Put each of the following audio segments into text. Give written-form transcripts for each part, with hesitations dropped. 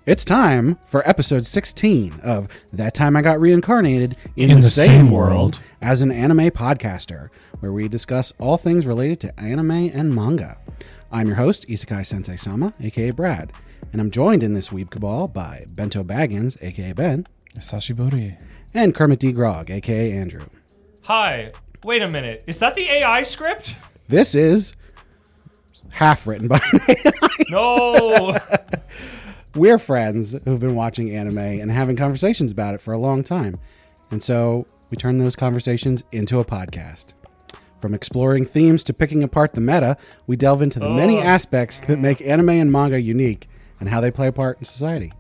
It's time for episode 16 of That Time I Got Reincarnated in the Same World as an Anime Podcaster, where we discuss all things related to anime and manga. I'm your host, Isekai Sensei Sama, aka Brad, and I'm joined in this Weeb Cabal by Bento Baggins, aka Ben, Sashiburi, and Kermit D. Grog, aka Andrew. Hi. Wait a minute. Is that the AI script? This is half written by an AI. No. We're friends who've been watching anime and having conversations about it for a long time. And so we turn those conversations into a podcast. From exploring themes to picking apart the meta, we delve into the many aspects that make anime and manga unique and how they play a part in society.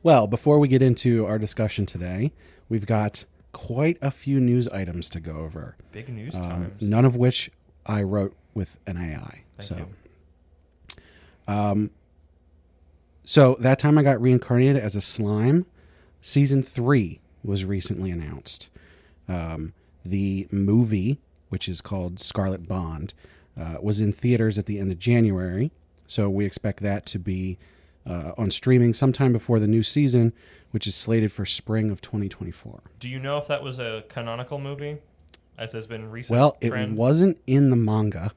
Well, before we get into our discussion today, we've got quite a few news items to go over. Big news times. None of which I wrote with an AI. Thank you. So That Time I Got Reincarnated as a Slime, season 3 was recently announced. The movie, which is called Scarlet Bond, was in theaters at the end of January. So we expect that to be on streaming sometime before the new season, which is slated for spring of 2024. Do you know if that was a canonical movie, as has been recent Well, trend? it wasn't in the manga.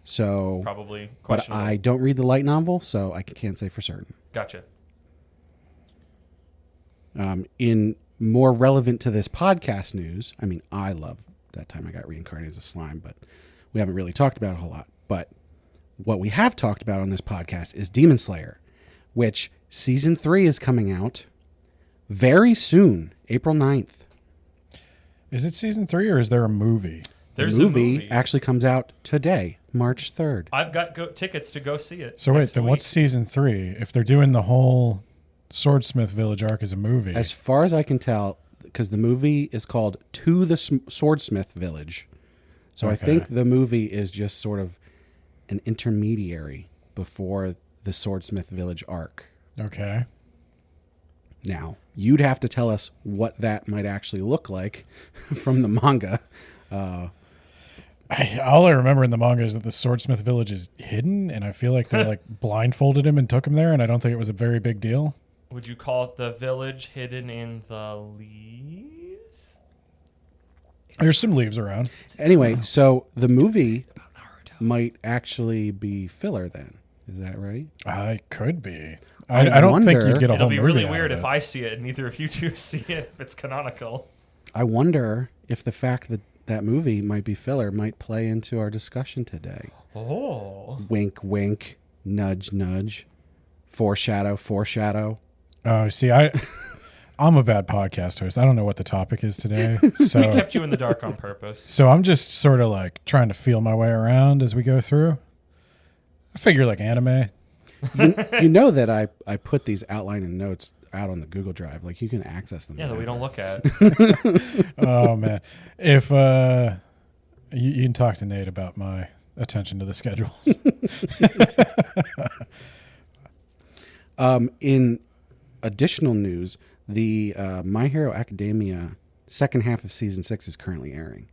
So Probably but questionable. I don't read the light novel, so I can't say for certain. Gotcha. In more relevant to this podcast news, I mean, I love That Time I Got Reincarnated as a Slime, but we haven't really talked about it a whole lot. But what we have talked about on this podcast is Demon Slayer, which season 3 is coming out very soon, April 9th. Is it season 3 or is there a movie? There's the a movie actually comes out today, March 3rd. I've got tickets to go see it. So wait, next then week. what's season 3? If they're doing the whole Swordsmith Village arc as a movie. As far as I can tell, because the movie is called To the Swordsmith Village. So I think the movie is just sort of an intermediary before the Swordsmith Village arc. Okay. Now, you'd have to tell us what that might actually look like from the manga. All I remember in the manga is that the Swordsmith Village is hidden, and I feel like they like blindfolded him and took him there, and I don't think it was a very big deal. Would you call it the village hidden in the leaves? There's some leaves around. Anyway, so the movie might actually be filler then. Is that right? I could be. I I don't think wonder- you'd get a It'll whole be movie really out weird of if it. I see it and neither of you two see it if it's canonical. I wonder if the fact that that movie might be filler might play into our discussion today. Oh. Wink, wink, nudge, nudge, foreshadow, foreshadow. Oh, see, I'm a bad podcast host. I don't know what the topic is today. So We kept you in the dark on purpose. So I'm just sort of like trying to feel my way around as we go through. I figure like anime. You know that I put these outline and notes out on the Google Drive. Like, you can access them. Yeah, that we don't look at. Oh man, if you can talk to Nate about my attention to the schedules. In additional news, the My Hero Academia second half of season 6 is currently airing.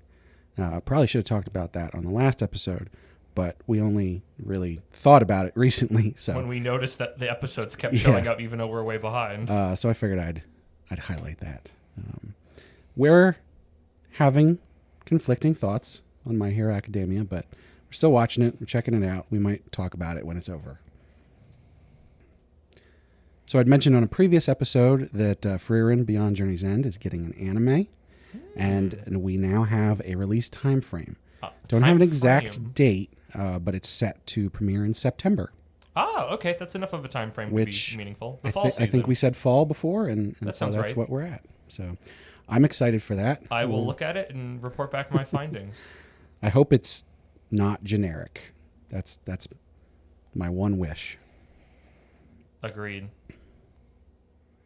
Probably should have talked about that on the last episode, but we only really thought about it recently. So When we noticed that the episodes kept showing up even though we're way behind. so I figured I'd highlight that. We're having conflicting thoughts on My Hero Academia, but we're still watching it. We're checking it out. We might talk about it when it's over. So I'd mentioned on a previous episode that Frieren Beyond Journey's End is getting an anime, and we now have a release time frame. Don't have an exact date, but it's set to premiere in September. Ah, okay. That's enough of a time frame to be meaningful. The fall I season. think we said fall before, and That so sounds that's right. what we're at. So I'm excited for that. I will look at it and report back my findings. I hope it's not generic. That's my one wish. Agreed.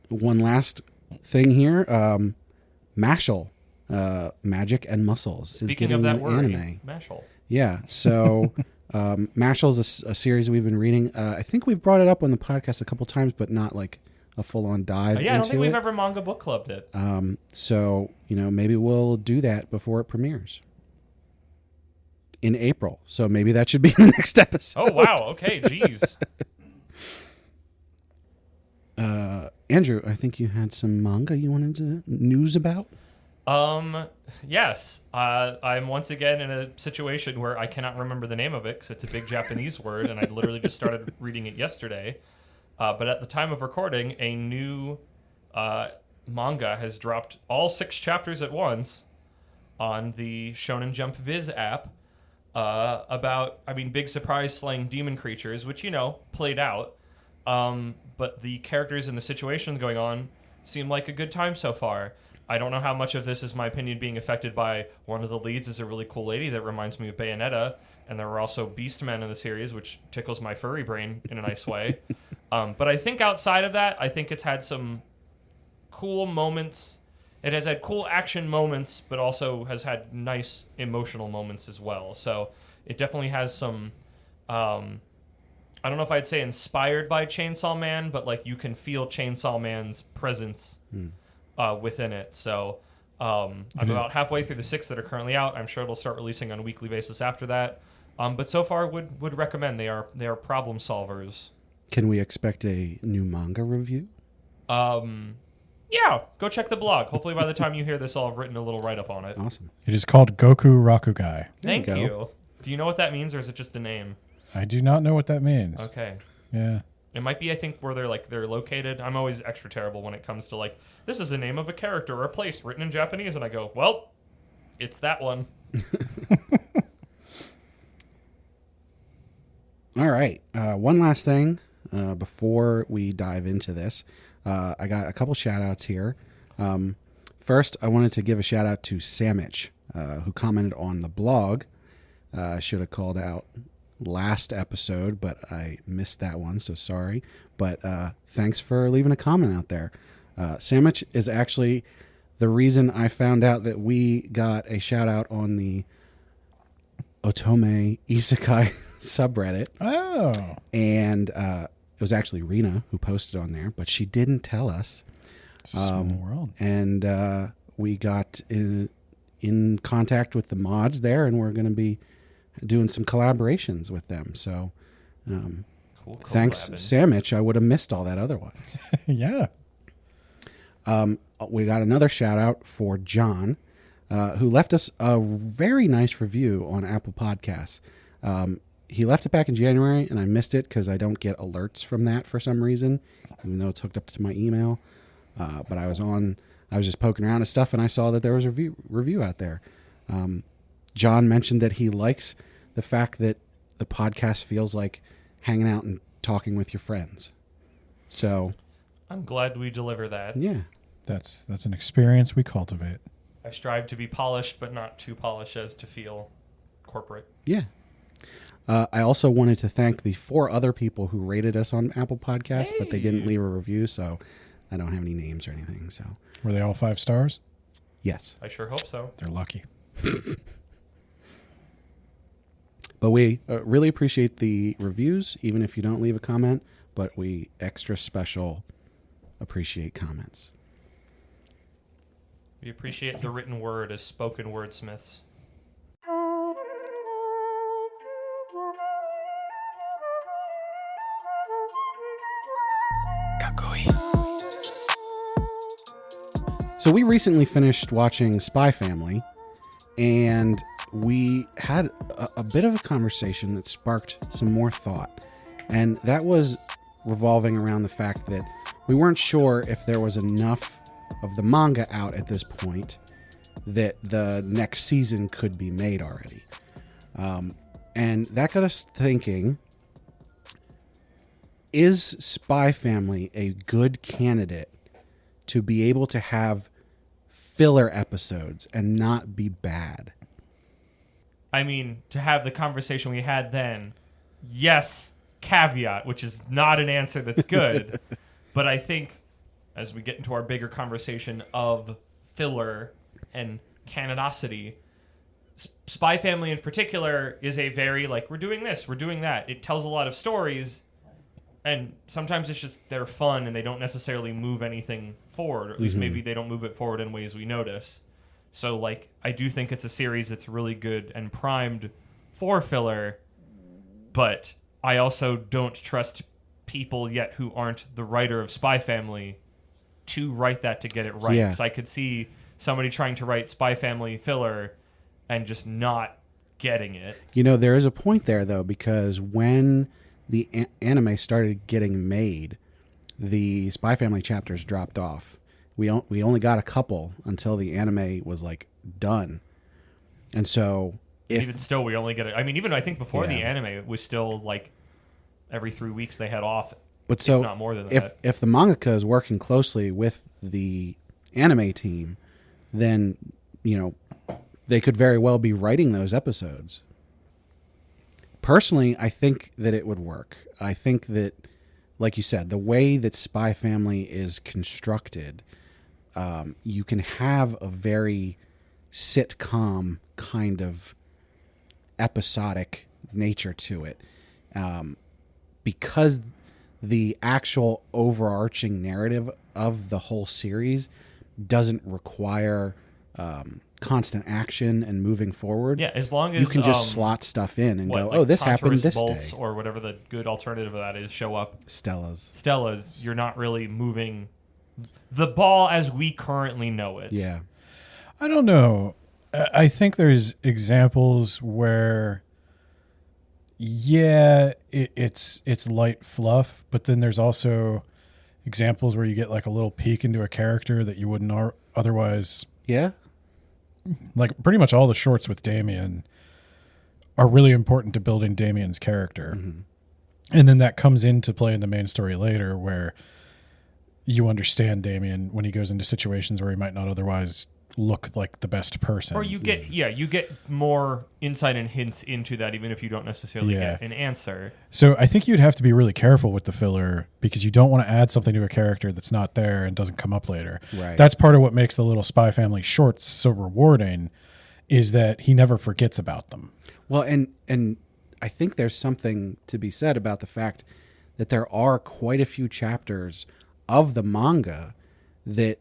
One last thing here. Mashal, Magic and Muscles, Speaking is getting of that an word, anime. Mashal. Yeah, so Mashal's a series we've been reading. I think we've brought it up on the podcast a couple times, but not like a full-on dive into it. Yeah, I don't think we've ever manga book clubbed it. So, maybe we'll do that before it premieres in April. So maybe that should be in the next episode. Oh, wow. Okay, geez. Andrew, I think you had some manga you wanted to news about. Yes. I'm once again in a situation where I cannot remember the name of it because it's a big Japanese word, and I literally just started reading it yesterday. But at the time of recording, a new manga has dropped all 6 chapters at once on the Shonen Jump Viz app about, big surprise slaying demon creatures, which, played out. But the characters and the situations going on seem like a good time so far. I don't know how much of this is my opinion being affected by one of the leads is a really cool lady that reminds me of Bayonetta, and there were also Beastmen in the series, which tickles my furry brain in a nice way. But I think outside of that, I think it's had some cool moments. It has had cool action moments, but also has had nice emotional moments as well. So it definitely has some, I don't know if I'd say inspired by Chainsaw Man, but like you can feel Chainsaw Man's presence within it. So I'm about halfway through the 6 that are currently out. I'm sure it'll start releasing on a weekly basis after that. But so far would recommend. They are problem solvers. Can we expect a new manga review? Yeah, go check the blog. Hopefully by the time you hear this, I'll have written a little write-up on it. Awesome. It is called Goku Rakugai. Thank you. Do you know what that means, or is it just a name? I do not know what that means. Okay. Yeah. It might be, I think, where they're located. I'm always extra terrible when it comes to, like, this is the name of a character or a place written in Japanese, and I go, well, it's that one. All right. One last thing before we dive into this. I got a couple shout-outs here. First, I wanted to give a shout-out to Samich, who commented on the blog. I should have called out last episode, but I missed that one, so sorry. But thanks for leaving a comment out there. Samich is actually the reason I found out that we got a shout-out on the Otome Isekai subreddit. Oh. And it was actually Rena who posted on there, but she didn't tell us. It's a small world. And we got in contact with the mods there, and we're going to be doing some collaborations with them. So Cool thanks, collabing. Samich. I would have missed all that otherwise. Yeah. We got another shout out for John, who left us a very nice review on Apple Podcasts. He left it back in January, and I missed it because I don't get alerts from that for some reason, even though it's hooked up to my email. But I was just poking around and stuff, and I saw that there was a review out there. John mentioned that he likes the fact that the podcast feels like hanging out and talking with your friends. So I'm glad we deliver that. yeah. That's an experience we cultivate. I strive to be polished, but not too polished as to feel corporate. Yeah. I also wanted to thank the 4 other people who rated us on Apple Podcasts, but they didn't leave a review, so I don't have any names or anything. So Were they all 5 stars? yes. I sure hope so. They're lucky. But we really appreciate the reviews, even if you don't leave a comment, but we extra special appreciate comments. We appreciate the written word as spoken wordsmiths. So we recently finished watching Spy Family, and we had a bit of a conversation that sparked some more thought. And that was revolving around the fact that we weren't sure if there was enough of the manga out at this point that the next season could be made already. And that got us thinking, is Spy Family a good candidate to be able to have filler episodes and not be bad? I mean, to have the conversation we had then, yes, caveat, which is not an answer that's good. But I think as we get into our bigger conversation of filler and canonicity, Spy Family in particular is a very, like, we're doing this, we're doing that. It tells a lot of stories, and sometimes it's just they're fun and they don't necessarily move anything forward, or at least maybe they don't move it forward in ways we notice. So, like, I do think it's a series that's really good and primed for filler, but I also don't trust people yet who aren't the writer of Spy Family to write that to get it right. Yeah. Because I could see somebody trying to write Spy Family filler and just not getting it. You know, there is a point there, though, because when the anime started getting made, the Spy Family chapters dropped off. We only got a couple until the anime was, like, done. And so... even still, we only get it. I mean, even I think before the anime, it was still, like, every 3 weeks they had off, but so if not more than that. If the mangaka is working closely with the anime team, then, you know, they could very well be writing those episodes. Personally, I think that it would work. I think that, like you said, the way that Spy Family is constructed, you can have a very sitcom kind of episodic nature to it. Because the actual overarching narrative of the whole series doesn't require constant action and moving forward. Yeah, as long as you can just slot stuff in and go, oh, this happened Tartarus this bolts day. or whatever the good alternative of that is show up. Stella's. You're not really moving the ball as we currently know it. Yeah. I don't know. I think there's examples where, yeah, it's light fluff, but then there's also examples where you get like a little peek into a character that you wouldn't otherwise. Yeah. Like pretty much all the shorts with Damien are really important to building Damien's character. Mm-hmm. And then that comes into play in the main story later where you understand Damien when he goes into situations where he might not otherwise look like the best person. Or you get more insight and hints into that even if you don't necessarily get an answer. So I think you'd have to be really careful with the filler because you don't want to add something to a character that's not there and doesn't come up later. Right. That's part of what makes the little Spy Family shorts so rewarding is that he never forgets about them. Well, and I think there's something to be said about the fact that there are quite a few chapters of the manga that,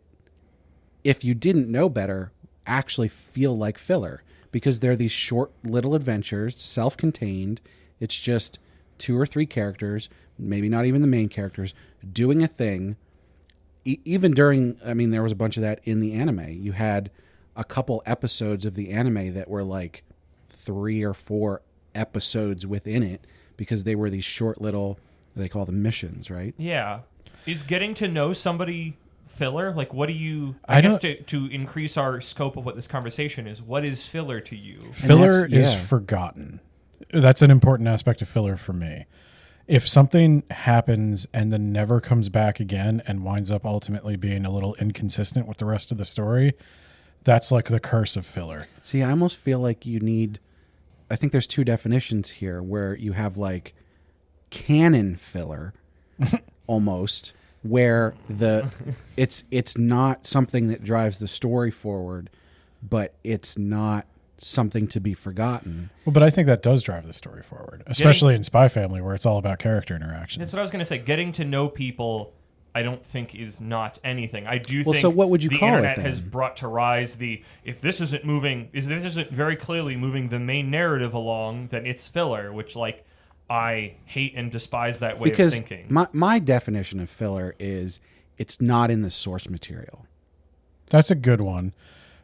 if you didn't know better, actually feel like filler because they're these short little adventures, self-contained. It's just 2 or 3 characters, maybe not even the main characters, doing a thing. Even during, I mean, there was a bunch of that in the anime. You had a couple episodes of the anime that were like 3 or 4 episodes within it because they were these short little, they call them missions, right? Yeah. Is getting to know somebody filler? Like, what do you... I guess to increase our scope of what this conversation is, what is filler to you? Filler is forgotten. That's an important aspect of filler for me. If something happens and then never comes back again and winds up ultimately being a little inconsistent with the rest of the story, that's like the curse of filler. See, I almost feel like you need... I think there's 2 definitions here where you have like canon filler almost, where it's not something that drives the story forward, but it's not something to be forgotten. Well, but I think that does drive the story forward, especially in Spy Family where it's all about character interactions. That's what I was going to say. Getting to know people, I don't think is not anything. I do think so what would you the call it internet then? has brought to rise if this isn't very clearly moving the main narrative along, then it's filler, which like I hate and despise that way of thinking. My definition of filler is it's not in the source material. That's a good one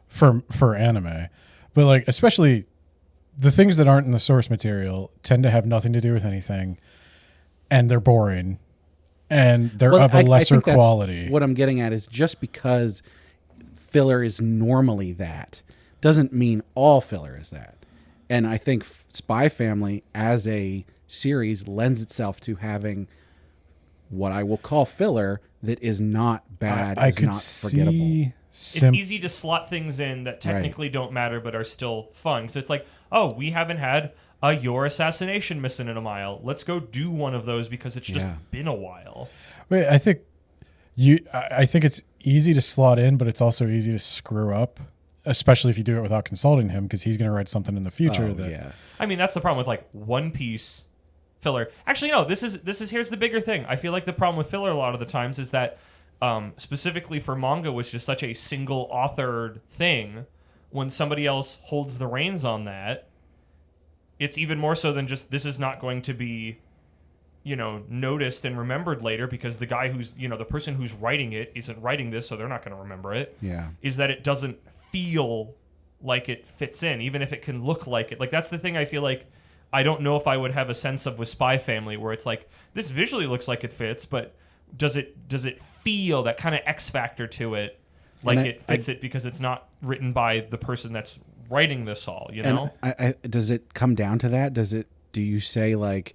for anime. But like especially the things that aren't in the source material tend to have nothing to do with anything and they're boring and they're of a lesser quality. What I'm getting at is just because filler is normally that doesn't mean all filler is that. And I think Spy Family as a series lends itself to having what I will call filler that is not bad, is not forgettable. It's easy to slot things in that technically don't matter but are still fun. Because it's like, oh, we haven't had a Your Assassination mission in a while. Let's go do one of those because it's just been a while. Wait, I think it's easy to slot in, but it's also easy to screw up, especially if you do it without consulting him because he's going to write something in the future. I mean, that's the problem with like One Piece filler. Actually, no, this is here's the bigger thing. I feel like the problem with filler a lot of the times is that specifically for manga was just such a single authored thing. When somebody else holds the reins on that, it's even more so than just this is not going to be noticed and remembered later because the guy who's, the person who's writing it isn't writing this, so they're not going to remember it. Yeah. Is that it doesn't feel like it fits in, even if it can look like it. Like, that's the thing I feel like I don't know if I would have a sense of with Spy Family, where it's like, this visually looks like it fits, but does it feel that kind of X factor to it, like it fits it because it's not written by the person that's writing this all, And does it come down to that? Do you say, like,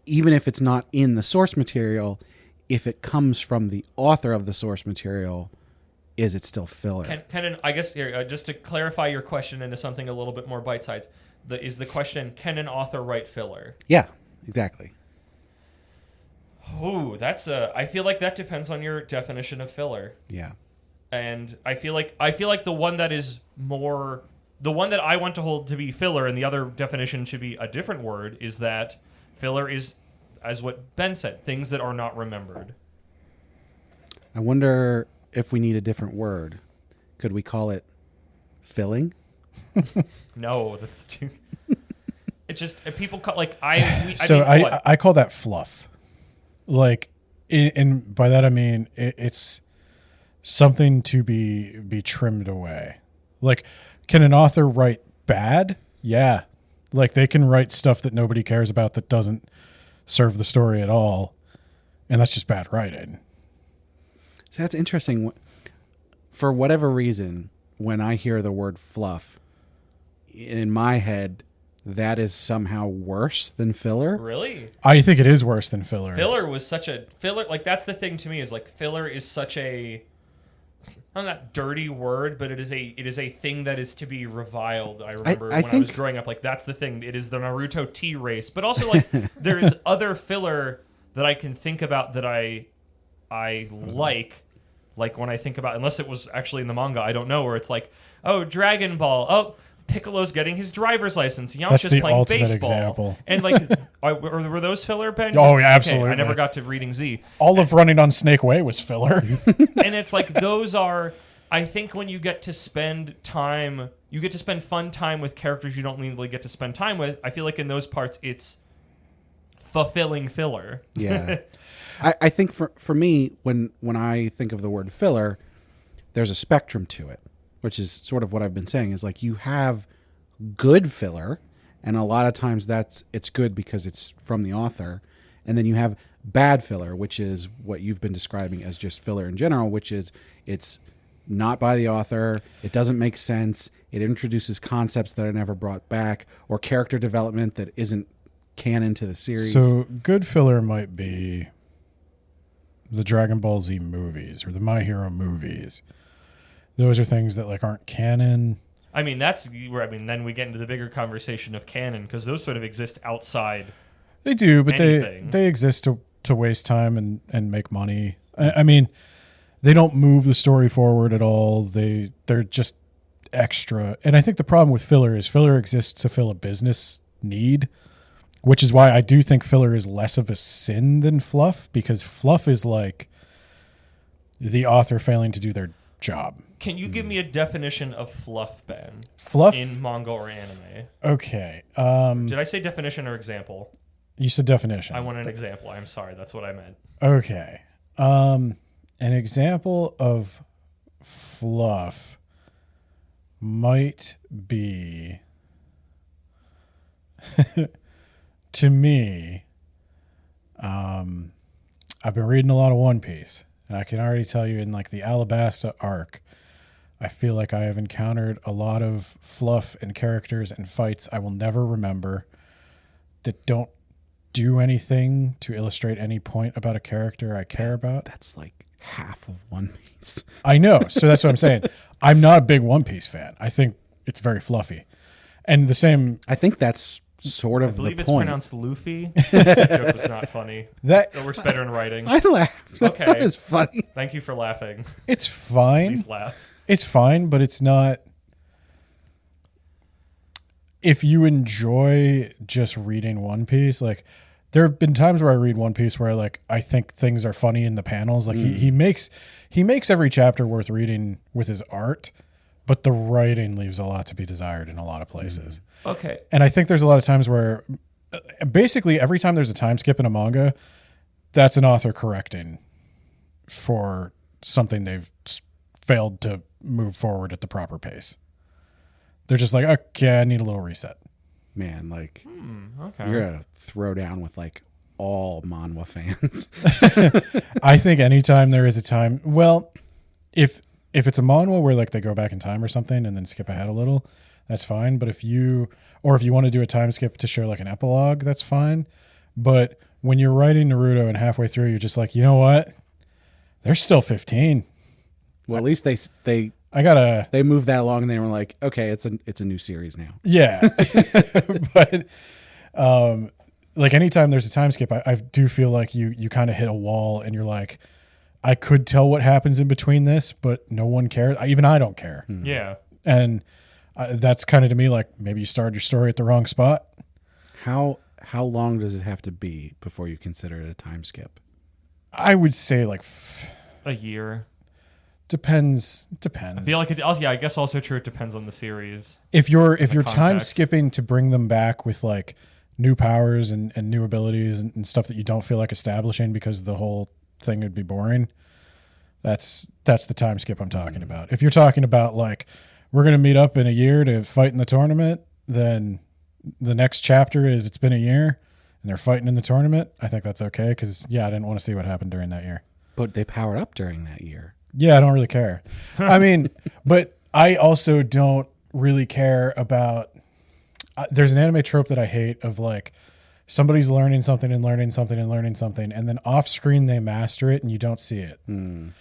even if it's not in the source material, if it comes from the author of the source material, is it still filler? I guess here, just to clarify your question into something a little bit more bite-sized, is the question, can an author write filler? Yeah, exactly. Oh, I feel like that depends on your definition of filler. Yeah. And I feel like the one that is more, the one that I want to hold to be filler, and the other definition should be a different word, is that filler is, as what Ben said, things that are not remembered. I wonder if we need a different word. Could we call it filling? No, that's too. It's just people call I call that fluff. Like, and by that I mean it's something to be trimmed away. Like, can an author write bad? Yeah, like they can write stuff that nobody cares about that doesn't serve the story at all, and that's just bad writing. So that's interesting. For whatever reason, when I hear the word fluff, in my head, that is somehow worse than filler. Really? I think it is worse than filler. Filler, like, that's the thing to me, is like, filler is such a, not that dirty word, but it is a thing that is to be reviled. I remember when I was growing up, like, that's the thing. It is the Naruto T race, but also, like, there's other filler that I can think about that I like when I think about, unless it was actually in the manga, I don't know, where it's like, oh, Dragon Ball, oh, Piccolo's getting his driver's license, Yamcha's playing baseball. Example. And like, were those filler, Ben? Oh, yeah, absolutely. Okay, I never got to reading Z. All of Running on Snake Way was filler. And it's like, those are, I think when you get to spend time, you get to spend fun time with characters you don't really get to spend time with, I feel like in those parts, it's fulfilling filler. Yeah. I think for me, when I think of the word filler, there's a spectrum to it, which is sort of what I've been saying, is like, you have good filler, and a lot of times it's good because it's from the author, and then you have bad filler, which is what you've been describing as just filler in general, which is it's not by the author, it doesn't make sense, it introduces concepts that are never brought back, or character development that isn't canon to the series. So good filler might be the Dragon Ball Z movies or the My Hero movies. Those are things that, like, aren't canon. I mean, that's where, then we get into the bigger conversation of canon, because those sort of exist outside. They do, but anything. they exist to waste time and make money. I mean, they don't move the story forward at all. They're just extra. And I think the problem with filler is filler exists to fill a business need, which is why I do think filler is less of a sin than fluff, because fluff is like the author failing to do their job. Can you give me a definition of fluff, Ben? Fluff? In manga or anime. Okay. Did I say definition or example? You said definition. I want an example. I'm sorry. That's what I meant. Okay. An example of fluff might be... To me, I've been reading a lot of One Piece, and I can already tell you in, like, the Alabasta arc, I feel like I have encountered a lot of fluff and characters and fights I will never remember that don't do anything to illustrate any point about a character I care about. That's like half of One Piece. I know, so that's what I'm saying. I'm not a big One Piece fan. I think it's very fluffy. And the same... I think that's sort of the point. I believe it's pronounced Luffy. That joke was not funny. That works better in writing. I laughed. Okay. That was funny. Thank you for laughing. It's fine. Please laugh. It's fine, but it's not... If you enjoy just reading One Piece, like, there have been times where I read One Piece where I think things are funny in the panels. Like, he makes every chapter worth reading with his art, but the writing leaves a lot to be desired in a lot of places. Okay. And I think there's a lot of times where basically every time there's a time skip in a manga, that's an author correcting for something they've failed to move forward at the proper pace. They're just like, okay, I need a little reset. Man, like Okay. you're gonna throw down with like all manhwa fans. I think anytime there is a time, well, if it's a manhwa where like they go back in time or something and then skip ahead a little, that's fine. But if you want to do a time skip to show like an epilogue, that's fine. But when you're writing Naruto and halfway through, you're just like, you know what? There's still 15. Well, at least they moved that along and they were like, okay, it's a new series now. Yeah. But like anytime there's a time skip, I do feel like you kind of hit a wall and you're like, I could tell what happens in between this, but no one cares. Even I don't care. Yeah. And that's kind of to me like maybe you started your story at the wrong spot. How long does it have to be before you consider it a time skip? I would say like A year. depends. I feel like I guess also true. It depends on the series. If you're time context. skipping to bring them back with like new powers and new abilities and stuff that you don't feel like establishing because the whole thing would be boring, that's the time skip I'm talking about. If you're talking about like we're going to meet up in a year to fight in the tournament, then the next chapter is it's been a year and they're fighting in the tournament, I think that's okay because I didn't want to see what happened during that year. But they powered up during that year. Yeah, I don't really care. I mean, but I also don't really care about there's an anime trope that I hate of like somebody's learning something and learning something and learning something, and then off screen they master it and you don't see it. And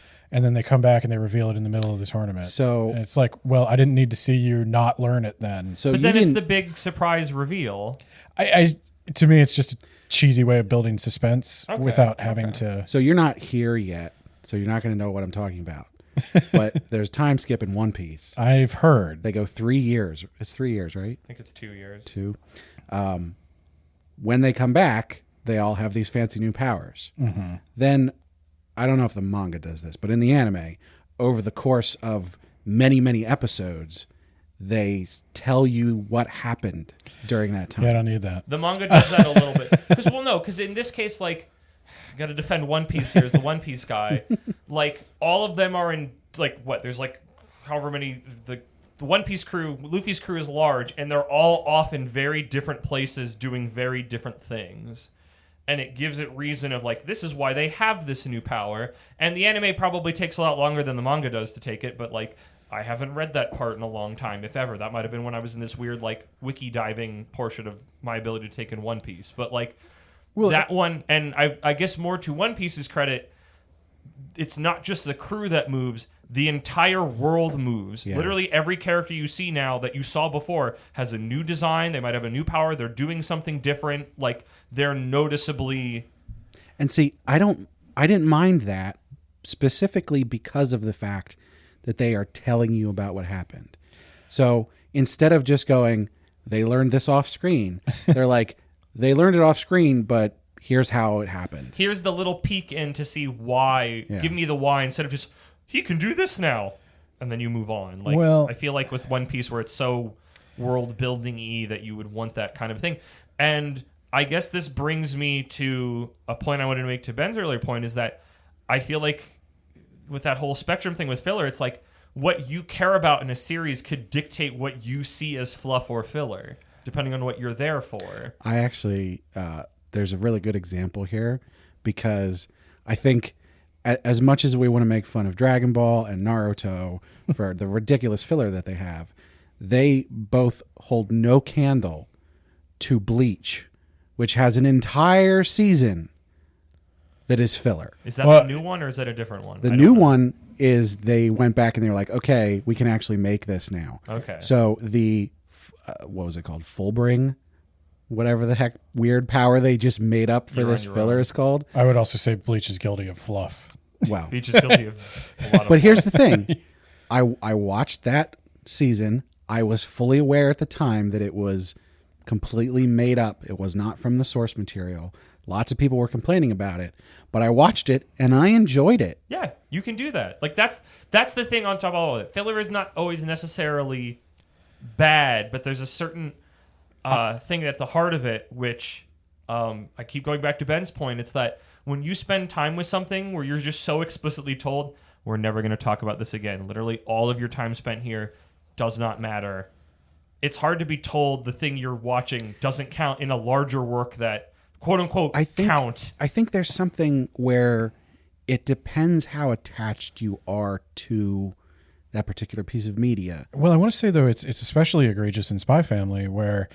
then they come back and they reveal it in the middle of the tournament. So and it's like, well, I didn't need to see you not learn it then. So But then it's the big surprise reveal. I to me, it's just a cheesy way of building suspense Okay, without having to. So you're not here yet, so you're not going to know what I'm talking about. But there's time skip in One Piece. I've heard. They go 3 years. It's 3 years, right? I think it's 2 years. 2. When they come back, they all have these fancy new powers. Then, I don't know if the manga does this, but in the anime, over the course of many, many episodes, they tell you what happened during that time. Yeah, I don't need that. The manga does that a little bit. Because in this case, like, got to defend One Piece here as the One Piece guy. Like, all of them are in, like, what? There's, like, however many... The One Piece crew, Luffy's crew is large, and they're all off in very different places doing very different things. And it gives it reason of, like, this is why they have this new power. And the anime probably takes a lot longer than the manga does to take it, but, like, I haven't read that part in a long time, if ever. That might have been when I was in this weird, like, wiki diving portion of my ability to take in One Piece. But, like, that one, and I guess more to One Piece's credit, it's not just the crew that moves, the entire world moves. Yeah. Literally every character you see now that you saw before has a new design. They might have a new power. They're doing something different. Like, they're noticeably... And see, I didn't mind that specifically because of the fact that they are telling you about what happened. So instead of just going, they learned this off screen, they're like, they learned it off screen, but here's how it happened. Here's the little peek in to see why. Yeah. Give me the why instead of just, he can do this now. And then you move on. Like, Well- I feel like with One Piece where it's so world building-y that you would want that kind of thing. And I guess this brings me to a point I wanted to make to Ben's earlier point is that I feel like with that whole spectrum thing with filler, it's like what you care about in a series could dictate what you see as fluff or filler, depending on what you're there for. I actually, there's a really good example here because I think as much as we want to make fun of Dragon Ball and Naruto for the ridiculous filler that they have, they both hold no candle to Bleach, which has an entire season that is filler. Is that Well, the new one or is that a different one? The I don't new know. one is they went back and they were like, okay, we can actually make this now. Okay. So the, what was it called? Fullbring? Whatever the heck weird power they just made up for You're this on your filler own. is called. I would also say Bleach is guilty of fluff. Wow. Beach is guilty of a lot of But here's the thing. I watched that season. I was fully aware at the time that it was completely made up. It was not from the source material. Lots of people were complaining about it, but I watched it and I enjoyed it. Yeah, you can do that. Like that's the thing on top of all of it. Filler is not always necessarily bad, but there's a certain thing at the heart of it, which I keep going back to Ben's point. It's that when you spend time with something where you're just so explicitly told, we're never going to talk about this again. Literally all of your time spent here does not matter. It's hard to be told the thing you're watching doesn't count in a larger work that, quote unquote, count. I think there's something where it depends how attached you are to that particular piece of media. Well, I want to say, though, it's especially egregious in Spy Family, where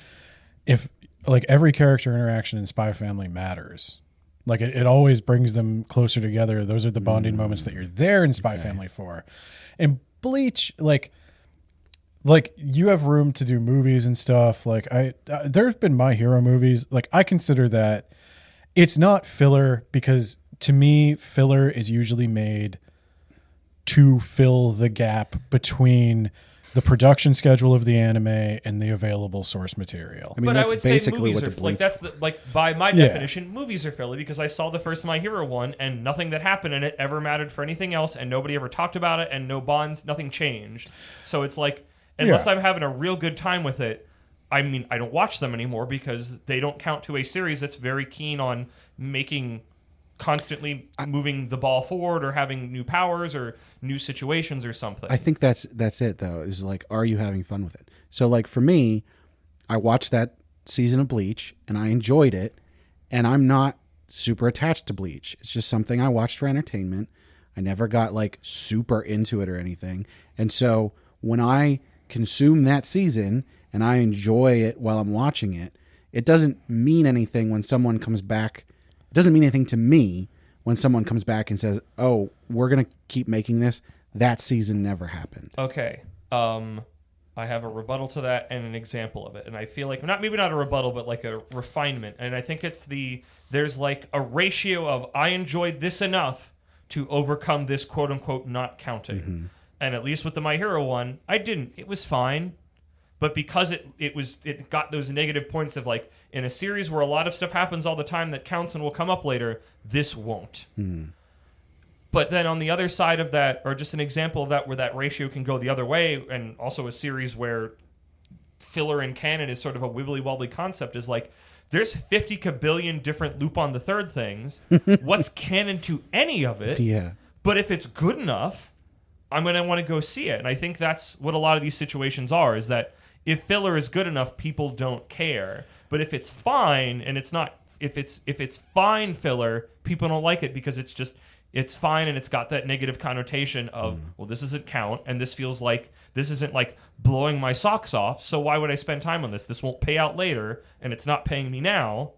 if like every character interaction in Spy Family matters. Like it always brings them closer together. Those are the bonding moments that you're there in Spy Family for. And Bleach, like you have room to do movies and stuff. Like there's been My Hero movies. Like I consider that it's not filler, because to me, filler is usually made to fill the gap between the production schedule of the anime and the available source material. I mean, but that's I would say basically movies what are the like Bleach... that's by my definition, movies are filler, because I saw the first My Hero one and nothing that happened in it ever mattered for anything else, and nobody ever talked about it, and no bonds, nothing changed. So it's like, unless I'm having a real good time with it, I mean, I don't watch them anymore because they don't count to a series that's very keen on constantly moving the ball forward or having new powers or new situations or something. I think that's it, though, is like, are you having fun with it? So like for me, I watched that season of Bleach and I enjoyed it, and I'm not super attached to Bleach. It's just something I watched for entertainment. I never got like super into it or anything. And so when I consume that season and I enjoy it while I'm watching it, it doesn't mean anything when someone comes back. It doesn't mean anything to me when someone comes back and says, oh, we're going to keep making this. That season never happened. Okay. I have a rebuttal to that and an example of it. And I feel like, maybe not a rebuttal, but like a refinement. And I think it's there's like a ratio of I enjoyed this enough to overcome this quote unquote not counting. Mm-hmm. And at least with the My Hero one, I didn't. It was fine. But because it got those negative points of like, in a series where a lot of stuff happens all the time that counts and will come up later, this won't. Mm. But then on the other side of that, or just an example of that where that ratio can go the other way, and also a series where filler in canon is sort of a wibbly-wobbly concept, is like, there's 50 kabillion different Lupin the Third things. What's canon to any of it? Yeah. But if it's good enough, I'm going to want to go see it. And I think that's what a lot of these situations are, is that if filler is good enough, people don't care. But if it's fine, and it's not, if it's fine filler, people don't like it because it's fine, and it's got that negative connotation of, well, this doesn't count, and this feels like this isn't like blowing my socks off, so why would I spend time on this? This won't pay out later, and it's not paying me now,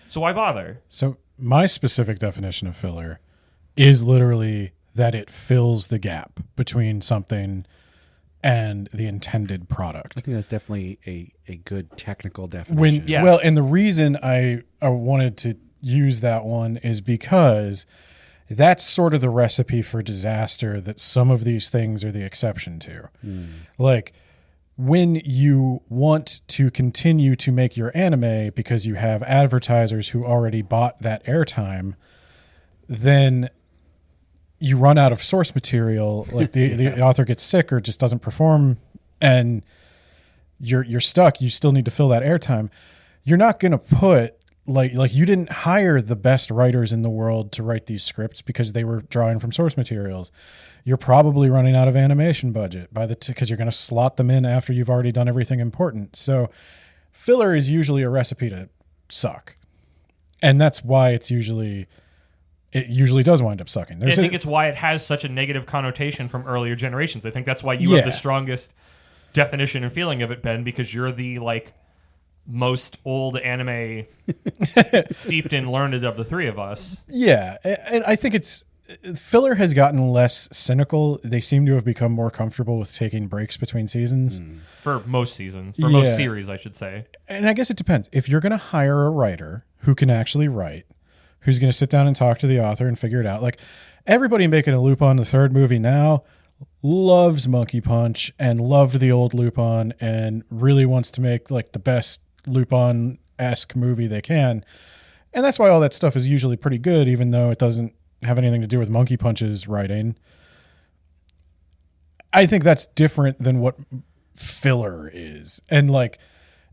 so why bother? So my specific definition of filler is literally that it fills the gap between something and the intended product. I think that's definitely a good technical definition. Yes. Well, and the reason I wanted to use that one is because that's sort of the recipe for disaster that some of these things are the exception to. Like, when you want to continue to make your anime because you have advertisers who already bought that airtime, then you run out of source material, like the author gets sick or just doesn't perform, and you're stuck. You still need to fill that airtime. You're not going to put like you didn't hire the best writers in the world to write these scripts because they were drawing from source materials. You're probably running out of animation budget because you're going to slot them in after you've already done everything important. So filler is usually a recipe to suck, and that's why it usually does wind up sucking. I think it's why it has such a negative connotation from earlier generations. I think that's why you have the strongest definition and feeling of it, Ben, because you're the like most old anime steeped in learned of the three of us. Yeah, and I think filler has gotten less cynical. They seem to have become more comfortable with taking breaks between seasons. For most seasons. For most series, I should say. And I guess it depends. If you're going to hire a writer who can actually write, who's going to sit down and talk to the author and figure it out. Like, everybody making a Lupin the Third movie now loves Monkey Punch and loved the old Lupin and really wants to make like the best Lupin-esque movie they can. And that's why all that stuff is usually pretty good, even though it doesn't have anything to do with Monkey Punch's writing. I think that's different than what filler is. And like,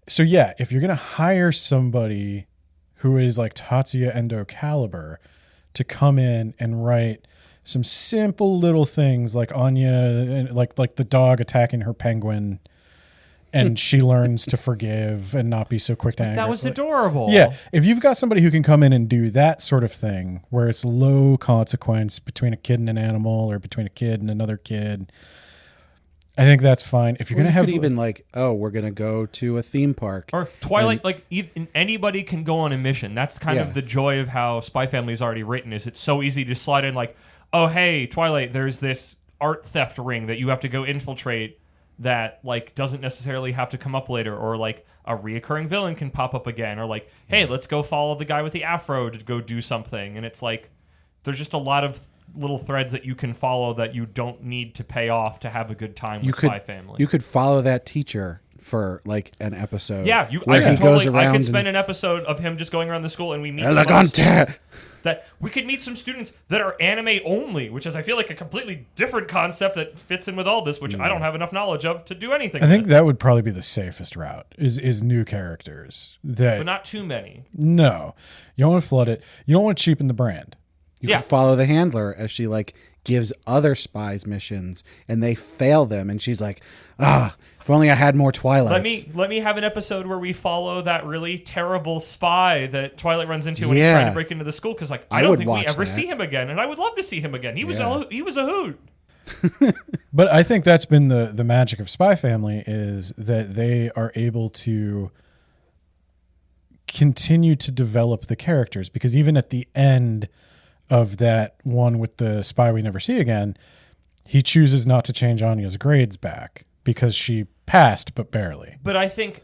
So yeah, if you're going to hire somebody who is like Tatsuya Endo caliber to come in and write some simple little things like Anya, like the dog attacking her penguin, and she learns to forgive and not be so quick to anger. That was adorable. Yeah, if you've got somebody who can come in and do that sort of thing, where it's low consequence between a kid and an animal, or between a kid and another kid, I think that's fine. If you're going to have even like, oh, we're going to go to a theme park. Or Twilight, anybody can go on a mission. That's kind of the joy of how Spy Family is already written, is it's so easy to slide in like, oh, hey, Twilight, there's this art theft ring that you have to go infiltrate that like doesn't necessarily have to come up later, or like a reoccurring villain can pop up again, or like, hey, let's go follow the guy with the afro to go do something. And it's like, there's just a lot of little threads that you can follow that you don't need to pay off to have a good time with Spy Family. You could follow that teacher for like an episode. Yeah, I could spend an episode of him just going around the school, and we meet that we could meet some students that are anime only, which is, I feel like, a completely different concept that fits in with all this, which I don't have enough knowledge of to do anything. I think that would probably be the safest route is new characters but not too many. No, you don't want to flood it. You don't want to cheapen the brand. You can follow the handler as she like gives other spies missions and they fail them, and she's like, if only I had more Twilights. Let me have an episode where we follow that really terrible spy that Twilight runs into when he's trying to break into the school, because like I don't think we ever see him again, and I would love to see him again. He was a hoot. But I think that's been the magic of Spy Family, is that they are able to continue to develop the characters, because even at the end of that one with the spy we never see again, he chooses not to change Anya's grades back because she passed, but barely. But I think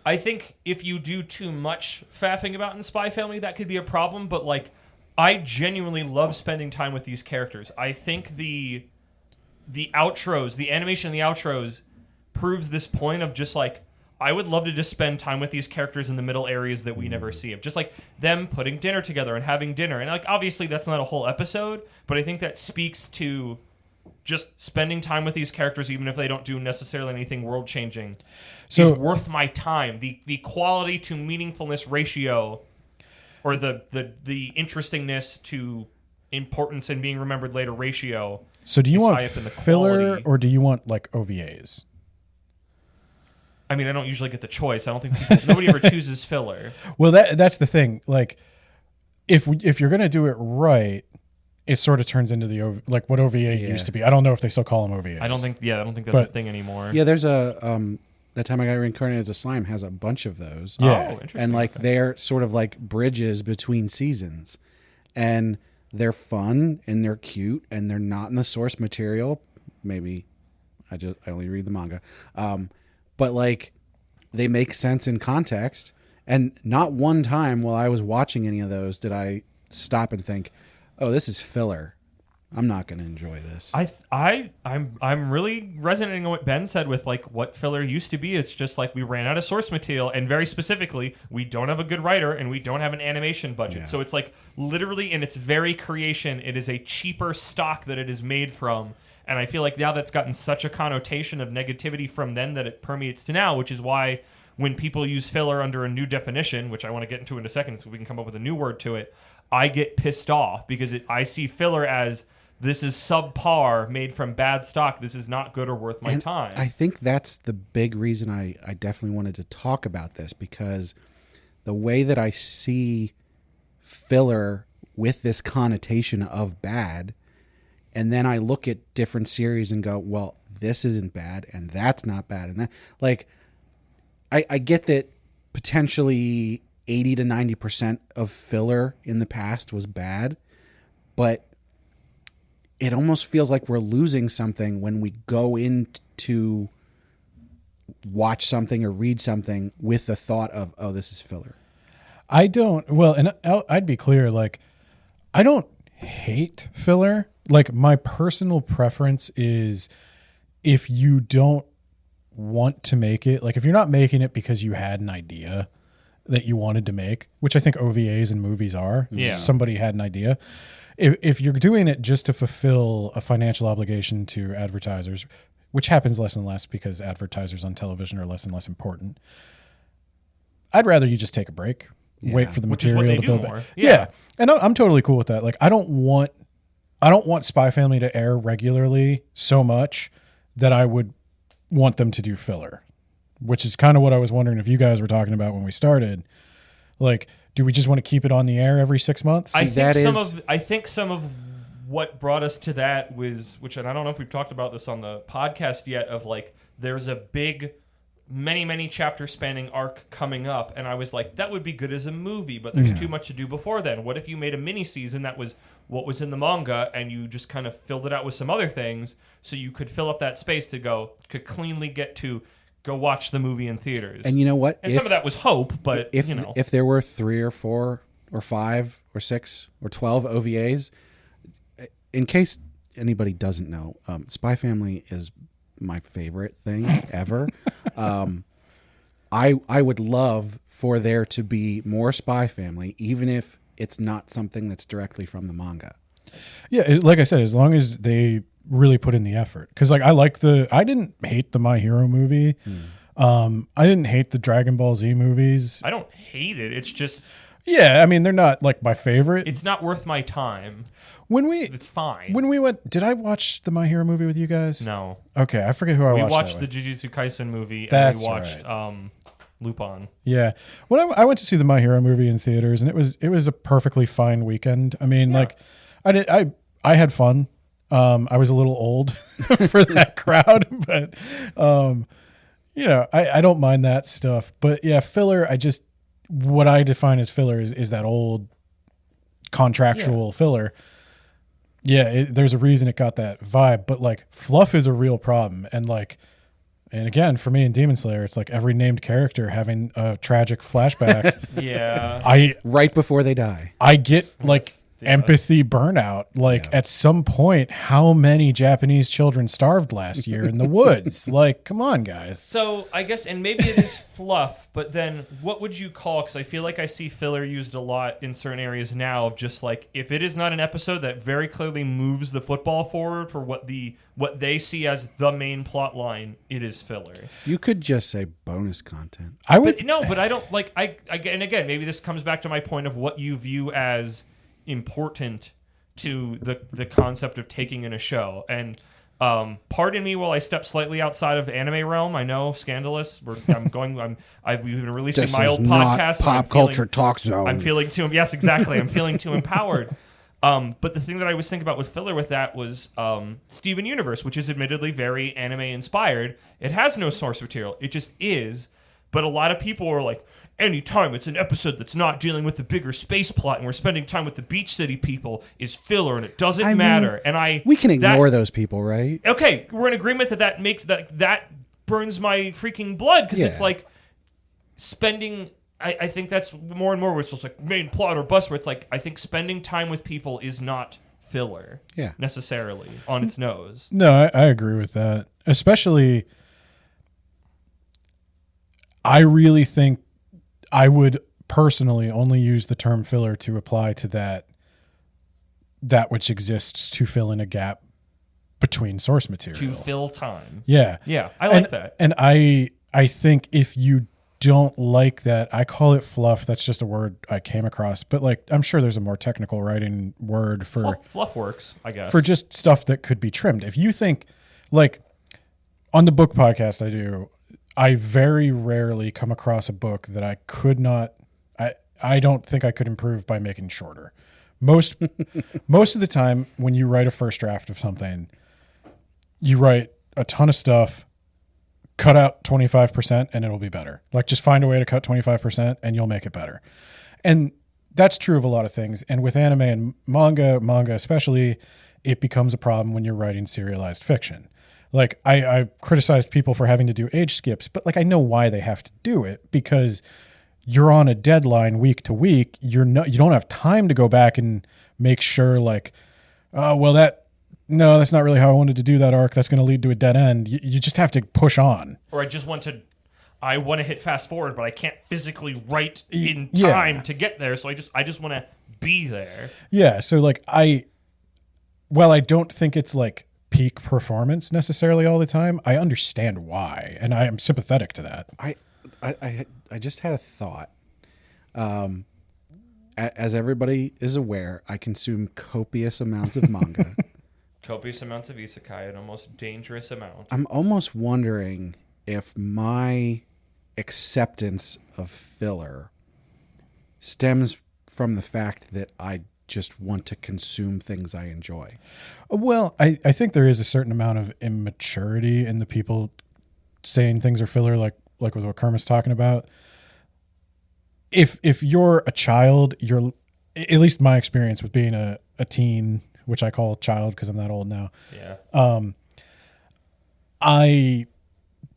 if you do too much faffing about in Spy Family, that could be a problem. But like, I genuinely love spending time with these characters. I think the outros, the animation in the outros, proves this point of just like, I would love to just spend time with these characters in the middle areas that we never see them. Just like them putting dinner together and having dinner. And like, obviously that's not a whole episode, but I think that speaks to just spending time with these characters, even if they don't do necessarily anything world changing, is worth my time. The quality to meaningfulness ratio, or the interestingness to importance and being remembered later ratio. So do you want filler, or do you want like OVAs? I mean, I don't usually get the choice. I don't think nobody ever chooses filler. Well, that's the thing. Like, if you're gonna do it right, it sort of turns into the like what OVA used to be. I don't know if they still call them OVAs. I don't think that's a thing anymore. Yeah, there's a That Time I Got Reincarnated as a Slime has a bunch of those. Yeah. Oh, interesting. And like they're sort of like bridges between seasons, and they're fun and they're cute and they're not in the source material. Maybe I only read the manga. But like, they make sense in context, and not one time while I was watching any of those did I stop and think, "Oh, this is filler. I'm not going to enjoy this." I'm really resonating on what Ben said with like what filler used to be. It's just like we ran out of source material, and very specifically, we don't have a good writer and we don't have an animation budget. Yeah. So it's like literally in its very creation, it is a cheaper stock that it is made from. And I feel like now that's gotten such a connotation of negativity from then that it permeates to now, which is why when people use filler under a new definition, which I want to get into in a second so we can come up with a new word to it, I get pissed off because I see filler as this is subpar, made from bad stock. This is not good or worth my time. I think that's the big reason I definitely wanted to talk about this, because the way that I see filler with this connotation of bad, and then I look at different series and go, well, this isn't bad, and that's not bad. And that, like, I get that potentially 80 to 90% of filler in the past was bad, but it almost feels like we're losing something when we go in to watch something or read something with the thought of, oh, this is filler. I don't, well, and I'd be clear, like, I don't hate filler. Like, my personal preference is if you don't want to make it, like if you're not making it because you had an idea that you wanted to make, which I think OVAs and movies are. Yeah. Somebody had an idea. If you're doing it just to fulfill a financial obligation to advertisers, which happens less and less because advertisers on television are less and less important, I'd rather you just take a break, wait for the Which is what material they to do build more. back. Yeah. Yeah. And I'm totally cool with that. Like, I don't want Spy Family to air regularly so much that I would want them to do filler, which is kind of what I was wondering if you guys were talking about when we started. Like, do we just want to keep it on the air every 6 months? I think some of what brought us to that was, and I don't know if we've talked about this on the podcast yet, of like, there's a big, many chapter spanning arc coming up, and I was like, that would be good as a movie, but there's too much to do before then. What if you made a mini season that was what was in the manga, and you just kind of filled it out with some other things, so you could fill up that space could cleanly get to go watch the movie in theaters. And you know what? And some of that was hope, but if there were 3 or 4 or 5 or 6 or 12 OVAs, in case anybody doesn't know, Spy Family is my favorite thing ever. I would love for there to be more Spy Family, even if it's not something that's directly from the manga. Yeah, like I said, as long as they really put in the effort. Because like I didn't hate the My Hero movie. I didn't hate the Dragon Ball Z movies. I don't hate it. It's just, yeah, I mean, they're not like my favorite. it's not worth my time. It's fine. When we went, did I watch the My Hero movie with you guys? No. Okay, I forget who I We watched. watched that the with. Jujutsu Kaisen movie, That's and we watched right. Lupin. Yeah, when I went to see the My Hero movie in theaters, and it was a perfectly fine weekend. I mean, like, I had fun. I was a little old for that crowd, but I don't mind that stuff. But yeah, filler. What I define as filler is that old contractual filler. Yeah, there's a reason it got that vibe, but like fluff is a real problem, and again, for me in Demon Slayer, it's like every named character having a tragic flashback. Yeah, right before they die. I get like empathy burnout. Like at some point, how many Japanese children starved last year in the woods? Like, come on, guys. So I guess, and maybe it is fluff, but then what would you call, because I feel like I see filler used a lot in certain areas now, of just like, if it is not an episode that very clearly moves the football forward for what they see as the main plot line, it is filler. You could just say bonus content. But I don't like, and again, maybe this comes back to my point of what you view as important to the concept of taking in a show. And pardon me while I step slightly outside of the anime realm. I know, scandalous. We've been releasing This my is old not podcast. Pop Culture Talk Zone. I'm feeling too. Yes, exactly. I'm feeling too empowered. But the thing that I was thinking about with filler with that was Steven Universe, which is admittedly very anime inspired. It has no source material. It just is. But a lot of people are like, anytime it's an episode that's not dealing with the bigger space plot and we're spending time with the Beach City people is filler, and it doesn't matter. And we can ignore those people, right? Okay, we're in agreement that makes that burns my freaking blood, because it's like spending. I think that's more and more where it's just like main plot or bust, where it's like, I think spending time with people is not filler necessarily on its nose. No, I agree with that. Especially, I really think I would personally only use the term filler to apply to that which exists to fill in a gap between source material. To fill time. Yeah. Yeah, I like that. And I think if you don't like that, I call it fluff. That's just a word I came across. But like, I'm sure there's a more technical writing word for... Fluff works, I guess. For just stuff that could be trimmed. If you think, like, on the book podcast I do, I very rarely come across a book that I could not, I don't think I could improve by making shorter. Most of the time when you write a first draft of something, you write a ton of stuff, cut out 25% and it'll be better. Like, just find a way to cut 25% and you'll make it better. And that's true of a lot of things. And with anime and manga especially, it becomes a problem when you're writing serialized fiction. Like, I criticized people for having to do age skips, but like, I know why they have to do it, because you're on a deadline week to week. You don't have time to go back and make sure, like, that's not really how I wanted to do that arc. That's going to lead to a dead end. You just have to push on. Or I want to hit fast forward, but I can't physically write in time to get there. So I just want to be there. Yeah. So like, I don't think it's like peak performance necessarily all the time, I understand why, and I am sympathetic to that. I just had a thought. As everybody is aware, I consume copious amounts of manga. Copious amounts of isekai, an almost dangerous amount. I'm almost wondering if my acceptance of filler stems from the fact that I just want to consume things I enjoy. Well, I think there is a certain amount of immaturity in the people saying things are filler, like with what Kermit's talking about. If you're a child, you're, at least my experience with being a teen, which I call a child because I'm that old now. Yeah. I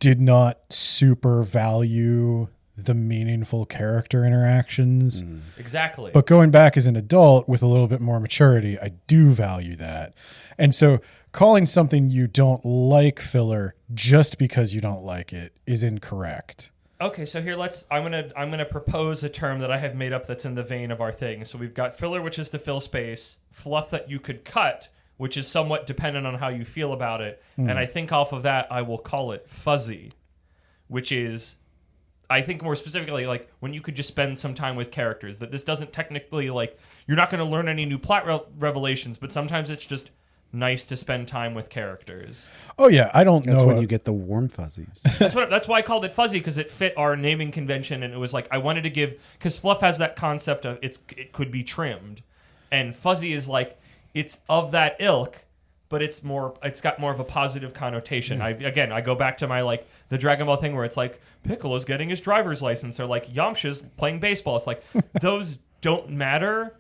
did not super value the meaningful character interactions. Exactly. But going back as an adult with a little bit more maturity, I do value that. And so calling something you don't like filler just because you don't like it is incorrect. Okay, so here I'm gonna propose a term that I have made up that's in the vein of our thing. So we've got filler, which is to fill space, fluff that you could cut, which is somewhat dependent on how you feel about it. And I think off of that, I will call it fuzzy, which is, I think more specifically, like when you could just spend some time with characters. That this doesn't technically, like, you're not going to learn any new plot revelations, but sometimes it's just nice to spend time with characters. Oh yeah, I don't know. That's when you get the warm fuzzies. That's why I called it fuzzy, because it fit our naming convention, and it was like I wanted to give, because fluff has that concept of it could be trimmed, and fuzzy is like it's of that ilk, but it's got more of a positive connotation. I go back to my like the Dragon Ball thing where it's like Piccolo's getting his driver's license, or like Yamcha's playing baseball. It's like those don't matter.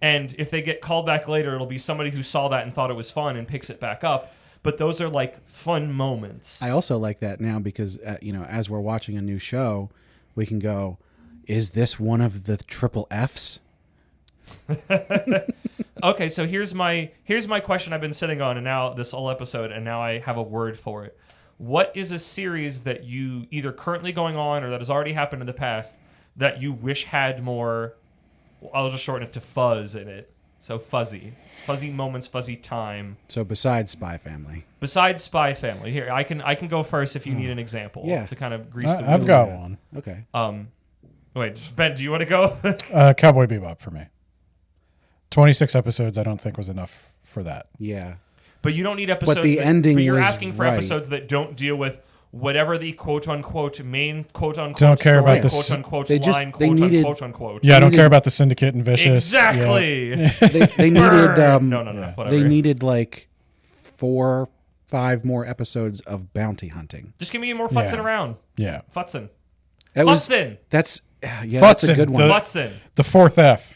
And if they get called back later, it'll be somebody who saw that and thought it was fun and picks it back up. But those are like fun moments. I also like that now because, as we're watching a new show, we can go, is this one of the triple Fs? Okay, so here's my question I've been sitting on and now this whole episode, and now I have a word for it. What is a series that you either currently going on or that has already happened in the past that you wish had more... I'll just shorten it to fuzz in it. So fuzzy moments, fuzzy time. So besides Spy Family. Besides Spy Family, here I can go first if you need an example. Yeah. To kind of grease the wheel. I've got one. Okay. Wait, Ben, do you want to go? Cowboy Bebop for me. 26 episodes I don't think was enough for that. Yeah. But you don't need episodes. But the ending But you're was asking for right. episodes that don't deal with whatever the quote unquote main quote unquote Don't care story, about the quote unquote they line, just- they quote needed- unquote unquote. Yeah, I don't care about the Syndicate and Vicious. Exactly. They needed No, whatever. they needed like 4-5 more episodes of bounty hunting. Just give me more futzing around. Yeah. Futzing. That was Futzing. that's that's a Futzing, good one. Futzing. The fourth F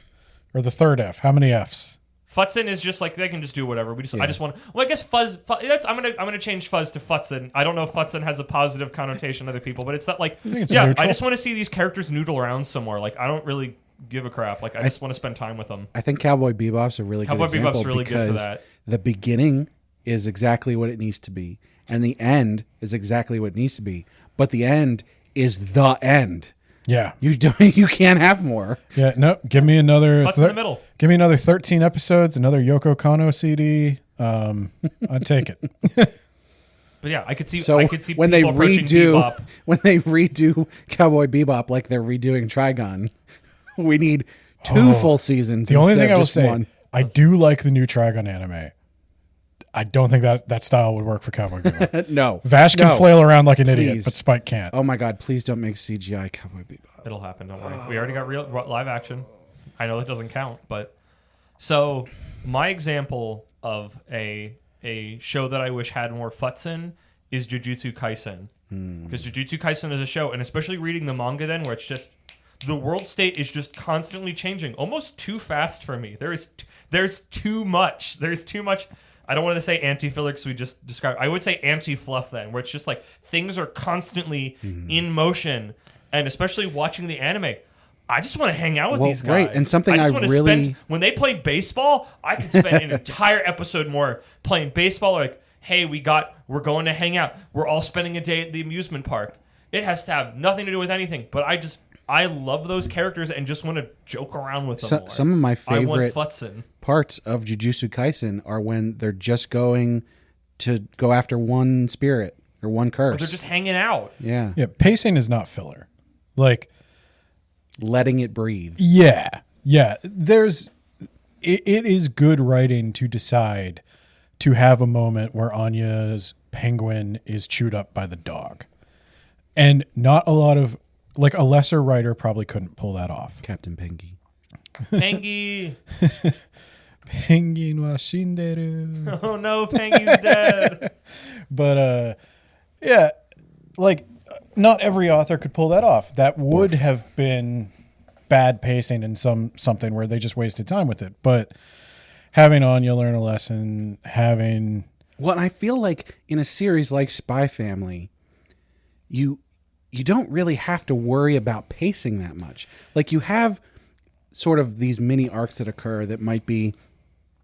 or the third F. How many Fs? Futzin is just like they can just do whatever. I just want. Well, I guess fuzz. I'm gonna change fuzz to futzin. I don't know if futzin has a positive connotation to other people, but it's not like it's I neutral. just want to see these characters noodle around somewhere. Like I don't really give a crap. Like I just want to spend time with them. I think Cowboy Bebop's a really Cowboy good example Bebop's really good for because that. the beginning is exactly what it needs to be, and the end is exactly what it needs to be. But the end is the end. Yeah. You can't have more. Yeah. No. Give me another. What's in the middle? Give me another 13 episodes. Another Yoko Kanno CD. I'd take it. But yeah, I could see. So I could see when they people approaching Bebop. redo Cowboy Bebop like they're redoing Trigon, we need 2 full seasons. The only instead thing of I will just say, one. I do like the new Trigon anime. I don't think that style would work for Cowboy Bebop. No, Vash can flail around like an idiot, Please. but Spike can't. Oh my God! Please don't make CGI Cowboy Bebop. It'll happen. Don't worry. We already got real live action. I know that doesn't count, but so my example of a show that I wish had more futzin is Jujutsu Kaisen, because Jujutsu Kaisen is a show, and especially reading the manga then, where it's just the world state is just constantly changing, almost too fast for me. There's too much. There's too much. I don't want to say anti-filler because we just described. I would say anti-fluff then, where it's just like things are constantly in motion, and especially watching the anime. I just want to hang out with these guys. Right, and something I just want to spend, when they play baseball, I could spend an entire episode more playing baseball. Like, hey, we're going to hang out. We're all spending a day at the amusement park. It has to have nothing to do with anything, but I love those characters and just want to joke around with them more. Some of my favorite I want futzin. parts of Jujutsu Kaisen are when they're just going to go after one spirit or one curse. They're just hanging out. Yeah. Yeah, pacing is not filler. Like, letting it breathe. yeah. It is good writing to decide to have a moment where Anya's penguin is chewed up by the dog. And not a lot of, like, a lesser writer probably couldn't pull that off. Captain Pengy. Pengy. Penguin wa shinderu. Oh no, Pengy's dead. But, yeah, like, not every author could pull that off. That would have been bad pacing in something where they just wasted time with it. But having Anya learn a lesson, Well, I feel like in a series like Spy Family, you don't really have to worry about pacing that much. Like, you have sort of these mini arcs that occur that might be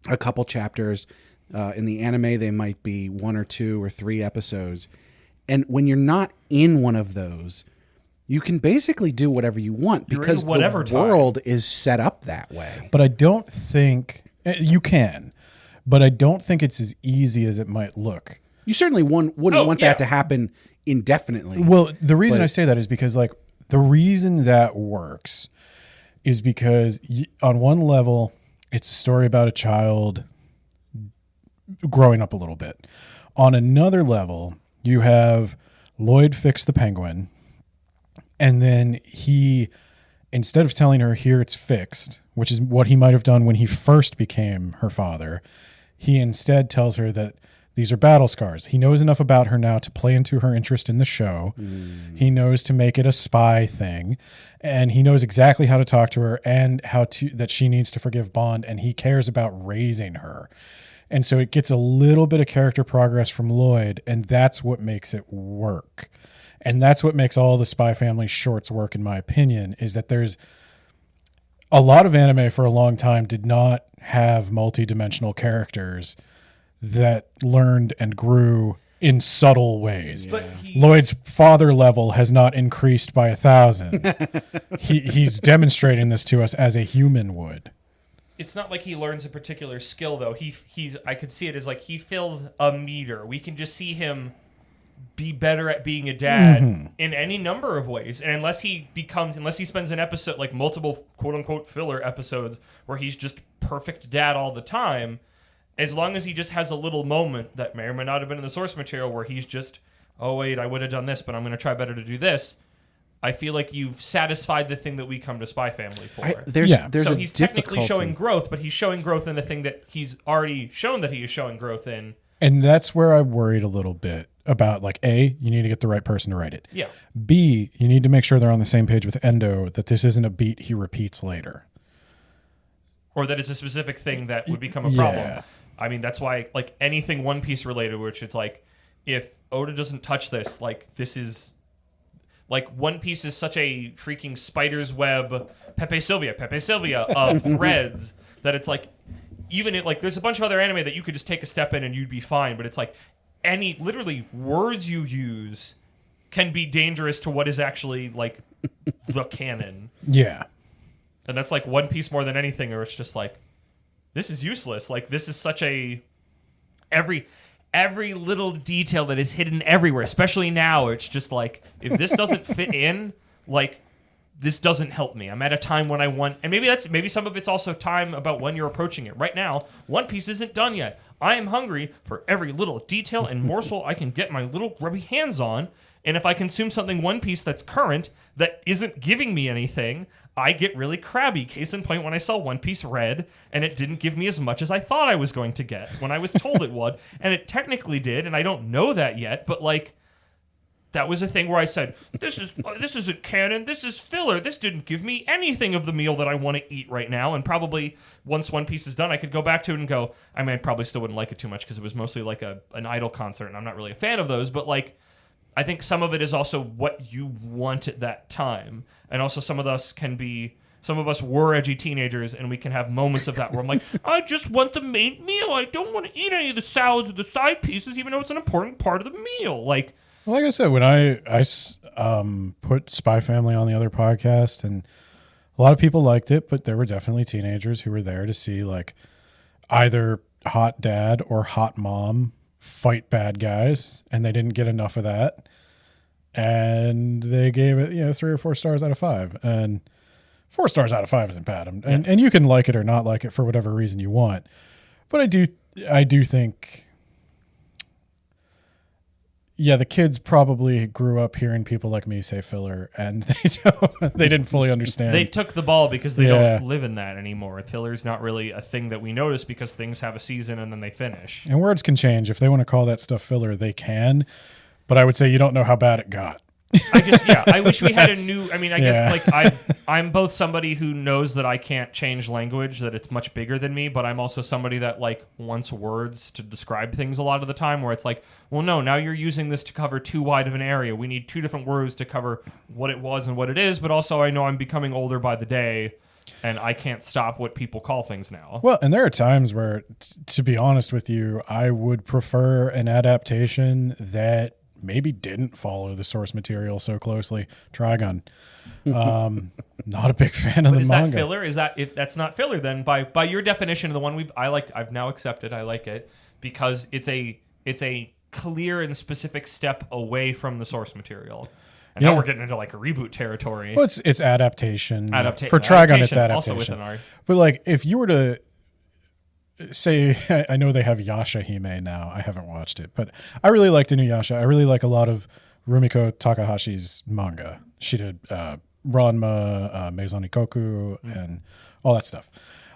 a couple chapters. In the anime, they might be 1 or 2 or 3 episodes. And when you're not in one of those, you can basically do whatever you want because the world is set up that way. But I don't think you can, but I don't think it's as easy as it might look. You certainly wouldn't want that to happen indefinitely. Well, the reason I say that is because, like, the reason that works is because on one level, it's a story about a child growing up a little bit. On another level, you have Lloyd fix the penguin, and then he, instead of telling her, here it's fixed, which is what he might have done when he first became her father, he instead tells her that these are battle scars. He knows enough about her now to play into her interest in the show. He knows to make it a spy thing, and he knows exactly how to talk to her and that she needs to forgive Bond, and he cares about raising her. And so it gets a little bit of character progress from Lloyd, and that's what makes it work. And that's what makes all the Spy Family shorts work, in my opinion, is that there's a lot of anime for a long time did not have multi-dimensional characters that learned and grew in subtle ways. But Lloyd's father level has not increased by 1,000. He's demonstrating this to us as a human would. It's not like he learns a particular skill, though. I could see it as like he fills a meter. We can just see him be better at being a dad in any number of ways. And unless he spends an episode, like multiple quote unquote filler episodes where he's just perfect dad all the time, as long as he just has a little moment that may or may not have been in the source material where he's just, oh wait, I would have done this, but I'm going to try better to do this. I feel like you've satisfied the thing that we come to Spy Family for. So he's technically showing growth, but he's showing growth in a thing that he's already shown that he is showing growth in. And that's where I worried a little bit about, like, A, you need to get the right person to write it. Yeah. B, you need to make sure they're on the same page with Endo, that this isn't a beat he repeats later. Or that it's a specific thing that would become a problem. Yeah. I mean, that's why, like, anything One Piece related, which it's like, if Oda doesn't touch this, like, this is... Like, One Piece is such a freaking spider's web, Pepe Sylvia of threads that it's like, even it, like, there's a bunch of other anime that you could just take a step in and you'd be fine, but it's like, literally, words you use can be dangerous to what is actually, like, the canon. Yeah. And that's, like, One Piece more than anything, or it's just like, this is useless. Like, this is such a... Every little detail that is hidden everywhere, especially now, it's just like, if this doesn't fit in, like, this doesn't help me. I'm at a time when I want, and maybe some of it's also time about when you're approaching it. Right now, One Piece isn't done yet. I am hungry for every little detail and morsel I can get my little grubby hands on, and if I consume something One Piece that's current, that isn't giving me anything, I get really crabby. Case in point, when I saw One Piece Red, and it didn't give me as much as I thought I was going to get when I was told it would, and it technically did, and I don't know that yet, but, like, that was a thing where I said, this isn't canon, this is filler, this didn't give me anything of the meal that I want to eat right now, and probably once One Piece is done, I could go back to it and go, I mean, I probably still wouldn't like it too much because it was mostly like an idol concert, and I'm not really a fan of those, but, like, I think some of it is also what you want at that time. And also some of us were edgy teenagers, and we can have moments of that where I'm like, I just want the main meal. I don't want to eat any of the salads or the side pieces, even though it's an important part of the meal. Like I said, when I put Spy Family on the other podcast, and a lot of people liked it, but there were definitely teenagers who were there to see, like, either hot dad or hot mom fight bad guys, and they didn't get enough of that. and they gave it 3 or 4 stars out of 5, and 4 stars out of 5 isn't bad. And you can like it or not like it for whatever reason you want, but I do think. Yeah, the kids probably grew up hearing people like me say filler, and they didn't fully understand. They took the ball because they don't live in that anymore. Filler's not really a thing that we notice because things have a season and then they finish. And words can change. If they want to call that stuff filler, they can. But I would say you don't know how bad it got. I wish we had a new. I mean, I guess like I'm both somebody who knows that I can't change language, that it's much bigger than me, but I'm also somebody that like wants words to describe things a lot of the time. Where it's like, well, no, now you're using this to cover too wide of an area. We need 2 different words to cover what it was and what it is. But also, I know I'm becoming older by the day, and I can't stop what people call things now. Well, and there are times where, to be honest with you, I would prefer an adaptation that maybe didn't follow the source material so closely. Trigun. Not a big fan of the is manga. Is that filler? Is that, if that's not filler, then by your definition of the one I've now accepted, I like it because it's a clear and specific step away from the source material. And now we're getting into like a reboot territory. Well, it's adaptation. For Trigun, it's adaptation. Also with an R. But like, if you were to say, I know they have Yasha Hime now. I haven't watched it, but I really liked Inuyasha. I really like a lot of Rumiko Takahashi's manga. She did Ranma, Maison Ikoku, and all that stuff.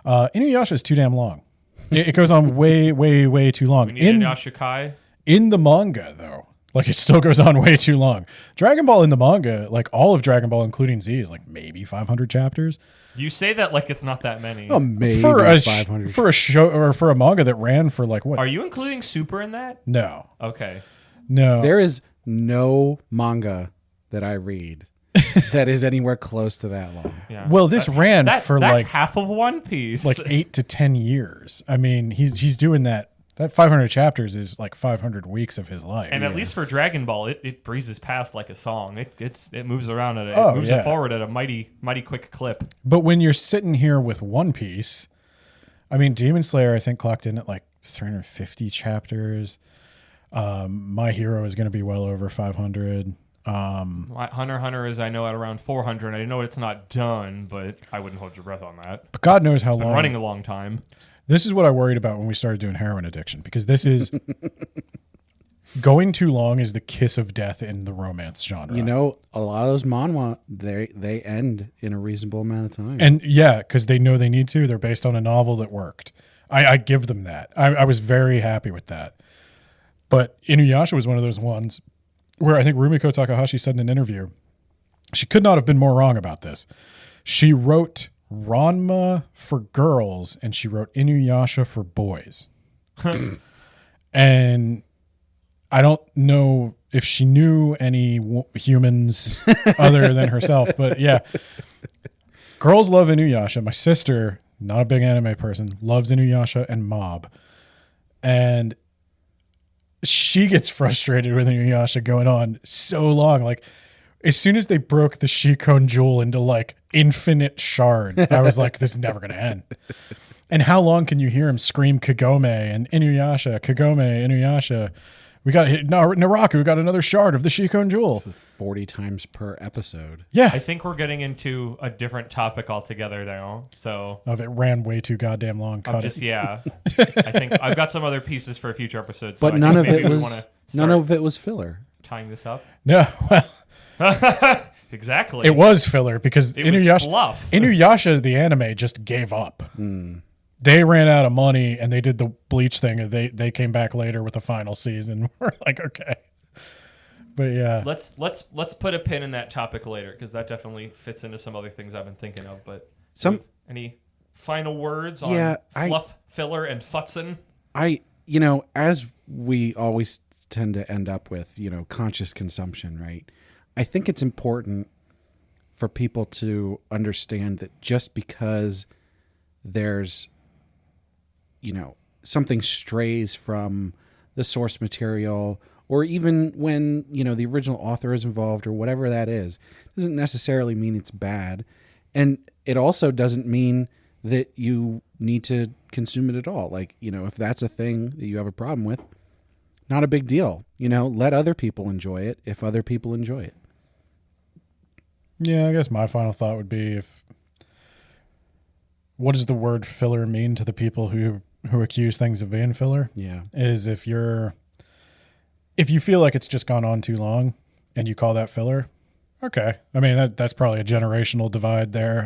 Inuyasha is too damn long. It goes on way, way, way too long. We need Inuyasha Kai. In the manga, though, like it still goes on way too long. Dragon Ball in the manga, like all of Dragon Ball, including Z, is like maybe 500 chapters. You say that like it's not that many. Oh, maybe for 500. For a show or for a manga that ran for like what? Are you including Super in that? No. Okay. No. There is no manga that I read that is anywhere close to that long. Yeah. Well, this ran for that's like half of One Piece. Like 8 to 10 years. I mean, he's doing that. That 500 chapters is like 500 weeks of his life. And at least for Dragon Ball, it breezes past like a song. It moves around it moves it forward at a mighty quick clip. But when you're sitting here with One Piece, I mean, Demon Slayer I think clocked in at like 350 chapters. My Hero is going to be well over 500. Hunter x Hunter is, I know, at around 400. I know it's not done, but I wouldn't hold your breath on that. But God knows how long. Been running a long time. This is what I worried about when we started doing heroin addiction, because this is going too long is the kiss of death in the romance genre. You know, a lot of those manhwa, they end in a reasonable amount of time. And yeah, because they know they need to. They're based on a novel that worked. I give them that. I was very happy with that. But Inuyasha was one of those ones where I think Rumiko Takahashi said in an interview, she could not have been more wrong about this. She wrote Ranma for girls and she wrote Inuyasha for boys. And I don't know if she knew any humans other than herself, but yeah. Girls love Inuyasha. My sister, not a big anime person, loves Inuyasha and Mob. And she gets frustrated with Inuyasha going on so long. Like, as soon as they broke the Shikon Jewel into like infinite shards, I was like, this is never going to end. And how long can you hear him scream Kagome and Inuyasha, Kagome, Inuyasha? We got Naraku, we got another shard of the Shikon Jewel. 40 times per episode. Yeah. I think we're getting into a different topic altogether now. So it ran way too goddamn long. I think I've got some other pieces for future episodes. But none of it was filler. Tying this up. No, well, exactly. It was filler because Inuyasha, Inuyasha, the anime, just gave up. They ran out of money and they did the Bleach thing. And they came back later with the final season. We're like, okay, but yeah, let's put a pin in that topic later because that definitely fits into some other things I've been thinking of. But any final words on fluff, filler, and futzin? As we always tend to end up with, conscious consumption, right? I think it's important for people to understand that just because there's, something strays from the source material, or even when, the original author is involved or whatever that is, doesn't necessarily mean it's bad. And it also doesn't mean that you need to consume it at all. Like, if that's a thing that you have a problem with, not a big deal. Let other people enjoy it if other people enjoy it. Yeah, I guess my final thought would be what does the word filler mean to the people who accuse things of being filler? Yeah. Is if you feel like it's just gone on too long and you call that filler, okay. I mean, that's probably a generational divide there.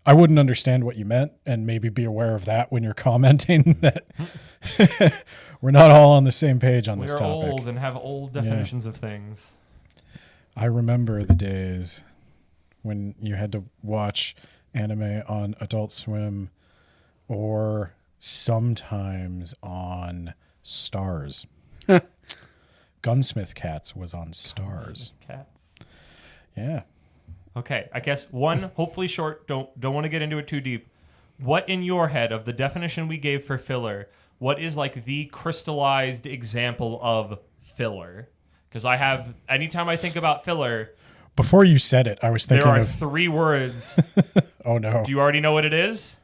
I wouldn't understand what you meant, and maybe be aware of that when you're commenting that we're not all on the same page on this topic. We're old and have old definitions of things. I remember the days when you had to watch anime on Adult Swim or sometimes on Stars. Gunsmith Cats was on Stars. Cats. Yeah. Okay, I guess one, hopefully short, don't want to get into it too deep. What in your head of the definition we gave for filler, what is like the crystallized example of filler? Because anytime I think about filler... Before you said it, I was thinking there are 3 words. Oh, no. Do you already know what it is?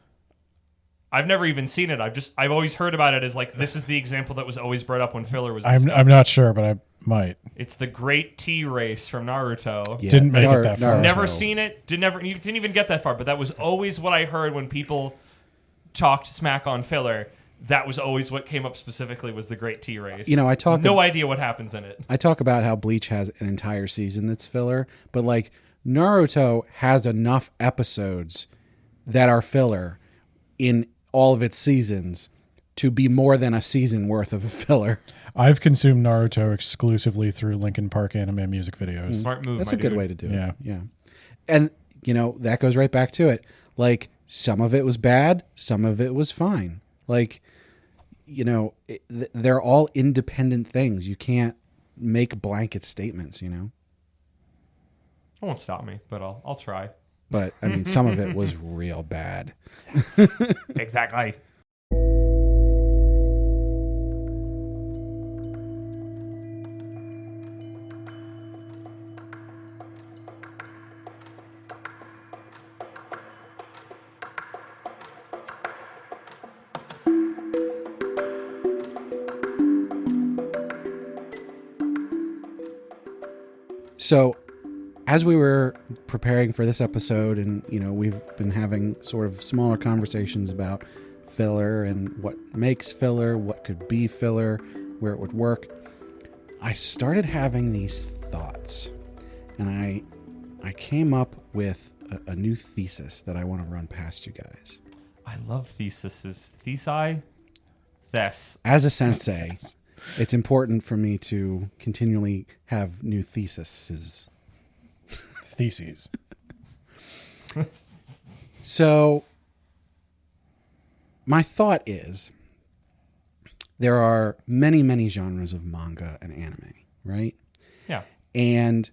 I've never even seen it. I've always heard about it as like, this is the example that was always brought up when filler was discussed. I'm not sure, but I might. It's the Great Tea Race from Naruto. Yeah, Didn't make it that far. Never seen it. Didn't even get that far. But that was always what I heard when people talked smack on filler. That was always what came up specifically was the Great Tea Race. No idea what happens in it. I talk about how Bleach has an entire season that's filler, but like Naruto has enough episodes that are filler in all of its seasons to be more than a season worth of filler. I've consumed Naruto exclusively through Linkin Park anime music videos. Smart move. That's my a good dude. way to do it. Yeah. Yeah. And, that goes right back to it. Like, some of it was bad, some of it was fine. Like, they're all independent things. You can't make blanket statements, It won't stop me, but I'll try. But, I mean, some of it was real bad. Exactly. So, as we were preparing for this episode, and we've been having sort of smaller conversations about filler and what makes filler, what could be filler, where it would work, I started having these thoughts, and I came up with a new thesis that I want to run past you guys. I love theses. Thesi? Thes. As a sensei, it's important for me to continually have new theses. Theses. So, my thought is there are many, many genres of manga and anime, right? Yeah. And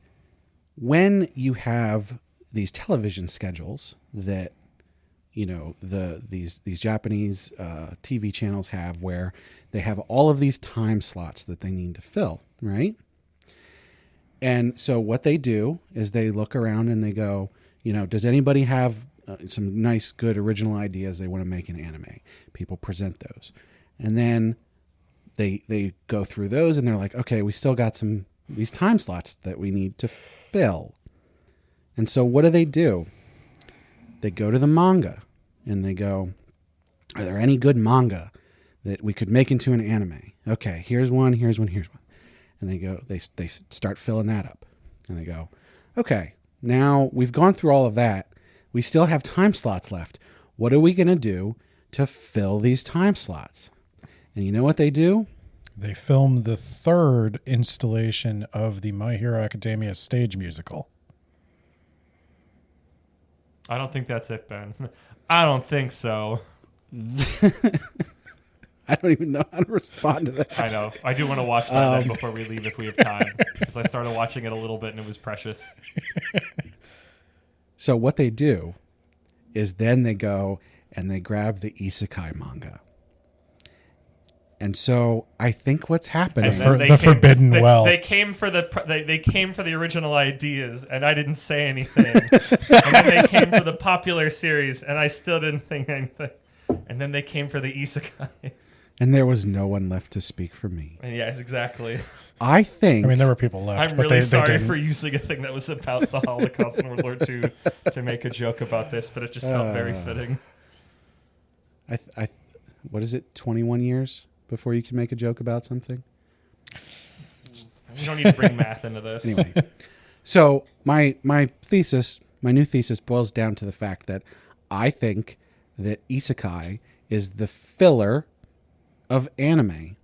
when you have these television schedules that, these Japanese TV channels have where they have all of these time slots that they need to fill, right? And so what they do is they look around and they go, does anybody have some nice, good original ideas they want to make an anime? People present those. And then they go through those and they're like, okay, we still got these time slots that we need to fill. And so what do? They go to the manga and they go, are there any good manga that we could make into an anime? Okay, here's one. And they start filling that up. And they go, okay, now we've gone through all of that. We still have time slots left. What are we going to do to fill these time slots? And you know what they do? They filmed the 3rd installation of the My Hero Academia stage musical. I don't think that's it, Ben. I don't think so. I don't even know how to respond to that. I know. I do want to watch that then before we leave if we have time. Because I started watching it a little bit and it was precious. So what they do is then they go and they grab the Isekai manga. And so I think what's happening... Forbidden Well. They came for the original ideas, and I didn't say anything. And then they came for the popular series, and I still didn't think anything. And then they came for the isekais. And there was no one left to speak for me. And yes, exactly. I think. I mean, there were people left. I'm but really they sorry didn't. for using a thing that was about the Holocaust in World War II to make a joke about this, but it just felt very fitting. What is it? 21 years before you can make a joke about something. You don't need to bring math into this. Anyway, so my new thesis boils down to the fact that I think that Isekai is the filler of anime.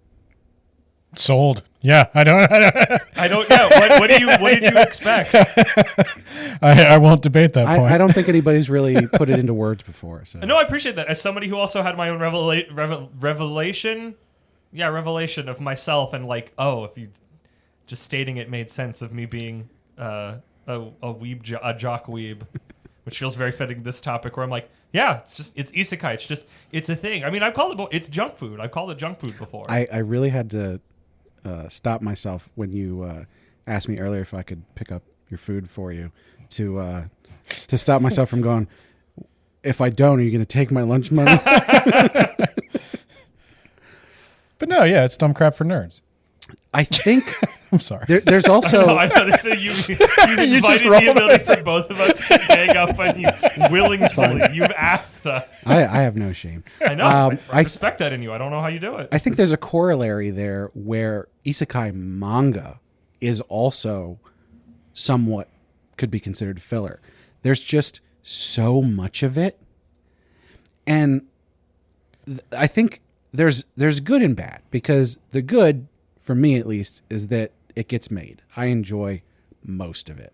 Sold. Yeah, I don't. Yeah. What did you expect? I won't debate that point. I don't think anybody's really put it into words before. So. No, I appreciate that. As somebody who also had my own revelation of myself, and like, if you just stating it made sense of me being a jock weeb, which feels very fitting to this topic. Where I'm like, yeah, it's isekai. It's a thing. I mean, I've called it. It's junk food. I've called it junk food before. I really had to stop myself when you asked me earlier if I could pick up your food for you to stop myself from going. If I don't, are you going to take my lunch money? But no, yeah, it's dumb crap for nerds. I think I'm sorry. there's also. I thought it said you invited the ability for both of us to gang up on you willingly. You've asked us. I have no shame. I know. I respect that in you. I don't know how you do it. I think there's a corollary there where isekai manga is also somewhat could be considered filler. There's just so much of it, and I think there's good and bad, because the good, for me at least, is that it gets made. I enjoy most of it.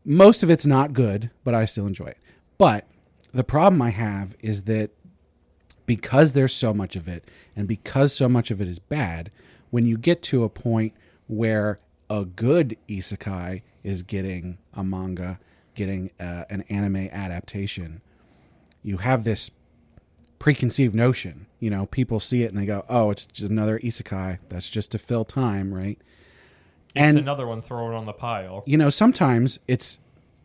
Most of it's not good, but I still enjoy it. But the problem I have is that because there's so much of it, and because so much of it is bad, when you get to a point where a good isekai is getting a manga, getting an anime adaptation, you have this preconceived notion. You know, people see it and they go, oh, it's just another isekai. That's just to fill time, right? It's another one thrown on the pile. You know, sometimes it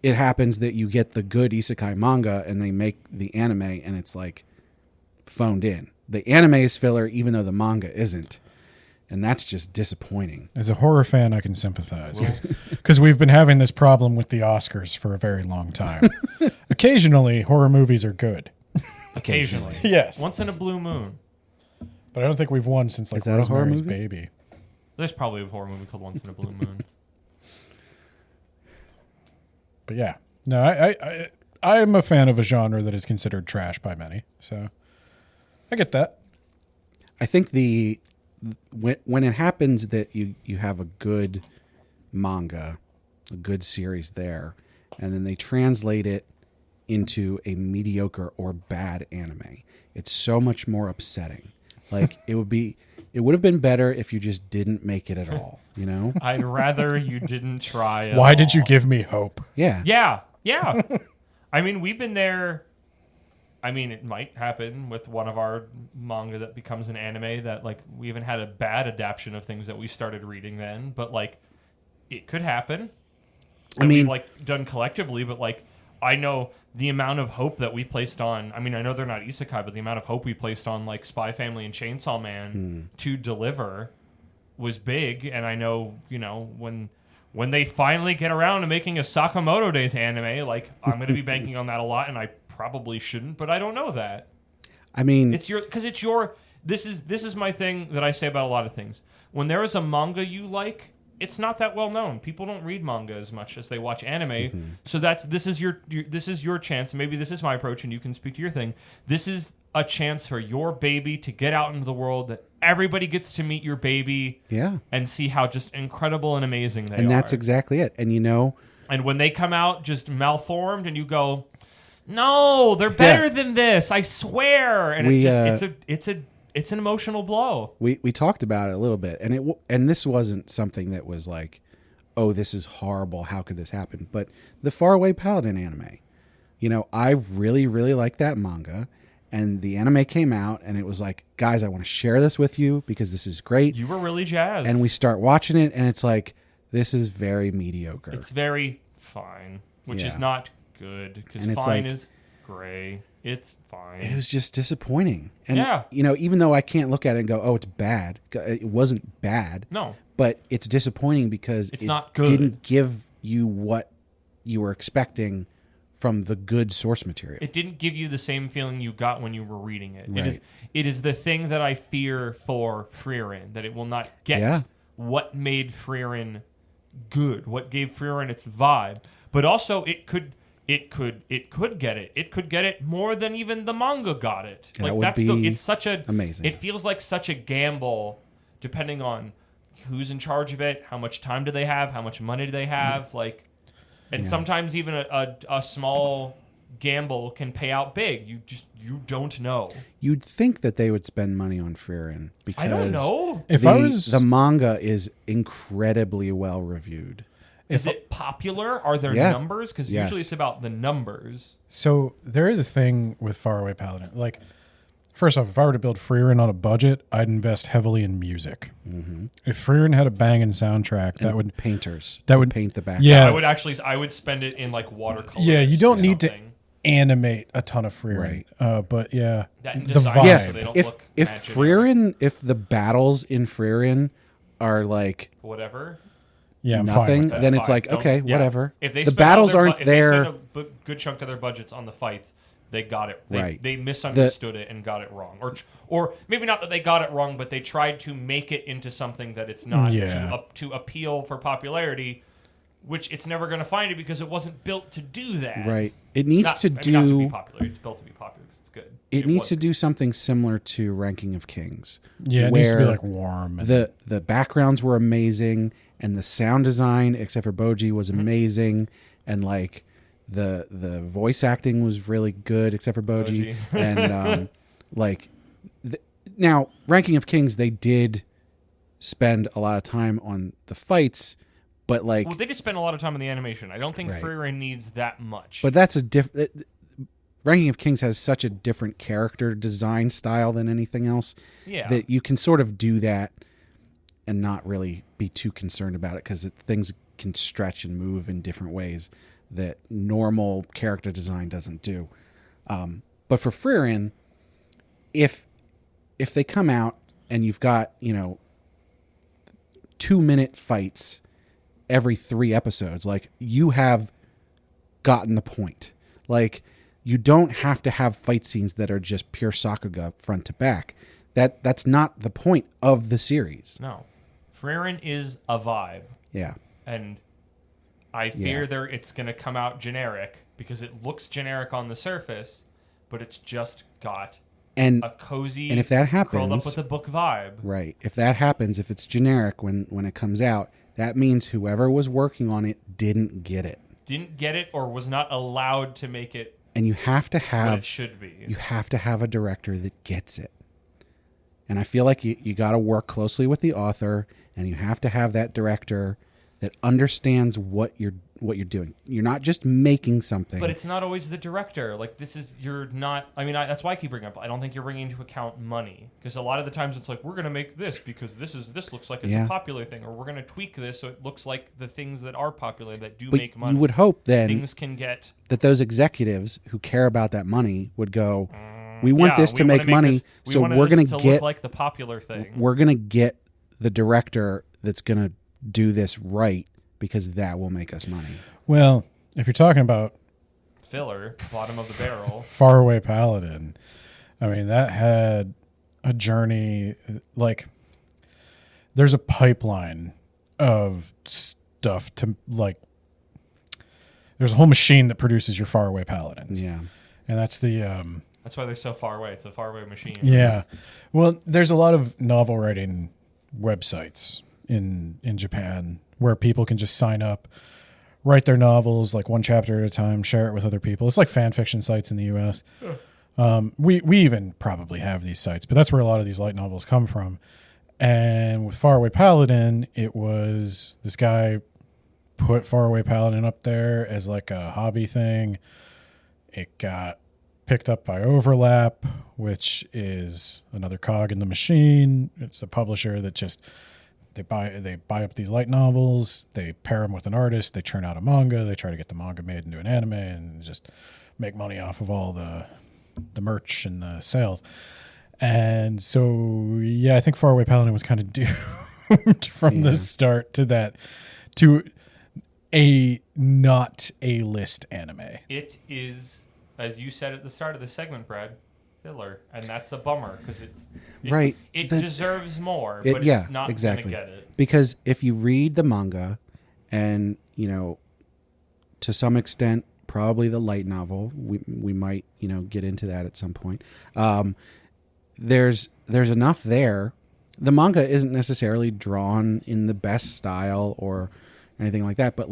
happens that you get the good isekai manga and they make the anime and it's like phoned in. The anime is filler even though the manga isn't. And that's just disappointing. As a horror fan, I can sympathize, because we've been having this problem with the Oscars for a very long time. Occasionally, horror movies are good. Occasionally. Yes. Once in a blue moon. But I don't think we've won since, like, Is that a horror Rosemary's movie? Baby. There's probably a horror movie called Once in a Blue Moon. But yeah. No, I am a fan of a genre that is considered trash by many. So I get that. I think when it happens that you have a good manga, a good series there, and then they translate it into a mediocre or bad anime, it's so much more upsetting. Like it would have been better if you just didn't make it at all, you know? I'd rather you didn't try at Why did all. you give me hope? Yeah. Yeah. I mean, we've been there. I mean, it might happen with one of our manga that becomes an anime that, like, we haven't had a bad adaptation of things that we started reading then, but, like, it could happen. I mean, we've, like, done collectively, but, like, I know the amount of hope that we placed on, I mean, I know they're not isekai, but the amount of hope we placed on, like, Spy Family and Chainsaw Man to deliver was big, and I know, you know, when they finally get around to making a Sakamoto Days anime, like, I'm going to be banking on that a lot, and I probably shouldn't, but I don't know that. I mean, This is my thing that I say about a lot of things. When there is a manga you like, it's not that well known. People don't read manga as much as they watch anime. So this is your chance. Maybe this is my approach, and you can speak to your thing. This is a chance for your baby to get out into the world, that everybody gets to meet your baby, and see how just incredible and amazing they are. and that's exactly it. And you know, and when they come out just malformed, and you go, no, they're better than this, I swear. And it's an emotional blow. we talked about it a little bit, and this wasn't something that was like, oh, this is horrible, how could this happen? But the Faraway Paladin anime, you know, I really, really like that manga. And the anime came out, and it was like, guys, I want to share this with you because this is great. You were really jazzed. And we start watching it, and it's like, this is very mediocre. It's very fine, which is not good, because And it's fine like, is gray. It's fine. It was just disappointing. And, Yeah. Even though I can't look at it and go, oh, it's bad. It wasn't bad. No. But it's disappointing because It's it not good. didn't give you what you were expecting from the good source material. It didn't give you the same feeling you got when you were reading it. Right. It is the thing that I fear for Frieren, that it will not get what made Frieren good, what gave Frieren its vibe. But also it could get it. It could get it more than even the manga got it. That would be it's such a amazing. It feels like such a gamble depending on who's in charge of it, how much time do they have, how much money do they have, and sometimes even a small gamble can pay out big. You don't know. You'd think that they would spend money on Frieren because I don't know. If I was the manga is incredibly well reviewed. Is it popular? Are there Yeah. numbers? Because Yes. usually it's about the numbers. So there is a thing with Faraway Paladin. Like, first off, if I were to build Frieren on a budget, I'd invest heavily in music. Mm-hmm. If Frieren had a banging soundtrack, that would Painters that would paint the background. Yeah, I would spend it in like watercolors. yeah. You don't or need to something. animate a ton of Frieren, but yeah, That the design, vibe. so they don't if look if mad Frieren, if the battles in Frieren are like whatever. Yeah, I'm fine nothing, with that. then it's fine. like Don't- okay, yeah. whatever. If they the spend all battles their aren't if there. They spend a good chunk of their budgets on the fights. They got it. Right. They misunderstood it and got it wrong, or maybe not that they got it wrong, but they tried to make it into something that it's not Yeah. to appeal for popularity, which it's never going to find it because it wasn't built to do that. Right. It needs Not, to I mean, not to be do. popular. It's built to be popular because it's good. It needs to wasn't. do something similar to Ranking of Kings. Yeah, it needs to be where like warm. And, the backgrounds were amazing, and the sound design, except for Boji, was amazing, and like the voice acting was really good, except for Boji, and now Ranking of Kings, they did spend a lot of time on the fights, but like, Well, they just spent a lot of time on the animation. I don't think Right. Frieren needs that much. but that's a different. Ranking of Kings has such a different character design style than anything else yeah, that you can sort of do that and not really be too concerned about it because things can stretch and move in different ways that normal character design doesn't do. But for Frieren, if they come out and you've got 2-minute fights every 3 episodes, like you have gotten the point. Like you don't have to have fight scenes that are just pure Sakuga front to back. That's not the point of the series. no, Frieren is a vibe. Yeah. And I fear it's going to come out generic because it looks generic on the surface, but it's just got And a cozy, and if that curled up happens, with a book vibe. right. If that happens, if it's generic when it comes out, that means whoever was working on it didn't get it. Didn't get it or was not allowed to make it And you have to what have it should be. you have to have a director that gets it. And I feel like you got to work closely with the author, and you have to have that director that understands what you're doing. You're not just making something. But it's not always the director. Like you're not. I mean, that's why I keep bringing up. I don't think you're bringing into account money because a lot of the times it's like we're going to make this because this looks like it's a popular thing, or we're going to tweak this so it looks like the things that are popular that do but make money. you would hope then things can get. that those executives who care about that money would go, we want this to make money, so we're going to look get like the popular thing. we're going to get the director that's going to do this right because that will make us money. well, if you're talking about Filler, bottom of the barrel. Faraway Paladin, I mean, that had a journey. Like, there's a pipeline of stuff to, like, there's a whole machine that produces your Faraway Paladins. Yeah. And that's the, That's why they're so far away. It's a faraway machine. yeah. Well, there's a lot of novel writing websites in Japan where people can just sign up, write their novels like one chapter at a time, share it with other people. It's like fan fiction sites in the U.S. We even probably have these sites, but that's where a lot of these light novels come from. And with Faraway Paladin, it was this guy put Faraway Paladin up there as like a hobby thing. It got picked up by Overlap, which is another cog in the machine. It's a publisher that just they buy up these light novels, they pair them with an artist, they churn out a manga, they try to get the manga made into an anime, and just make money off of all the merch and the sales. And so, yeah, I think Faraway Paladin was kind of doomed from the start to that, to a not a list anime. It is, as you said at the start of the segment, Brad, filler, and that's a bummer because it deserves more, but it's not exactly. going to get it. Because if you read the manga, and to some extent, probably the light novel, we might get into that at some point. There's enough there. The manga isn't necessarily drawn in the best style or anything like that, but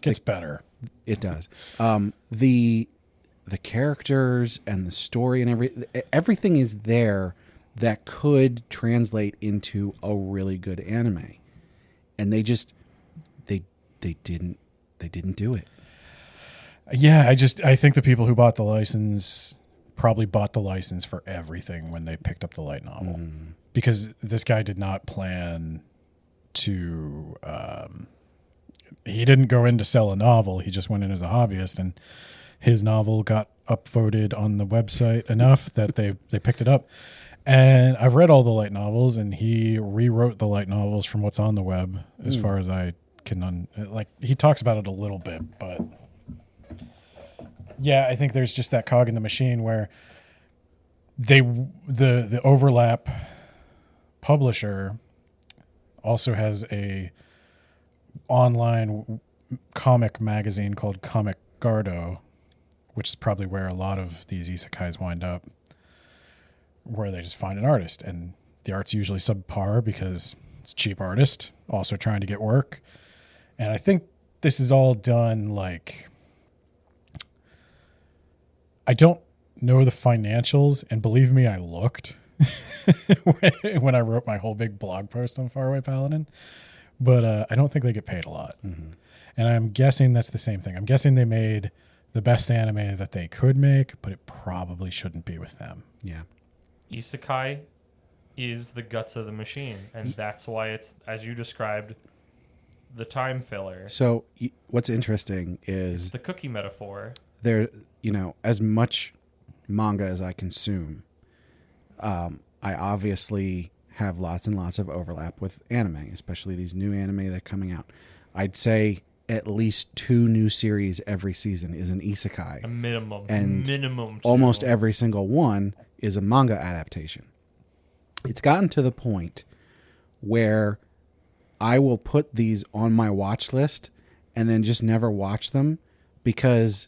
gets better. It does. The characters and the story and everything is there that could translate into a really good anime, and they didn't do it. Yeah, I think the people who bought the license probably bought the license for everything when they picked up the light novel, because this guy did not plan to. He didn't go in to sell a novel. He just went in as a hobbyist, and his novel got upvoted on the website enough that they picked it up. And I've read all the light novels, and he rewrote the light novels from what's on the web, as far as I can. He talks about it a little bit, but yeah, I think there's just that cog in the machine where the overlap publisher also has a online comic magazine called Comic Gardo, which is probably where a lot of these isekais wind up, where they just find an artist, and the art's usually subpar because it's a cheap artist also trying to get work. And I think this is all done I don't know the financials, and believe me, I looked when I wrote my whole big blog post on Faraway Paladin, but I don't think they get paid a lot. Mm-hmm. And I'm guessing that's the same thing. I'm guessing they made the best anime that they could make, but it probably shouldn't be with them. Yeah. Isekai is the guts of the machine, and that's why it's, as you described, the time filler. So what's interesting is the cookie metaphor. There, as much manga as I consume, I obviously have lots and lots of overlap with anime, especially these new anime that are coming out. I'd say at least 2 new series every season is an isekai. A minimum. And minimum 2. Almost every single one is a manga adaptation. It's gotten to the point where I will put these on my watch list and then just never watch them, because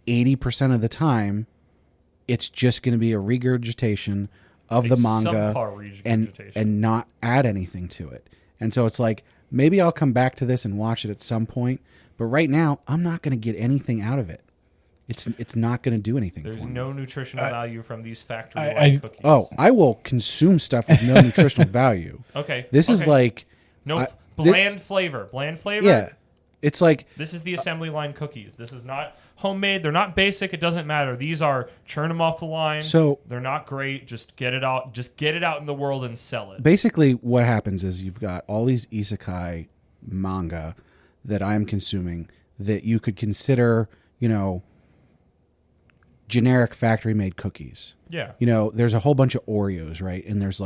80% of the time it's just going to be a regurgitation of the manga and not add anything to it. And so it's maybe I'll come back to this and watch it at some point, but right now I'm not going to get anything out of it. It's not going to do anything. There's for me. no nutritional value from these factory cookies. Oh, I will consume stuff with no nutritional value. Okay. This is bland flavor. Bland flavor? Yeah. It's this is the assembly line cookies. This is not homemade. They're not basic. It doesn't matter. These are churn them off the line. So they're not great. Just get it out. Just get it out in the world and sell it. Basically, what happens is you've got all these isekai manga that I'm consuming that you could consider, generic factory-made cookies. Yeah. There's a whole bunch of Oreos, right? And there's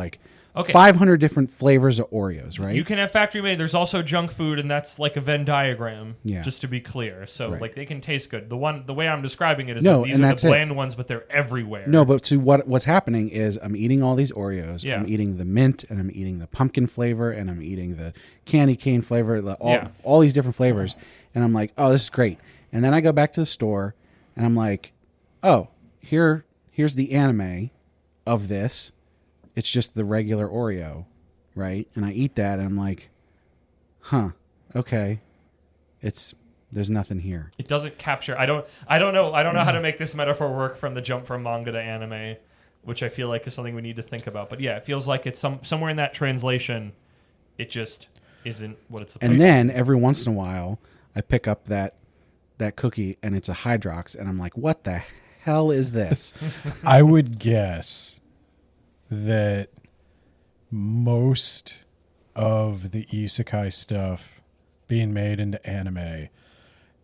500 different flavors of Oreos, right? You can have factory-made. There's also junk food, and that's like a Venn diagram, yeah. Just to be clear. So, right. they can taste good. The way I'm describing it is that these are the bland ones, but they're everywhere. No, but see, what's happening is I'm eating all these Oreos. Yeah. I'm eating the mint, and I'm eating the pumpkin flavor, and I'm eating the candy cane flavor, all these different flavors. And I'm like, oh, this is great. And then I go back to the store, and I'm like, oh, here's the anime of this. It's just the regular Oreo, right? And I eat that, and I'm like, huh, okay. There's nothing here. It doesn't capture. I don't know how to make this metaphor work from the jump from manga to anime, which I feel like is something we need to think about. But yeah, it feels like it's somewhere in that translation, it just isn't what it's supposed to be. And then every once in a while, I pick up that cookie, and it's a Hydrox, and I'm like, what the hell is this? I would guess that most of the isekai stuff being made into anime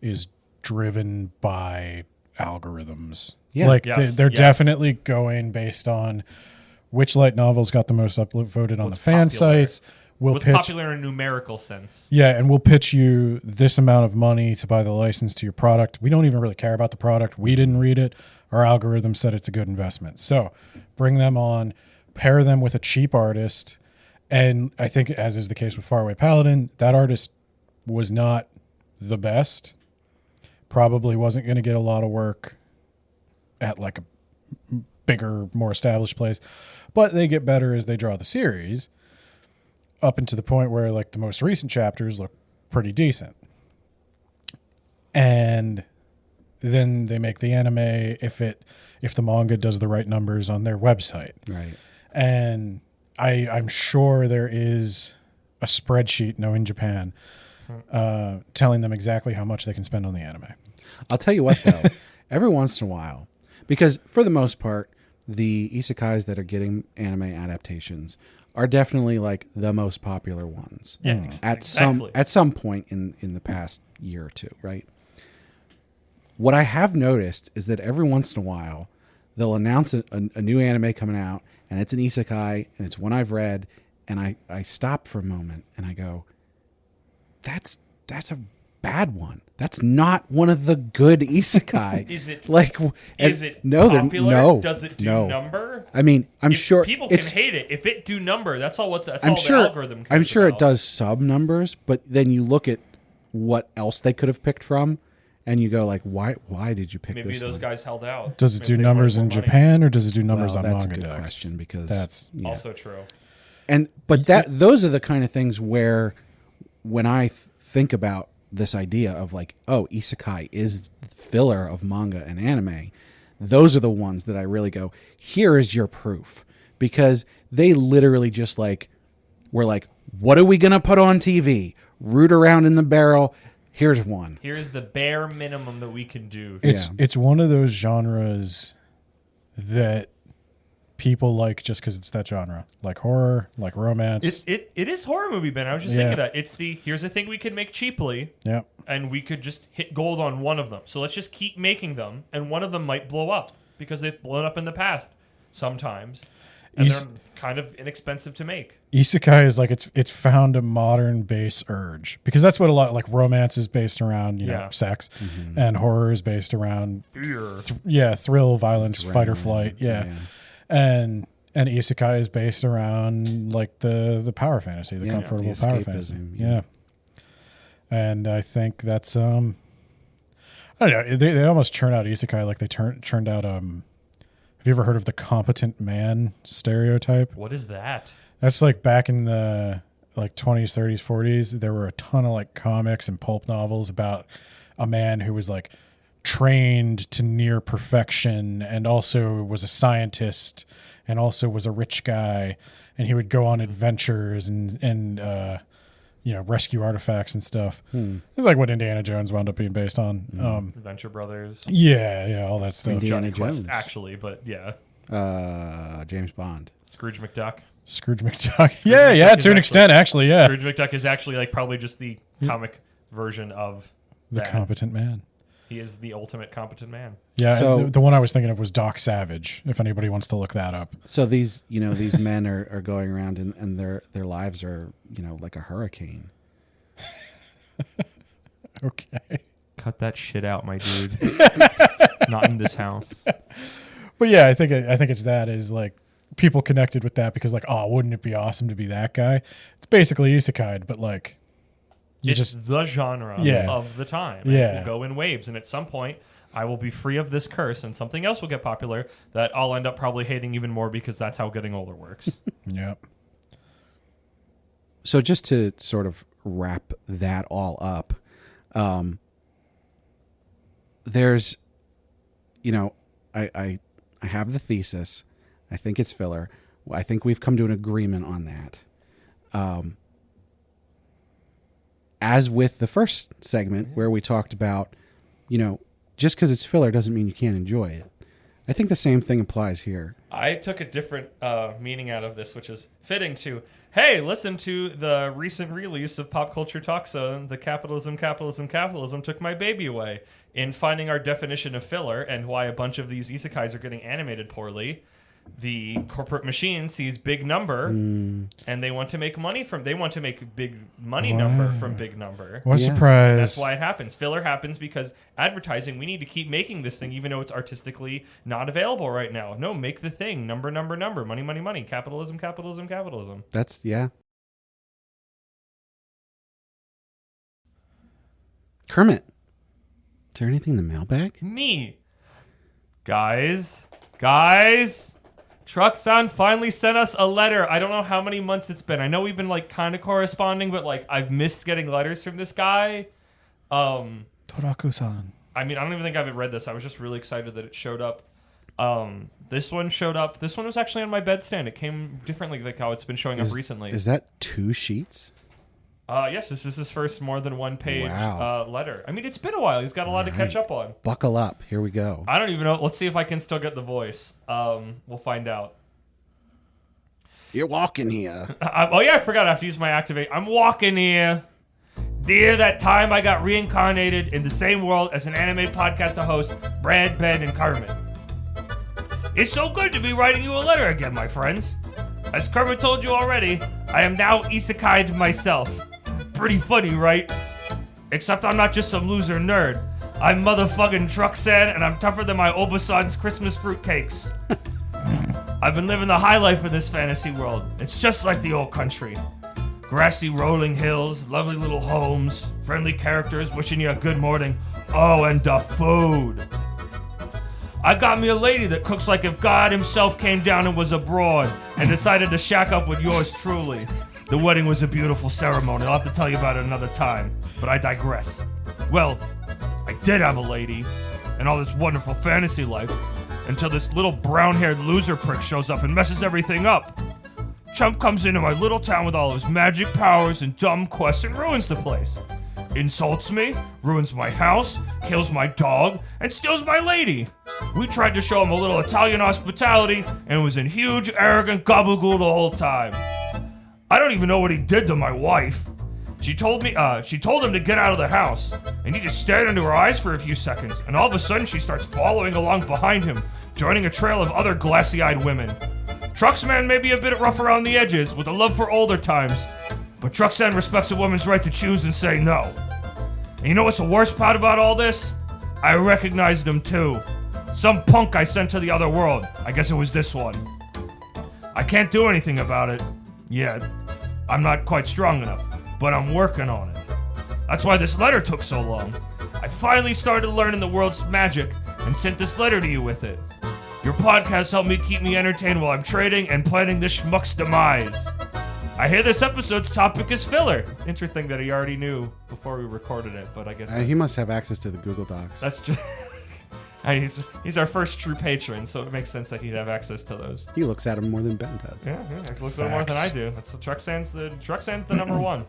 is driven by algorithms. Yeah. Like Yes, they're yes. definitely going based on which light novels got the most upvoted on What's the fan popular. sites. We'll What's pitch, popular in a numerical sense. yeah, and we'll pitch you this amount of money to buy the license to your product. We don't even really care about the product. We didn't read it. Our algorithm said it's a good investment. So bring them on, pair them with a cheap artist. And I think, as is the case with Faraway Paladin, that artist was not the best. Probably wasn't going to get a lot of work at like a bigger, more established place. But they get better as they draw the series, up into the point where like the most recent chapters look pretty decent. And then they make the anime if the manga does the right numbers on their website. Right. And I'm sure there is a spreadsheet, no, in Japan, telling them exactly how much they can spend on the anime. I'll tell you what, though, every once in a while, because for the most part, the isekais that are getting anime adaptations are definitely like the most popular ones. Yeah, At exactly. some point in the past year or two, right? What I have noticed is that every once in a while, they'll announce a new anime coming out, and it's an isekai, and it's one I've read, and I stop for a moment, and I go, that's a bad one. That's not one of the good isekai. Is it like? Is it no? popular? No. Does it do no. number? I mean, I'm sure People can hate it. If it do number, that's all. That's I'm all sure. the algorithm. Cares I'm sure about. it does sub numbers, but then you look at what else they could have picked from, and you go like, why did you pick Maybe this those one? guys held out. Does it Maybe do they numbers wanted in more money. Japan, or does it do numbers Well, on that's a manga good decks? question because That's yeah. Also true. But those are the kind of things where when I think about this idea of like, oh, isekai is filler of manga and anime, those are the ones that I really go, here is your proof. Because they literally just like were like, what are we gonna put on TV? Root around in the barrel. Here's one. Here's the bare minimum that we can do. It's one of those genres that people like just because it's that genre, like horror, like romance. It is horror movie, Ben. I was just thinking that it's here's the thing we can make cheaply, Yeah. and we could just hit gold on one of them. So let's just keep making them, and one of them might blow up because they've blown up in the past sometimes, and they're kind of inexpensive to make. Isekai is like it's found a modern base urge, because that's what a lot like romance is based around, you know, sex, and horror is based around thrill, violence, fight or flight, and isekai is based around like the power fantasy, the comfortable the power escapism, fantasy, and I think that's I don't know, they almost churn out isekai like they churned out have you ever heard of the competent man stereotype? What is that? That's like back in the like 20s, 30s, 40s. There were a ton of like comics and pulp novels about a man who was like trained to near perfection and also was a scientist and also was a rich guy. And he would go on adventures and rescue artifacts and stuff. It's like what Indiana Jones wound up being based on. Adventure Brothers. Yeah, all that stuff. Indiana Johnny Quest, Jones. actually, but yeah. James Bond. Scrooge McDuck. Scrooge McDuck. Yeah, to an extent, actually, yeah. Scrooge McDuck is actually like probably just the comic version of The that. competent man. He is the ultimate competent man. Yeah, So- the one I was thinking of was Doc Savage, if anybody wants to look that up. So these men are going around and their lives are, like a hurricane. Okay. Cut that shit out, my dude. Not in this house. But yeah, I think it's that is like people connected with that because like, oh, wouldn't it be awesome to be that guy? It's basically isekai, but like It's the genre of the time. And Yeah. it will go in waves, and at some point I will be free of this curse and something else will get popular that I'll end up probably hating even more because that's how getting older works. Yep. So just to sort of wrap that all up, there's, I have the thesis. I think it's filler. I think we've come to an agreement on that. As with the first segment where we talked about, just because it's filler doesn't mean you can't enjoy it. I think the same thing applies here. I took a different meaning out of this, which is fitting to, hey, listen to the recent release of Pop Culture Talk Zone, the capitalism took my baby away. In finding our definition of filler and why a bunch of these isekais are getting animated poorly, the corporate machine sees big number and they want to make money from big money number from big number. What a Yeah. surprise. That's why it happens. Filler happens because advertising, we need to keep making this thing even though it's artistically not available right now. No, make the thing. Number, money. Capitalism. That's, yeah. Kermit, is there anything in the mailbag? Me. Guys. Truxon finally sent us a letter. I don't know how many months it's been. I know we've been like kind of corresponding, but like I've missed getting letters from this guy. Toraku-san. I mean, I don't even think I've read this. I was just really excited that it showed up. This one showed up. This one was actually on my bedstand. It came differently like how it's been showing up recently. Is that 2 sheets? Yes, this is his first more than one page Wow. letter. I mean, it's been a while. He's got a lot to catch up on. Buckle up. Here we go. I don't even know. Let's see if I can still get the voice. We'll find out. You're walking here. Oh yeah, I forgot I have to use my activate. I'm walking here. Dear, that time I got reincarnated in the same world as an anime podcast host, Brad, Ben, and Kermit. It's so good to be writing you a letter again, my friends. As Kermit told you already, I am now isekai'd myself. Pretty funny, right? Except I'm not just some loser nerd. I'm motherfucking Truxan, and I'm tougher than my Obasan's Christmas fruitcakes. I've been living the high life in this fantasy world. It's just like the old country. Grassy rolling hills, lovely little homes, friendly characters wishing you a good morning. Oh, and the food. I got me a lady that cooks like if God himself came down and was abroad and decided to shack up with yours truly. The wedding was a beautiful ceremony. I'll have to tell you about it another time, but I digress. Well, I did have a lady and all this wonderful fantasy life until this little brown-haired loser prick shows up and messes everything up. Chump comes into my little town with all his magic powers and dumb quests and ruins the place. Insults me, ruins my house, kills my dog, and steals my lady. We tried to show him a little Italian hospitality and was in huge, arrogant gabagool the whole time. I don't even know what he did to my wife. She told him to get out of the house, and he just stared into her eyes for a few seconds, and all of a sudden she starts following along behind him, joining a trail of other glassy-eyed women. Truxman may be a bit rough around the edges, with a love for older times, but Truxan respects a woman's right to choose and say no. And you know what's the worst part about all this? I recognized him too. Some punk I sent to the other world. I guess it was this one. I can't do anything about it yet. I'm not quite strong enough, but I'm working on it. That's why this letter took so long. I finally started learning the world's magic and sent this letter to you with it. Your podcast helped me keep me entertained while I'm trading and planning this schmuck's demise. I hear this episode's topic is filler. Interesting that he already knew before we recorded it, but I guess He must have access to the Google Docs. that's just... he's our first true patron, so it makes sense that he'd have access to those. He looks at him more than Ben does. Yeah, he looks at it more than I do. That's Truxan's the number one.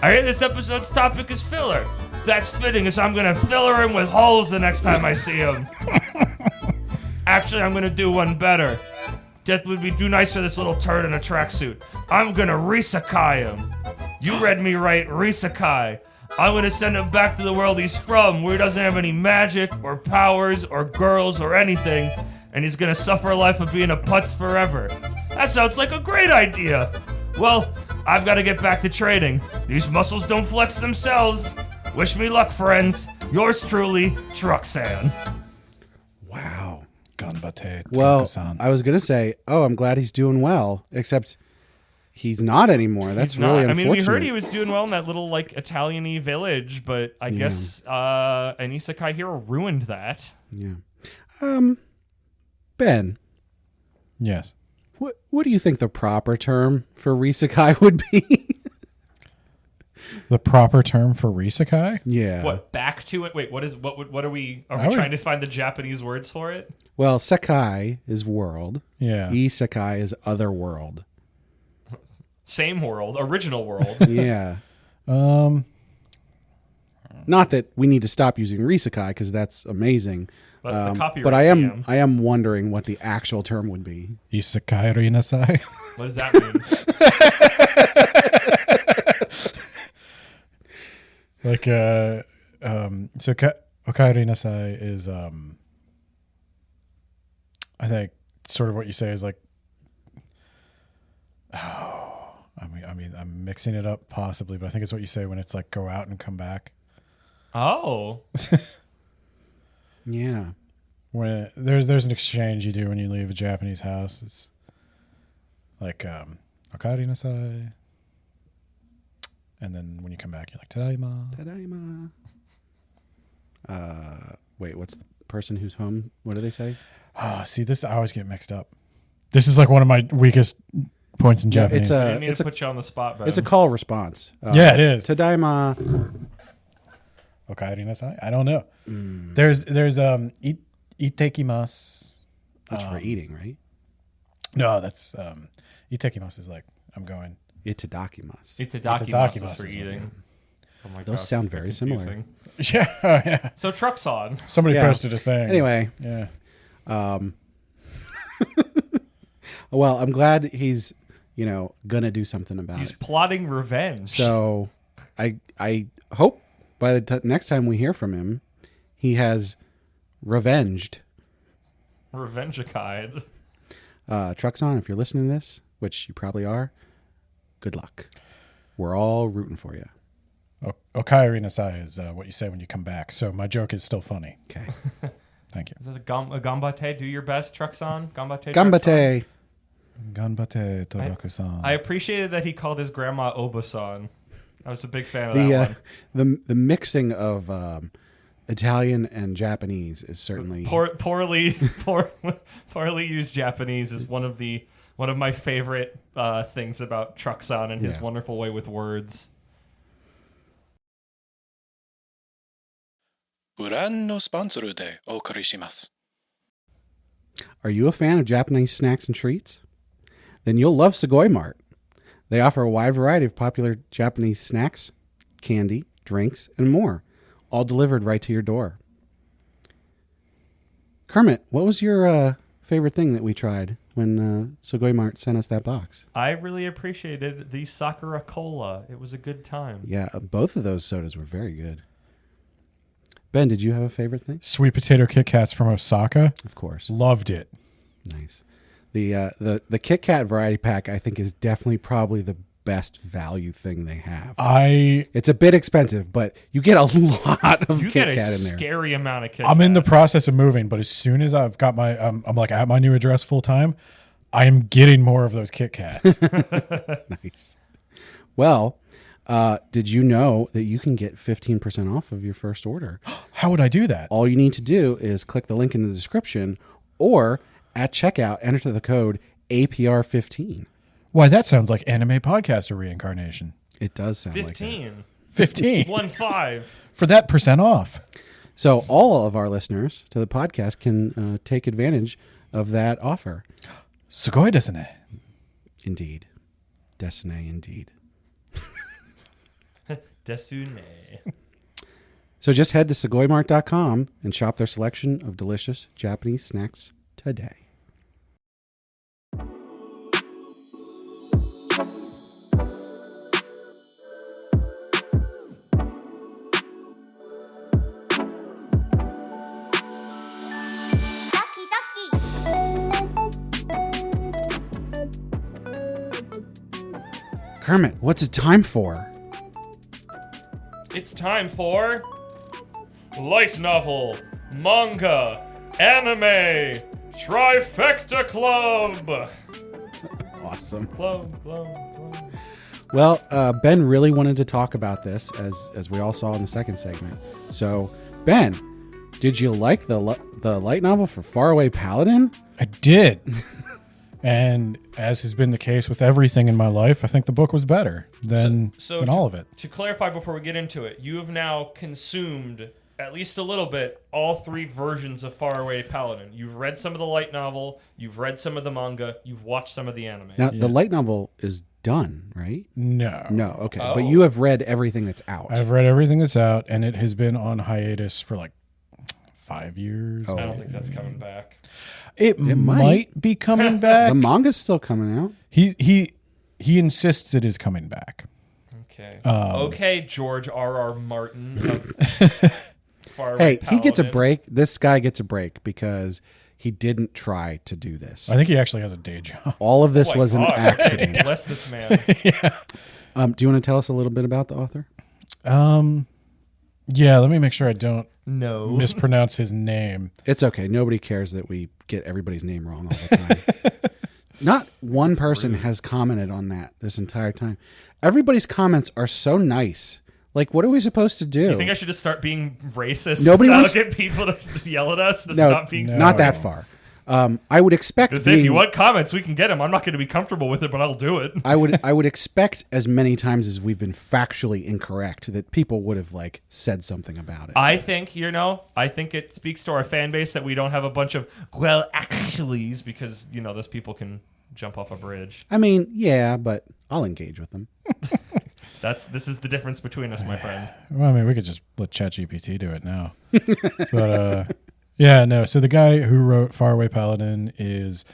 I hear this episode's topic is filler. That's fitting, as I'm gonna filler him with holes the next time I see him. Actually, I'm gonna do one better. That would be too nice for this little turd in a tracksuit. I'm gonna Isekai him. You read me right, Isekai. I'm gonna send him back to the world he's from, where he doesn't have any magic, or powers, or girls, or anything, and he's gonna suffer a life of being a putz forever. That sounds like a great idea. Well, I've gotta get back to trading. These muscles don't flex themselves. Wish me luck, friends. Yours truly, Truxan. Wow. Ganbate, Well, Toraku-san. I was going to say, I'm glad he's doing well, except he's not anymore. That's He's really not. unfortunate. I mean, we heard he was doing well in that little, like, Italian-y village, but I guess an isekai hero ruined that. Yeah. Ben, Yes. what do you think the proper term for Isekai would be? The proper term for Isekai? Yeah. What, back to it? Wait, what are we I would- trying to find the Japanese words for it? Well, Sekai is world. Yeah. Isekai is other world. Same world, original world. Yeah. Not that we need to stop using Isekai because that's amazing, That's the copyright. But I DM. am wondering what the actual term would be. Isekai rinasai. What does that mean? Like so okai rinasai is I think sort of what you say is like, I mean I'm mixing it up possibly, but I think it's what you say when it's like go out and come back. Oh. Yeah. When there's an exchange you do when you leave a Japanese house. It's like okai rinasai. And then when you come back, you're like, Tadaima. Tadaima. Wait, what's the person who's home? What do they say? Oh, see, this I always get mixed up. This is like one of my weakest points in Japanese. I didn't mean to put you on the spot, Ben. It's a call response. Yeah, it is. Tadaima. Okai rinasai? I don't know. There's itekimasu. That's for eating, right? No, that's itekimasu is like I'm going. Itadakimasu. Itadakimasu is for eating. Oh my Those gosh, sound that's very confusing. Yeah, yeah. So truck's on. Somebody Yeah. posted a thing. Anyway. Yeah. Well, I'm glad he's, gonna do something about He's it. plotting revenge. So I hope by the next time we hear from him, he has revenged. Revenge-a-kide. Trucks on, if you're listening to this, which you probably are, good luck. We're all rooting for you. Okai rinasai is what you say when you come back. So my joke is still funny. Okay. Thank you. Is that a gambate? Do your best, truck's on. Gambate. Gambate. Ganbate Toraku-san. I appreciated that he called his grandma Oba-san. I was a big fan of that one. The mixing of Italian and Japanese is certainly Poorly used Japanese is one of my favorite things about Truck-san and his wonderful way with words. ご覧のスポンサーでお送りします。 Are you a fan of Japanese snacks and treats? Then you'll love Sugoi Mart. They offer a wide variety of popular Japanese snacks, candy, drinks, and more, all delivered right to your door. Kermit, what was your favorite thing that we tried when Sugoi Mart sent us that box? I really appreciated the Sakura Cola. It was a good time. Yeah, both of those sodas were very good. Ben, did you have a favorite thing? Sweet potato Kit Kats from Osaka. Of course. Loved it. Nice. The Kit Kat variety pack, I think, is definitely probably the best value thing they have. It's a bit expensive, but you get a lot of You Kit get a Kat in there. scary amount of Kit I'm in the Kats. process of moving, but as soon as I've got my, I'm like at my new address full time, I am getting more of those Kit Kats. Nice. Well, did you know that you can get 15% off of your first order? How would I do that? All you need to do is click the link in the description, or at checkout, enter the code APR15. Why, that sounds like anime podcaster reincarnation. It does sound like that. 15. 15 1-5. for that percent off. So all of our listeners to the podcast can take advantage of that offer. Sugoi desu ne. Indeed. Desine, indeed. Desune. So just head to SugoiMart.com and shop their selection of delicious Japanese snacks today. Kermit, what's it time for? It's time for light novel, manga, anime, trifecta club. Awesome. Club. Well, Ben really wanted to talk about this, as we all saw in the second segment. So, Ben, did you like the light novel for Faraway Paladin? I did. And as has been the case with everything in my life, I think the book was better than all of it. To clarify before we get into it, you have now consumed, at least a little bit, all three versions of Faraway Paladin. You've read some of the light novel, you've read some of the manga, you've watched some of the anime. Now, the light novel is done, right? No. No, okay. Oh. But you have read everything that's out. I've read everything that's out, and it has been on hiatus for like 5 years. Oh. I don't think that's coming back. It might. might be coming back. The manga's still coming out. He insists it is coming back. Okay. Okay, George R.R. Martin. Hey, he gets a break. This guy gets a break because he didn't try to do this. I think he actually has a day job. All of this Oh my was an God. accident. Bless this man. Do you want to tell us a little bit about the author? Yeah, let me make sure I don't No. mispronounce his name. It's okay. Nobody cares that we get everybody's name wrong all the time. Not one person has commented on that this entire time. Everybody's comments are so nice. Like, what are we supposed to do? Do you think I should just start being racist? Nobody That'll wants- get people to yell at us to No, stop being not that far. I would expect Because if you want comments, we can get them. I'm not going to be comfortable with it, but I'll do it. I would expect as many times as we've been factually incorrect that people would have like said something about it. I think it speaks to our fan base that we don't have a bunch of actuallys because those people can jump off a bridge. I mean, yeah, but I'll engage with them. This is the difference between us, my friend. Well, I mean, we could just let ChatGPT do it now. But yeah, no. So the guy who wrote Faraway Paladin is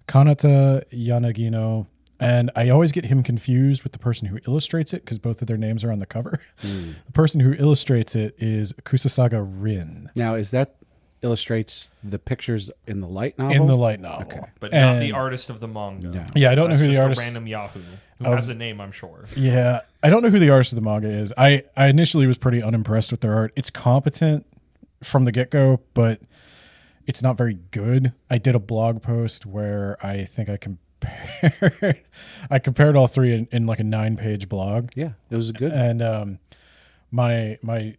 Kanata Yanagino, and I always get him confused with the person who illustrates it because both of their names are on the cover. The person who illustrates it is Kusasaga Rin. Now, is that illustrates the pictures in the light novel? In the light novel. Okay. But not the artist of the manga. No. Yeah, I don't know That's who the just artist a random Yahoo who has a name, I'm sure. Yeah, I don't know who the artist of the manga is. I initially was pretty unimpressed with their art. It's competent from the get-go, but it's not very good. I did a blog post where I think I compared all three in like a 9-page blog. Yeah, it was good. And my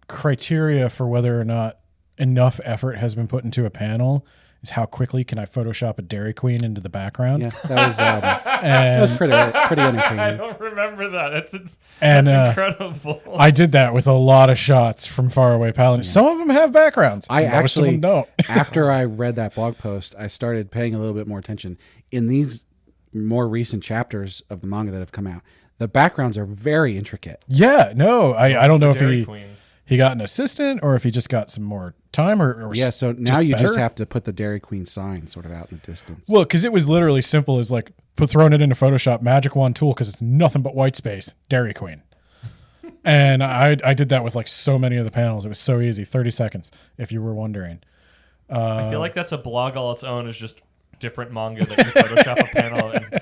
criteria for whether or not enough effort has been put into a panel is how quickly can I Photoshop a Dairy Queen into the background. Yeah, that was pretty I entertaining. don't remember that. That's And incredible. I did that with a lot of shots from Faraway Paladin. Some of them have backgrounds. I Most of actually them don't. after I read that blog post, I started paying a little bit more attention. In these more recent chapters of the manga that have come out, the backgrounds are very intricate. Yeah, no, I don't know if Dairy Queens. he got an assistant or if he just got some more time or Yeah, so now you just better. have to put the Dairy Queen sign sort of out in the distance. Well, because it was literally simple as like throwing it into Photoshop, magic wand tool, because it's nothing but white space, Dairy Queen. And I did that with like so many of the panels. It was so easy, 30 seconds, if you were wondering. I feel like that's a blog all its own. Is just different manga that you Photoshop a panel. And,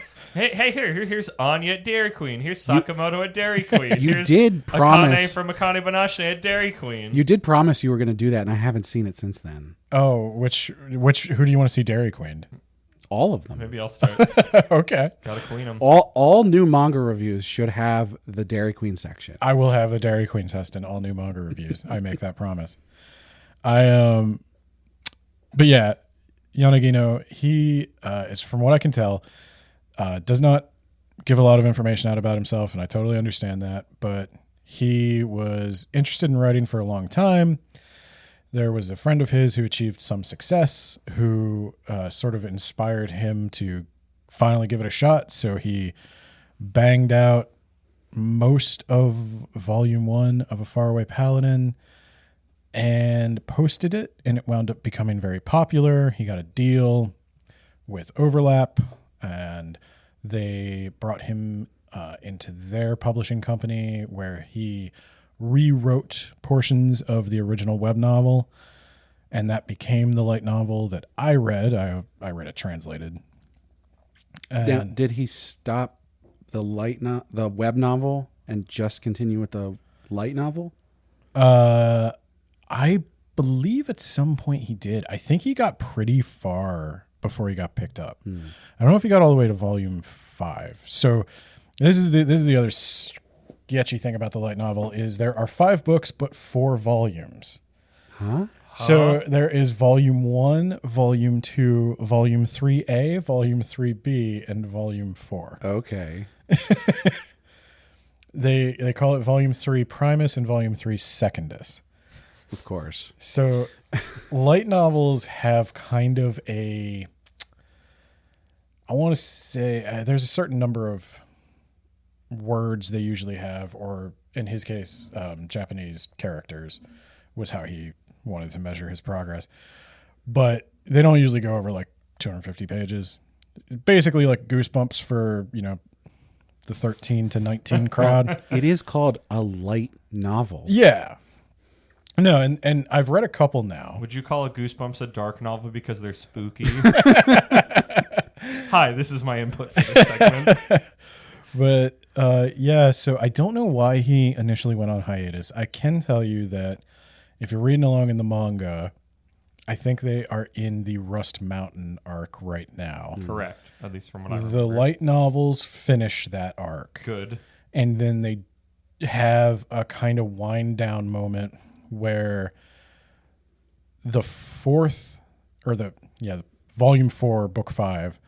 hey, here's Anya at Dairy Queen. Here's Sakamoto at Dairy Queen. You Here's did promise- Akane from Akane Banashi at Dairy Queen. You did promise you were going to do that, and I haven't seen it since then. Oh, who do you want to see Dairy Queen? All of them. Maybe I'll start. Okay. Gotta queen them. All new manga reviews should have the Dairy Queen section. I will have a Dairy Queen test in all new manga reviews. I make that promise. But yeah, Yanagino, he is, from what I can tell, does not give a lot of information out about himself, and I totally understand that. But he was interested in writing for a long time. There was a friend of his who achieved some success, who sort of inspired him to finally give it a shot. So he banged out most of Volume 1 of A Faraway Paladin and posted it, and it wound up becoming very popular. He got a deal with Overlap, and they brought him into their publishing company, where he rewrote portions of the original web novel, and that became the light novel that I read. I read it translated. And Now, did he stop the web novel and just continue with the light novel? I believe at some point he did. I think he got pretty far before he got picked up. I don't know if he got all the way to volume 5. So this is the other sketchy thing about the light novel is there are 5 books but 4 volumes. Huh? So there is volume 1, volume 2, volume 3A, volume 3B, and volume 4. Okay. They call it volume 3 Primus and volume 3 Secundus. Of course. So light novels have kind of I want to say there's a certain number of words they usually have, or in his case, Japanese characters was how he wanted to measure his progress. But they don't usually go over like 250 pages. Basically like Goosebumps for, the 13 to 19 crowd. It is called a light novel. Yeah. No, and I've read a couple now. Would you call a Goosebumps a dark novel because they're spooky? Hi, this is my input for this segment. But so I don't know why he initially went on hiatus. I can tell you that if you're reading along in the manga, I think they are in the Rust Mountain arc right now. Correct, at least from what I remember. The light novels finish that arc. Good. And then they have a kind of wind down moment where the volume 4, book 5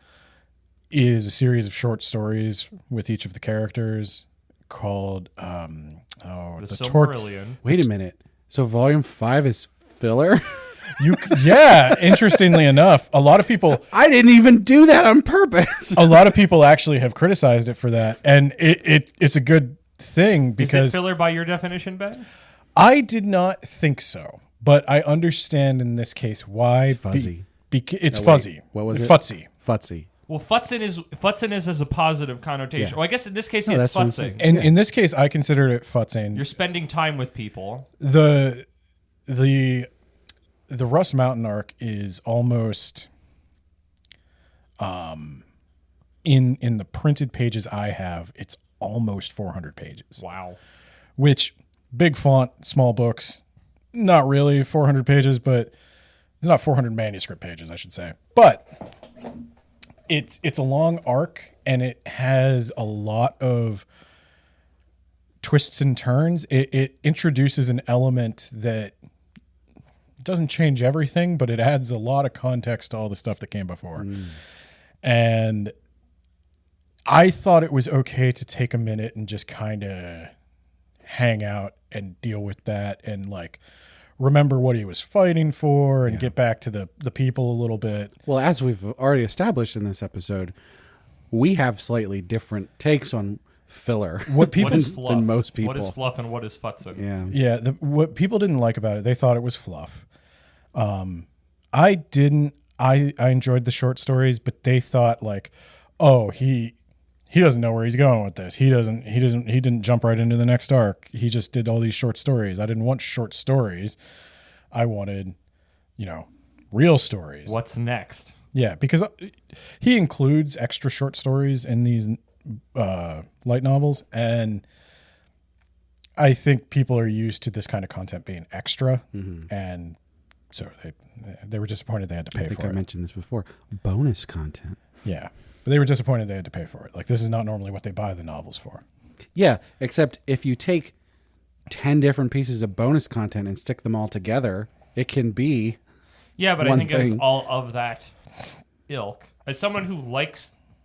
is a series of short stories with each of the characters called the Silmarillion. Wait a minute. So volume 5 is filler? Interestingly enough, a lot of people I didn't even do that on purpose. a lot of people actually have criticized it for that, and it's a good thing because Is it filler by your definition, Ben? I did not think so, but I understand in this case why. It's fuzzy. It's fuzzy. What was it? Futzy. Futzy. Well, futzing is as a positive connotation. Yeah. Well, I guess in this case, No, it's that's what I'm saying. futzing. And in this case, I considered it futzing. You're spending time with people. The Rust Mountain arc is almost in the printed pages I have, it's almost 400 pages. Wow. Which big font, small books, not really 400 pages, but it's not 400 manuscript pages, I should say. But it's a long arc, and it has a lot of twists and turns. It introduces an element that doesn't change everything, but it adds a lot of context to all the stuff that came before. And I thought it was okay to take a minute and just kind of hang out and deal with that and like remember what he was fighting for and get back to the people a little bit. Well, as we've already established in this episode, we have slightly different takes on filler. What is fluff? than most people. What is fluff and what is futzing? Yeah. Yeah, what people didn't like about it, they thought it was fluff. I didn't. I enjoyed the short stories, but they thought like, oh, he doesn't know where he's going with this. He didn't jump right into the next arc. He just did all these short stories. I didn't want short stories. I wanted, real stories. What's next? Yeah, because he includes extra short stories in these light novels, and I think people are used to this kind of content being extra, and so they were disappointed they had to pay I think for I it. mentioned this before. Bonus content. Yeah, but they were disappointed they had to pay for it. Like, this is not normally what they buy the novels for. Yeah, except if you take 10 different pieces of bonus content and stick them all together, it can be Yeah, but I one think thing. it's all of that ilk. As someone who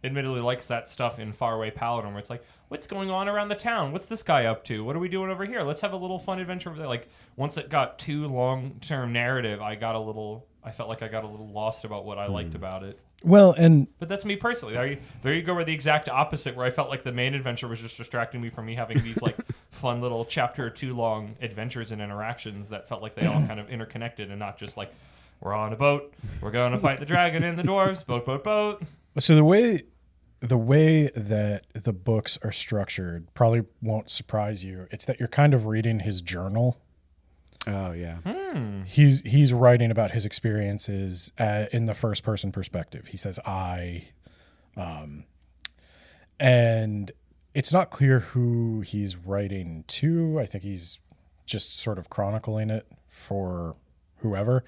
admittedly likes that stuff in Faraway, Paladin, where it's like, what's going on around the town? What's this guy up to? What are we doing over here? Let's have a little fun adventure over there. Like, once it got too long-term narrative, I felt like I got a little lost about what I liked about it. Well, and But that's me personally. There you go, where the exact opposite, where I felt like the main adventure was just distracting me from me having these like fun little chapter or two long adventures and interactions that felt like they all kind of interconnected and not just like, we're on a boat, we're going to fight the dragon and the dwarves, boat. so the way that the books are structured probably won't surprise you. It's that you're kind of reading his journal. Oh yeah. He's writing about his experiences in the first person perspective. He says I, and it's not clear who he's writing to. I think he's just sort of chronicling it for whoever.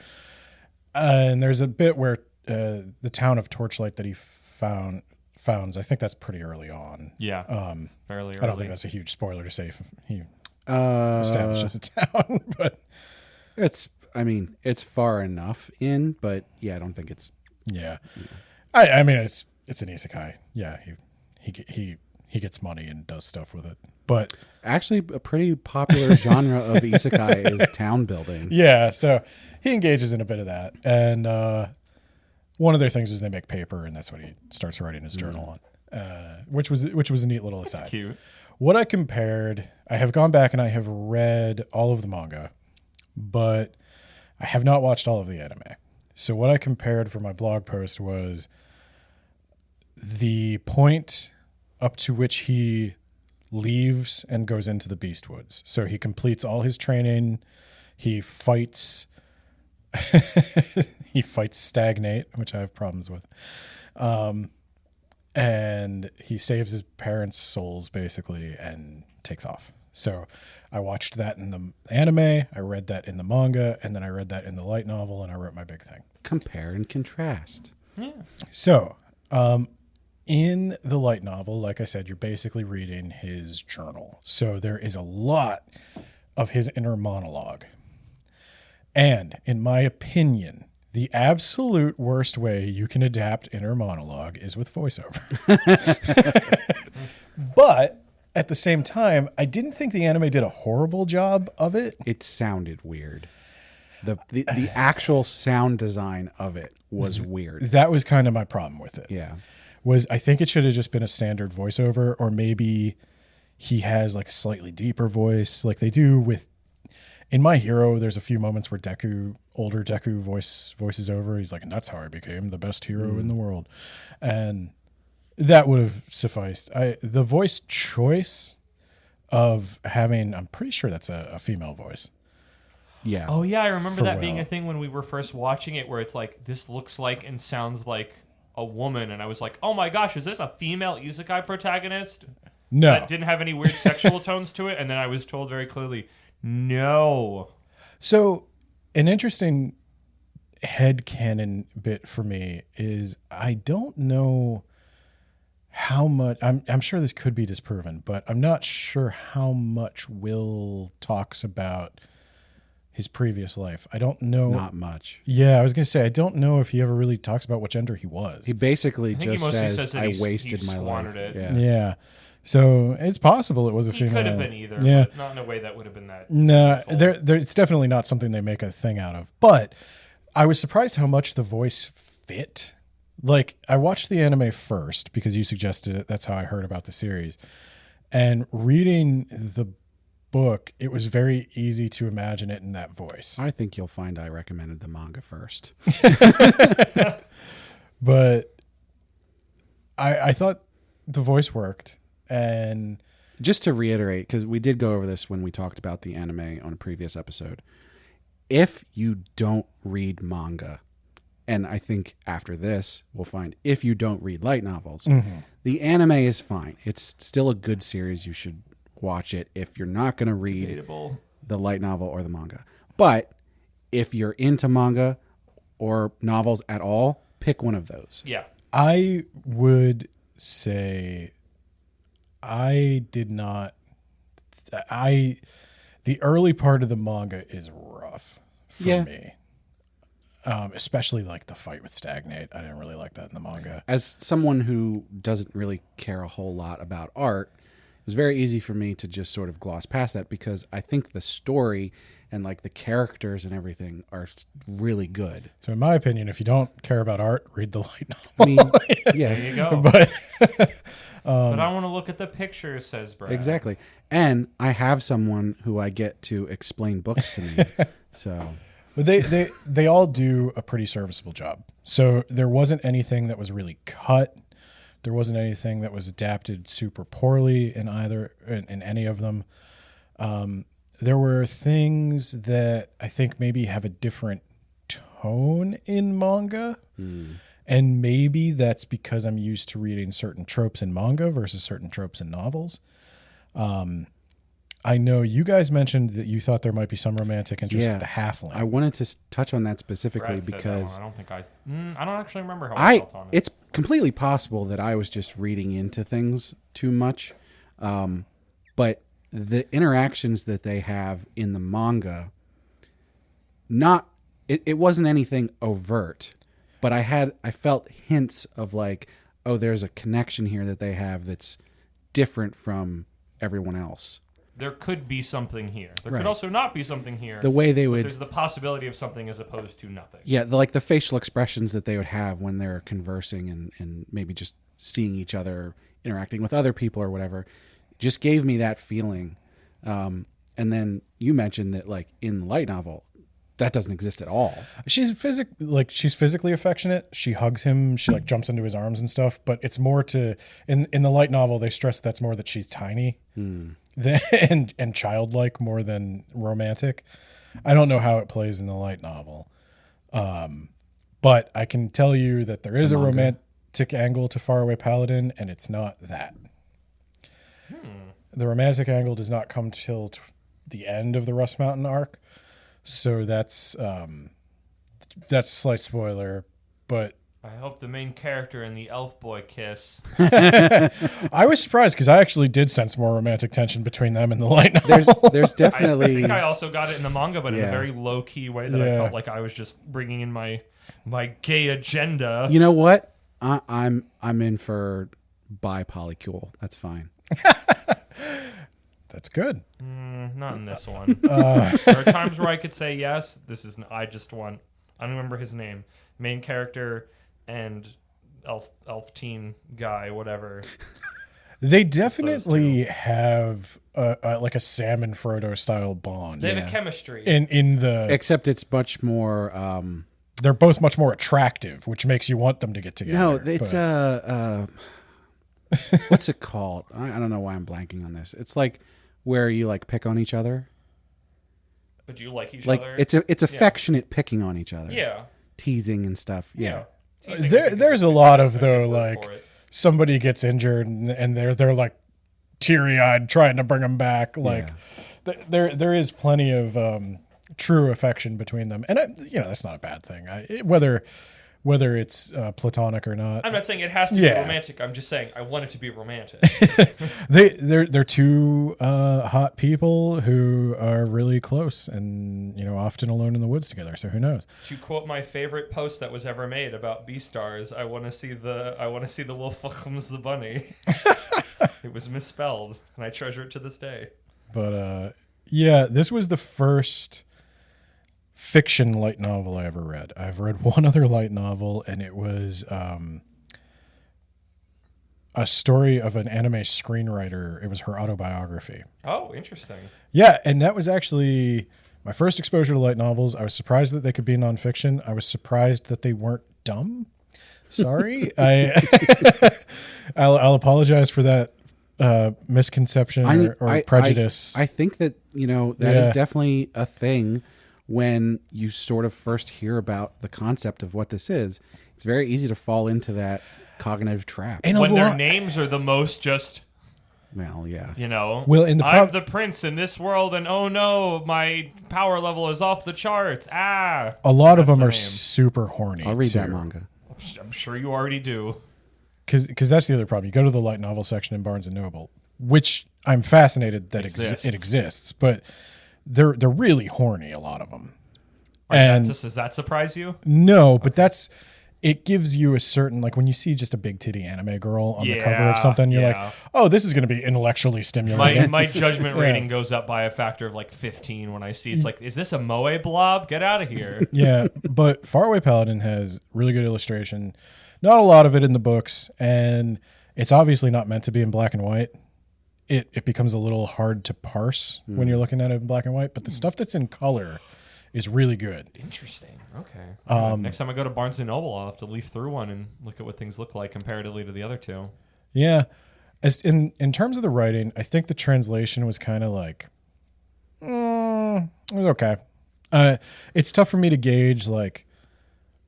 And there's a bit where the town of Torchlight that he founds. I think that's pretty early on. Yeah, fairly early. I don't think that's a huge spoiler to say if he establishes a town, but It's far enough in, but yeah, I don't think it's. yeah. I mean, it's an isekai. Yeah, he gets money and does stuff with it. But Actually, a pretty popular genre of isekai is town building. yeah, so he engages in a bit of that. And one of their things is they make paper, and that's what he starts writing his journal on, which was a neat little aside. That's cute. What I have gone back and I have read all of the manga, but I have not watched all of the anime. So what I compared for my blog post was the point up to which he leaves and goes into the Beastwoods. So he completes all his training. He fights Stagnate, which I have problems with. And he saves his parents' souls basically and takes off. So I watched that in the anime, I read that in the manga, and then I read that in the light novel, and I wrote my big thing. Compare and contrast. Yeah. So, in the light novel, like I said, you're basically reading his journal. So there is a lot of his inner monologue. And in my opinion, the absolute worst way you can adapt inner monologue is with voiceover. But at the same time, I didn't think the anime did a horrible job of it. It sounded weird. The actual sound design of it was weird. That was kind of my problem with it. Yeah. I think it should have just been a standard voiceover, or maybe he has like a slightly deeper voice like they do with in My Hero. There's a few moments where older Deku voices over. He's like, and that's how I became the best hero in the world. And that would have sufficed. The voice choice of having, I'm pretty sure that's a female voice. Yeah. Oh yeah, I remember that being Pharrell. a thing when we were first watching it, where it's like, this looks like and sounds like a woman, and I was like, oh my gosh, is this a female isekai protagonist No. that didn't have any weird sexual tones to it? And then I was told very clearly, no. So an interesting headcanon bit for me is I don't know how much, I'm sure this could be disproven, but I'm not sure how much Will talks about his previous life. I don't know. Not much. Yeah, I was going to say, I don't know if he ever really talks about what gender he was. He basically I think he just mostly says, says that I he wasted my life. squandered it. Yeah. Yeah. So it's possible it was a He female. could have been either, Yeah. but not in a way that would have been that. No, painful. it's definitely not something they make a thing out of. But I was surprised how much the voice fit. Like, I watched the anime first because you suggested it. That's how I heard about the series. And reading the book, it was very easy to imagine it in that voice. I think you'll find I recommended the manga first. But I thought the voice worked. And Just to reiterate, because we did go over this when we talked about the anime on a previous episode. If you don't read manga, and I think after this, we'll find if you don't read light novels, the anime is fine. It's still a good series. You should watch it if you're not going to read Debatable. the light novel or the manga. But if you're into manga or novels at all, pick one of those. Yeah. I would say I did not. The early part of the manga is rough for me. Especially like the fight with Stagnate. I didn't really like that in the manga. As someone who doesn't really care a whole lot about art, it was very easy for me to just sort of gloss past that because I think the story and like the characters and everything are really good. So in my opinion, if you don't care about art, read the light novel. I mean, yeah, There you go. But But I want to look at the pictures, says Brad. exactly. And I have someone who I get to explain books to me. So But they all do a pretty serviceable job. So there wasn't anything that was really cut. There wasn't anything that was adapted super poorly in any of them. There were things that I think maybe have a different tone in manga. And maybe that's because I'm used to reading certain tropes in manga versus certain tropes in novels. I know you guys mentioned that you thought there might be some romantic interest with the halfling. I wanted to touch on that specifically Brad said that because one. I don't actually remember how I felt on it. it's completely possible that I was just reading into things too much. But the interactions that they have in the manga, it wasn't anything overt, but I felt hints of like, oh, there's a connection here that they have that's different from everyone else. There could be something here. There Right. could also not be something here. The way they but would, there's the possibility of something as opposed to nothing. yeah, the facial expressions that they would have when they're conversing and maybe just seeing each other, interacting with other people or whatever, just gave me that feeling. And then you mentioned that like in the light novel, that doesn't exist at all. She's physically affectionate. She hugs him. She like jumps into his arms and stuff. But it's more to in the light novel they stress that's more that she's tiny and childlike more than romantic. I don't know how it plays in the light novel, but I can tell you that there is a romantic angle to Faraway Paladin, and it's not that. The romantic angle does not come till the end of the Rust Mountain arc. So that's a slight spoiler, but I hope the main character and the elf boy kiss. I was surprised because I actually did sense more romantic tension between them in the light novel. There's definitely. I think I also got it in the manga, but in a very low key way that I felt like I was just bringing in my gay agenda. You know what? I'm in for bi-polycule. That's fine. That's good. Not in this one. There are times where I could say yes. This is I don't remember his name. Main character and elf teen guy, whatever. They definitely have like a Sam and Frodo style bond. They have a chemistry. In the Except it's much more. They're both much more attractive, which makes you want them to get together. No, it's what's it called? I don't know why I'm blanking on this. It's like where you like pick on each other. But you like each like other? it's affectionate picking on each other. Yeah. Teasing and stuff. Yeah. There's a lot of though like somebody gets injured and they're like teary-eyed trying to bring them back. Like there is plenty of true affection between them, and that's not a bad thing. Whether it's platonic or not. I'm not saying it has to be romantic. I'm just saying I want it to be romantic. They're two hot people who are really close and often alone in the woods together. So who knows? To quote my favorite post that was ever made about Beastars, I want to see the wolf welcomes the bunny. It was misspelled, and I treasure it to this day. But this was the first fiction light novel I ever read. I've read one other light novel, and it was a story of an anime screenwriter. It was her autobiography. Oh, interesting. Yeah, and that was actually my first exposure to light novels. I was surprised that they could be nonfiction. I was surprised that they weren't dumb. Sorry. I'll apologize for that misconception or prejudice. I think that, that is definitely a thing. When you sort of first hear about the concept of what this is, it's very easy to fall into that cognitive trap. And when their names are the most just... Well, yeah. Well, I'm the prince in this world, and oh no, my power level is off the charts. A lot of them are super horny. I'll read that manga. I'm sure you already do. Because that's the other problem. You go to the light novel section in Barnes & Noble, which I'm fascinated that it exists, but... They're really horny, a lot of them. Does that surprise you? No, but it gives you a certain, like when you see just a big titty anime girl on the cover of something, you're like, oh, this is going to be intellectually stimulating. My judgment rating goes up by a factor of like 15 when I see it's like, is this a moe blob? Get out of here. Yeah, but Faraway Paladin has really good illustration. Not a lot of it in the books, and it's obviously not meant to be in black and white. It becomes a little hard to parse when you're looking at it in black and white, but the stuff that's in color is really good. Interesting. Okay. Next time I go to Barnes & Noble, I'll have to leaf through one and look at what things look like comparatively to the other two. Yeah. As in terms of the writing, I think the translation was kind of like, it was okay. It's tough for me to gauge like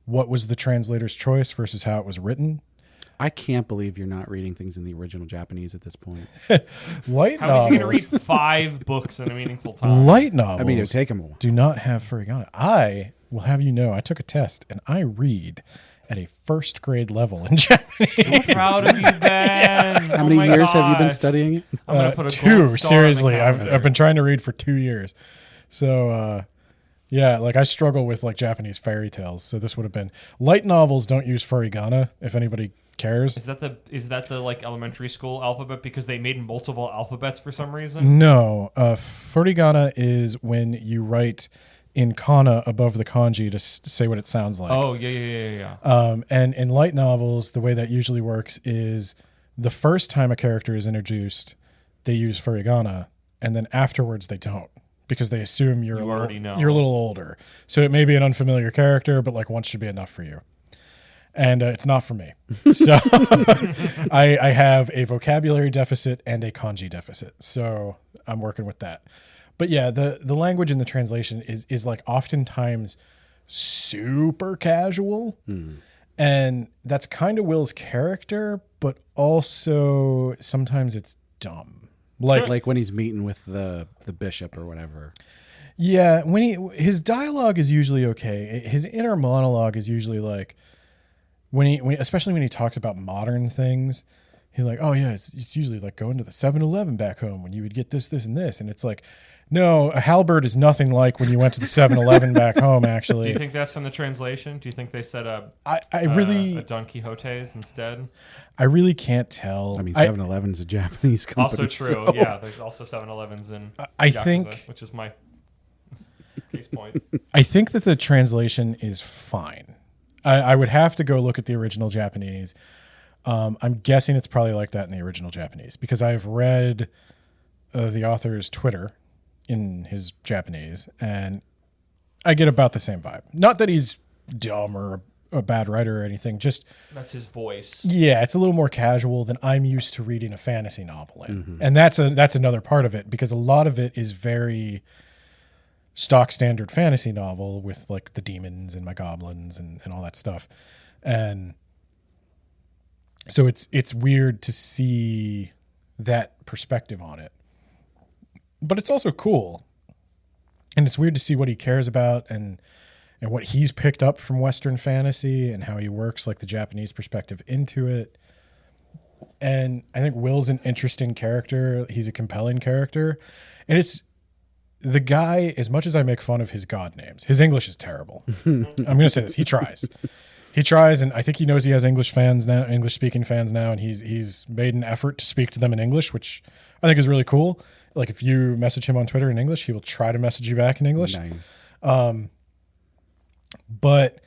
what was the translator's choice versus how it was written. I can't believe you're not reading things in the original Japanese at this point. Light How novels. are you going to read 5 books in a meaningful time? Light novels. I mean, it'll take them all. Do not have furigana. I will have you know, I took a test and I read at a first grade level in Japanese. I'm proud of you, Ben. How many years have you been studying it? I'm gonna put a 2. gold star Seriously, on the calendar. I've been trying to read for 2 years. So, like I struggle with like Japanese fairy tales. So this would have been light novels. Don't use furigana if anybody cares. Is that the like elementary school alphabet because they made multiple alphabets for some reason? No, furigana is when you write in kana above the kanji to say what it sounds like. Oh yeah. And in light novels, the way that usually works is the first time a character is introduced, they use furigana, and then afterwards they don't. because they assume you're already know. you're a little older. So it may be an unfamiliar character, but like once should be enough for you. And it's not for me. So I have a vocabulary deficit and a kanji deficit. So I'm working with that. But yeah, the language in the translation is like oftentimes super casual. And that's kind of Will's character, but also sometimes it's dumb. Like when he's meeting with the bishop or whatever. Yeah, his dialogue is usually okay. His inner monologue is usually like especially when he talks about modern things, he's like, "Oh yeah, it's usually like going to the 7-Eleven back home when you would get this, this, and this," and it's like, no, a halberd is nothing like when you went to the 7-Eleven back home. Actually, do you think that's from the translation? Do you think they said a Don Quixote's instead? I really can't tell. I mean, 7-Eleven's a Japanese company. Also true. So. Yeah, there's also 7-Elevens in I Yakuza, think, which is my case point. I think that the translation is fine. I would have to go look at the original Japanese. I'm guessing it's probably like that in the original Japanese because I've read the author's Twitter in his Japanese, and I get about the same vibe. Not that he's dumb or a bad writer or anything, just that's his voice. Yeah, it's a little more casual than I'm used to reading a fantasy novel in. And that's another part of it because a lot of it is very stock standard fantasy novel with like the demons and my goblins and all that stuff. And so it's weird to see that perspective on it. But it's also cool. And it's weird to see what he cares about and what he's picked up from Western fantasy and how he works like the Japanese perspective into it. And I think Will's an interesting character. He's a compelling character. And it's the guy, as much as I make fun of his god names, his English is terrible. I'm going to say this. He tries. He tries, and I think he knows he has English speaking fans now, and he's made an effort to speak to them in English, which I think is really cool. Like if you message him on Twitter in English, he will try to message you back in English. Nice. But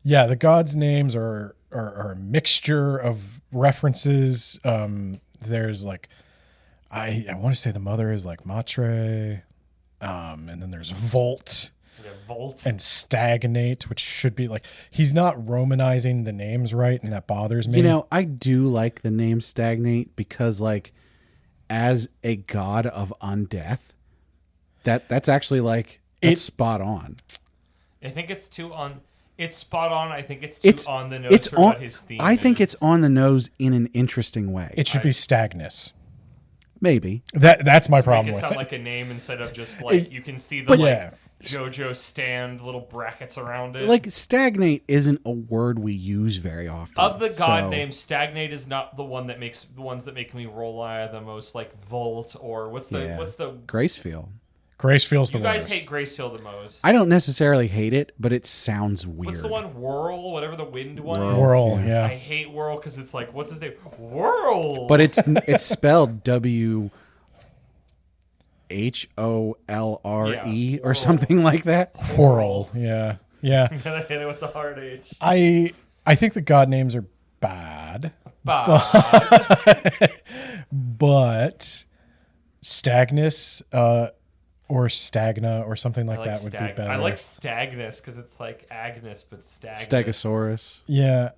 yeah, the gods' names are a mixture of references. There's like, I want to say the mother is like Matre, and then there's Volt. Yeah, Volt. And Stagnate, which should be like, he's not Romanizing the names right, and that bothers me. You know, I do like the name Stagnate because, like, as a god of undeath, that's actually like it's spot on. I think it's it's spot on. I think it's too on the nose it's for on, what his theme I think is. it's on the nose in an interesting way. It should be Stagnus. Maybe. That's my Make problem it with sound it. like a name instead of just like you can see the yeah. JoJo stand little brackets around it. Like stagnate isn't a word we use very often. Of the god names, Stagnate is not the one that makes the ones that make me roll eye the most, like Volt or what's the Gracefield. Gracefiel's the you guys worst. hate Gracefield the most. I don't necessarily hate it, but it sounds weird. What's the one Whirl, whatever the wind one is? Whirl, yeah. I hate Whirl because it's like, what's his name? Whirl. But it's spelled WHOLRE or something like that. Whirl, yeah. Yeah. I'm gonna hit it with the hard H. I think the god names are bad. But Stagnus or Stagna or something like that would be better. I like Stagnus because it's like Agnes, but Stagnus. Stegosaurus. Yeah,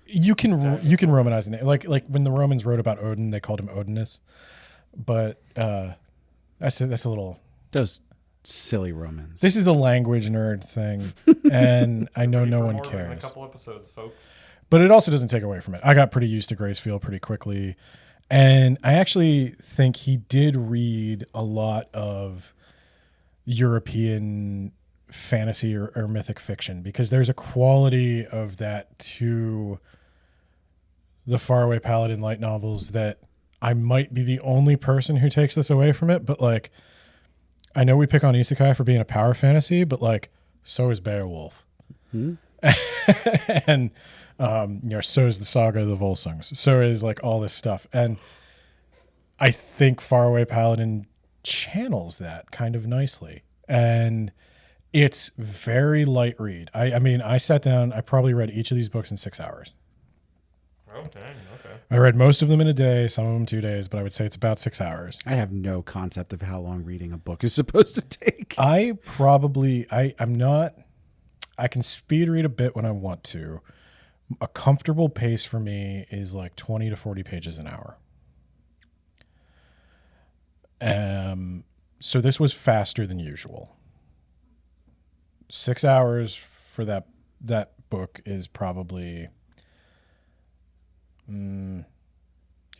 you can Romanize the name. Like when the Romans wrote about Odin, they called him Odinus. But that's a little. Those silly Romans. This is a language nerd thing, and I know no one In a cares. couple episodes, folks. But it also doesn't take away from it. I got pretty used to Gracefield pretty quickly. And I actually think he did read a lot of European fantasy or mythic fiction because there's a quality of that to the Faraway Paladin light novels that I might be the only person who takes this away from it. But like, I know we pick on Isekai for being a power fantasy, but like, so is Beowulf. And so is the Saga of the Volsungs. So is like all this stuff. And I think Faraway Paladin channels that kind of nicely. And it's very light read. I mean, I sat down, I probably read each of these books in 6 hours. Oh, dang, okay. I read most of them in a day, some of them 2 days, but I would say it's about 6 hours. I have no concept of how long reading a book is supposed to take. I'm not, I can speed read a bit when I want to. A comfortable pace for me is like 20 to 40 pages an hour. So this was faster than usual. 6 hours for that book is probably, I don't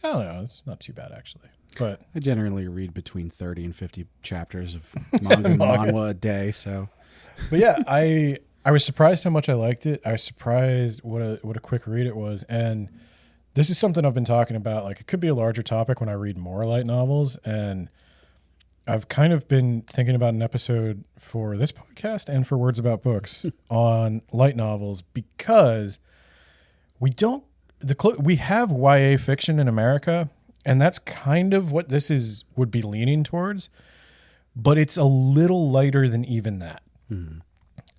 know, it's not too bad actually. But I generally read between 30 and 50 chapters of manga and manhwa a day, so. But yeah, I was surprised how much I liked it. I was surprised what a quick read it was. And this is something I've been talking about. Like, it could be a larger topic when I read more light novels. And I've kind of been thinking about an episode for this podcast and for Words About Books on light novels, because we have YA fiction in America, and that's kind of what this would be leaning towards, but it's a little lighter than even that.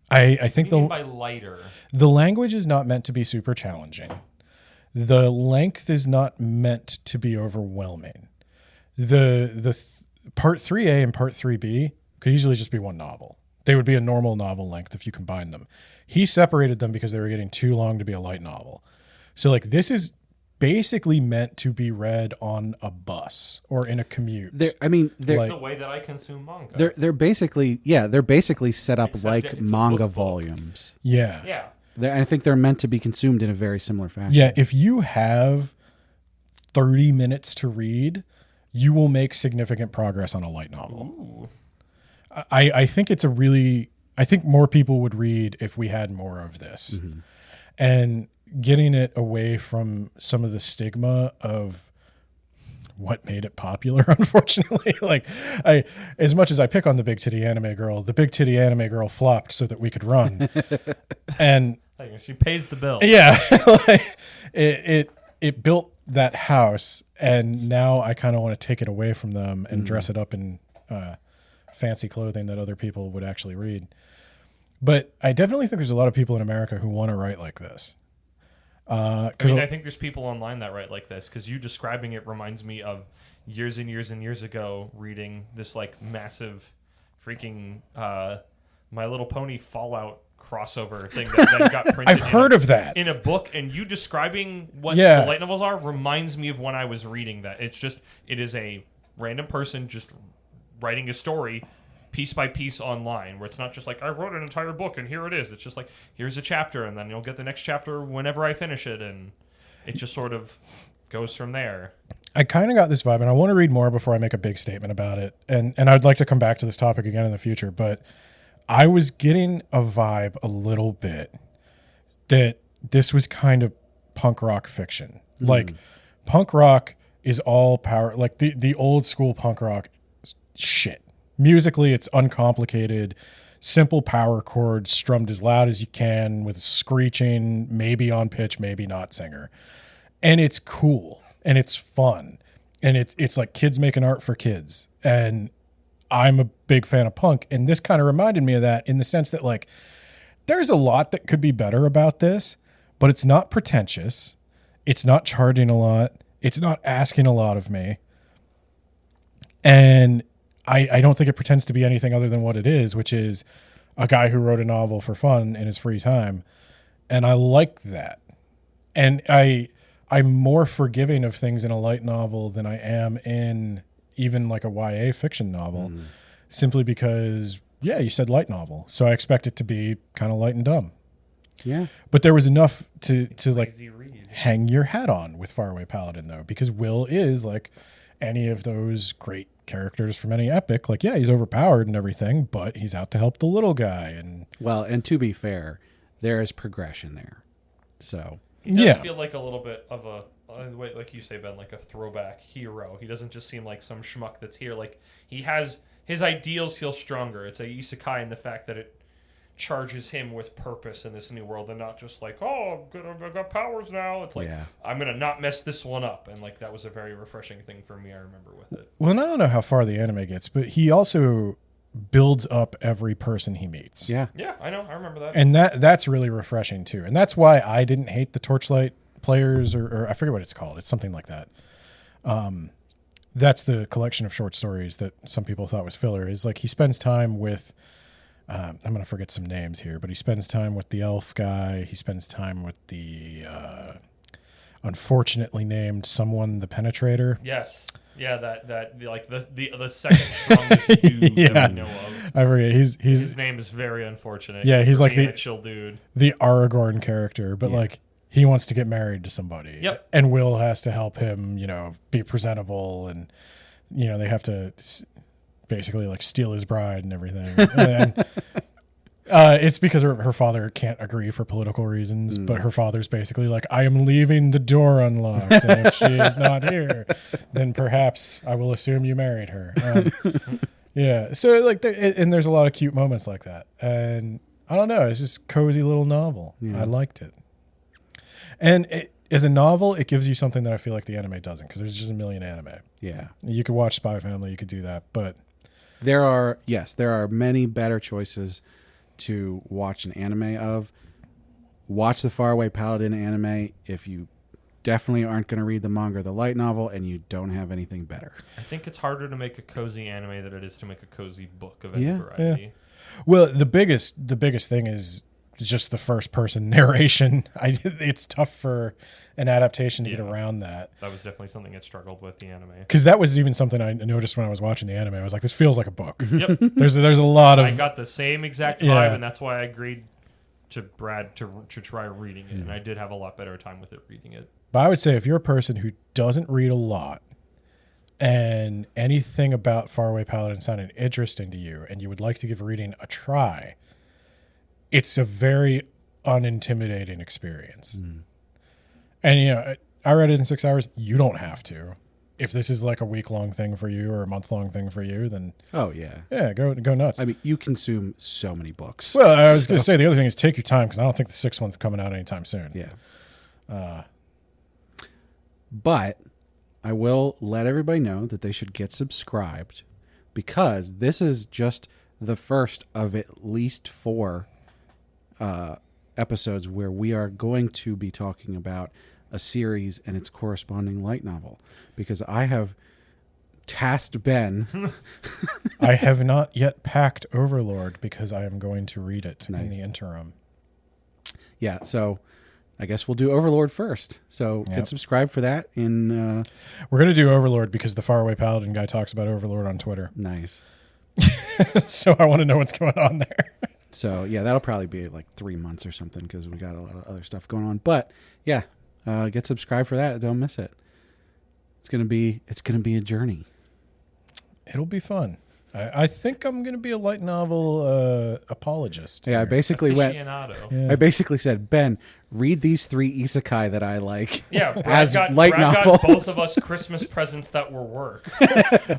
I think What do you mean by lighter? the language is not meant to be super challenging. The length is not meant to be overwhelming. The part 3A and part 3B could easily just be one novel. They would be a normal novel length if you combine them. He separated them because they were getting too long to be a light novel. So like, this is basically meant to be read on a bus or in a commute. They're It's the way that I consume manga. they're basically set up Except like it's a manga book. volumes. Yeah. Yeah. I think they're meant to be consumed in a very similar fashion. Yeah. If you have 30 minutes to read, you will make significant progress on a light novel. Ooh. I think I think more people would read if we had more of this. Mm-hmm. And getting it away from some of the stigma of what made it popular, unfortunately. Like, as much as I pick on the big titty anime girl flopped so that we could run. And She pays the bill. yeah, like, it built that house, and now I kind of want to take it away from them and dress it up in fancy clothing that other people would actually read. But I definitely think there's a lot of people in America who want to write like this. I think there's people online that write like this, because you describing it reminds me of years and years and years ago reading this like massive freaking My Little Pony Fallout crossover thing that then got printed. I've heard of that in a book, and you describing what Yeah. the light novels are reminds me of when I was reading that. It is a random person just writing a story piece by piece online, where it's not just like, I wrote an entire book and here it is. It's just like, here's a chapter, and then you'll get the next chapter whenever I finish it, and it just sort of goes from there. I kind of got this vibe, and I want to read more before I make a big statement about it. And I'd like to come back to this topic again in the future, but I was getting a vibe a little bit that this was kind of punk rock fiction. Like, punk rock is all power, like the old school punk rock shit. Musically, it's uncomplicated, simple power chords strummed as loud as you can with screeching, maybe on pitch, maybe not singer. And it's cool and it's fun. And it's like kids making art for kids. And I'm a big fan of punk. And this kind of reminded me of that, in the sense that, like, there's a lot that could be better about this, but it's not pretentious. It's not charging a lot. It's not asking a lot of me. And I don't think it pretends to be anything other than what it is, which is a guy who wrote a novel for fun in his free time. And I like that. And I'm more forgiving of things in a light novel than I am in even like a YA fiction novel, simply because, yeah, you said light novel. So I expect it to be kind of light and dumb. Yeah. But there was enough to like Easy read. hang your hat on with Faraway Paladin, though, because Will is like any of those great characters from any epic. Like, yeah, he's overpowered and everything, but he's out to help the little guy. And Well, and to be fair, there is progression there. So It does yeah, feel like a little bit of a, like you say, Ben, like a throwback hero. He doesn't just seem like some schmuck that's here. Like, he has, his ideals feel stronger. It's a isekai in the fact that it charges him with purpose in this new world, and not just like, oh, I've got powers now. It's like, I'm going to not mess this one up. And like, that was a very refreshing thing for me, I remember, with it. well, and I don't know how far the anime gets, but he also builds up every person he meets. yeah. Yeah, I know. I remember that. And that's really refreshing too. And that's why I didn't hate the Torchlight Players, or I forget what it's called. It's something like that. That's the collection of short stories that some people thought was filler. Is like he spends time with, I'm going to forget some names here, but he spends time with the elf guy. He spends time with the unfortunately named someone, the Penetrator. Yes. Yeah, that like the second strongest dude Yeah. that we know of. I forget. His name is very unfortunate. Yeah, he's for like being the- a chill dude. the Aragorn character, but Yeah. like he wants to get married to somebody. Yep. And Will has to help him, be presentable, and they have to basically like steal his bride and everything. And it's because her father can't agree for political reasons, but her father's basically like, I am leaving the door unlocked, and if she is not here, then perhaps I will assume you married her. Yeah. So like, and there's a lot of cute moments like that, and I don't know, it's just a cozy little novel. Yeah. I liked it. And as a novel, it gives you something that I feel like the anime doesn't, because there's just a million anime. Yeah. You could watch Spy Family, you could do that, but There are many better choices to watch an anime of. Watch the Faraway Paladin anime if you definitely aren't going to read the manga or the light novel and you don't have anything better. I think it's harder to make a cozy anime than it is to make a cozy book of any Yeah. variety. well, the biggest thing is just the first person narration. It's tough for an adaptation to get Yeah. around that. That was definitely something I struggled with the anime. Because that was even something I noticed when I was watching the anime. I was like, this feels like a book. Yep. There's a lot I of got the same exact vibe, Yeah. and that's why I agreed to Brad to try reading it, and I did have a lot better time with it reading it. But I would say if you're a person who doesn't read a lot and anything about Faraway Paladin sounded interesting to you and you would like to give reading a try, it's a very unintimidating experience. And, I read it in 6 hours. You don't have to. If this is like a week-long thing for you or a month-long thing for you, then Oh, yeah. yeah, go nuts. I mean, you consume so many books. Well, I was going to say the other thing is take your time, because I don't think the sixth one's coming out anytime soon. Yeah. But I will let everybody know that they should get subscribed, because this is just the first of at least 4 episodes where we are going to be talking about a series and its corresponding light novel, because I have tasked Ben. I have not yet packed Overlord because I am going to read it in Nice. the interim. Yeah, so I guess we'll do Overlord first. So Yep. get subscribed for that in We're going to do Overlord because the Faraway Paladin guy talks about Overlord on Twitter. nice. So I want to know what's going on there. So yeah, that'll probably be like 3 months or something, because we got a lot of other stuff going on. But yeah, get subscribed for that. Don't miss it. It's gonna be a journey. It'll be fun. I think I'm going to be a light novel apologist. Yeah, I here. basically Aficionado. Yeah. I basically said, Ben, read these 3 isekai that I like. Yeah, Brad As got light Brad novels. got both of us Christmas presents that were work.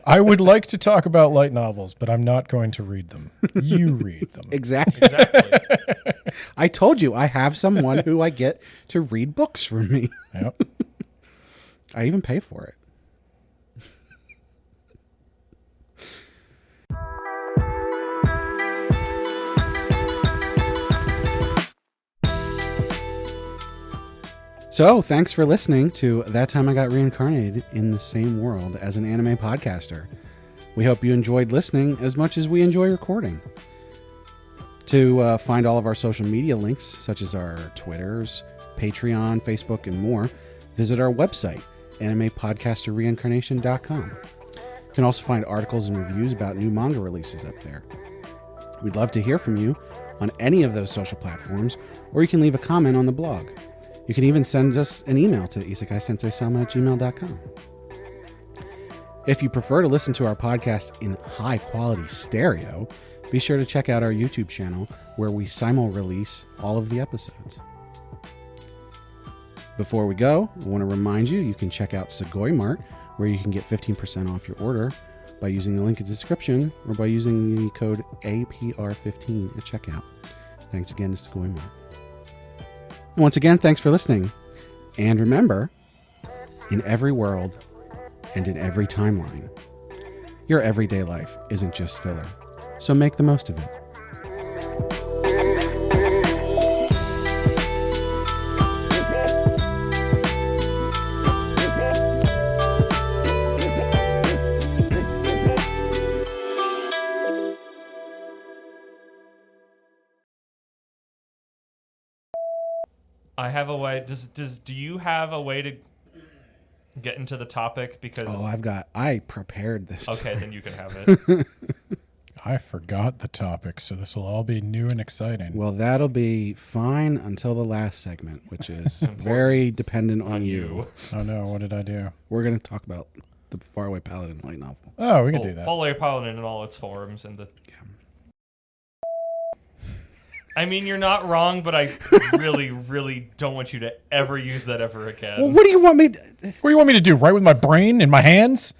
I would like to talk about light novels, but I'm not going to read them. You read them. Exactly. Exactly. I told you I have someone who I get to read books for me. Yep. I even pay for it. So, thanks for listening to That Time I Got Reincarnated in the Same World as an Anime Podcaster. We hope you enjoyed listening as much as we enjoy recording. To find all of our social media links, such as our Twitters, Patreon, Facebook, and more, visit our website, animepodcasterreincarnation.com. You can also find articles and reviews about new manga releases up there. We'd love to hear from you on any of those social platforms, or you can leave a comment on the blog. You can even send us an email to isekaisenseisama@gmail.com. If you prefer to listen to our podcast in high-quality stereo, be sure to check out our YouTube channel, where we simul-release all of the episodes. Before we go, I want to remind you can check out Sugoi Mart, where you can get 15% off your order by using the link in the description or by using the code APR15 at checkout. Thanks again to Sugoi Mart. And once again, thanks for listening. And remember, in every world and in every timeline, your everyday life isn't just filler. So make the most of it. I have a way. Do you have a way to get into the topic? Because I prepared this. Okay, time. then you can have it. I forgot the topic, so this will all be new and exciting. Well, that'll be fine until the last segment, which is very dependent on you. Oh no, what did I do? We're going to talk about the Faraway Paladin light novel. Oh, we can do that. Faraway Paladin in all its forms and the. I mean, you're not wrong, but I really, really don't want you to ever use that ever again. What do you want me to do? Write with my brain and my hands?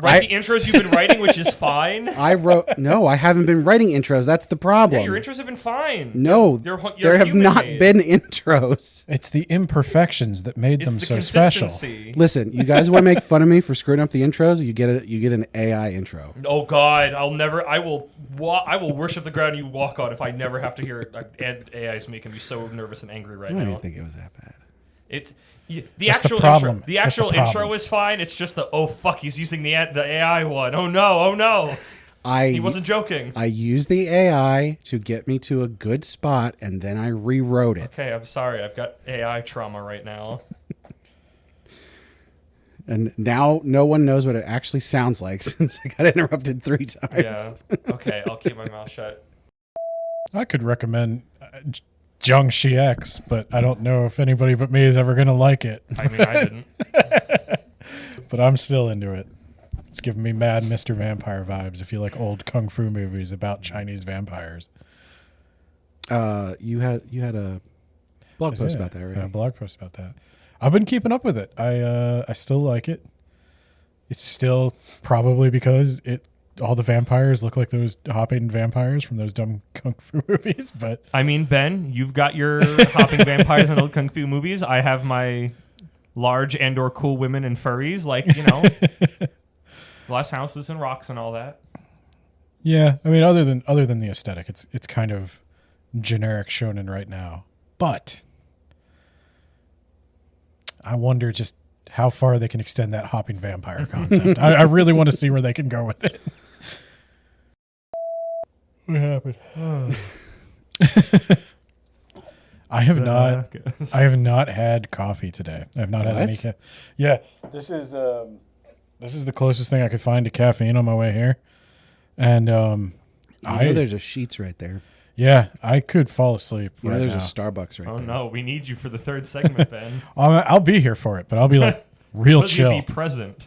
Write the intros you've been writing, which is fine. I haven't been writing intros. That's the problem. Yeah, your intros have been fine. No, there have not been intros. It's the imperfections that made them so special. Listen, you guys want to make fun of me for screwing up the intros? You get an AI intro. Oh God, I will worship the ground you walk on if I never have to hear it. And AI's making me so nervous and angry right now. I didn't think it was that bad. The actual intro is fine. It's just oh fuck, he's using the AI one. Oh no. He wasn't joking. I used the AI to get me to a good spot, and then I rewrote it. Okay, I'm sorry. I've got AI trauma right now. And now no one knows what it actually sounds like since I got interrupted 3 times. Yeah. Okay, I'll keep my mouth shut. I could recommend Jiangxi X, but I don't know if anybody but me is ever going to like it. I mean, I didn't. But I'm still into it. It's giving me mad Mr. Vampire vibes if you like old kung fu movies about Chinese vampires. You had a blog post about that, right? A blog post about that. I've been keeping up with it. I still like it. It's still probably because all the vampires look like those hopping vampires from those dumb kung fu movies. But I mean, Ben, you've got your hopping vampires and old kung fu movies. I have my large and/or cool women and furries, glass houses and rocks and all that. Yeah, I mean, other than the aesthetic, it's kind of generic shonen right now. But I wonder just how far they can extend that hopping vampire concept. I really want to see where they can go with it. What happened? I have not had coffee today. I have not had any. Yeah, this is the closest thing I could find to caffeine on my way here, and I know there's a Sheetz right there. Yeah, I could fall asleep. You know, there's a Starbucks right there. Oh no, we need you for the 3rd segment, Ben. I'll be here for it, but I'll be like real chill. You be present.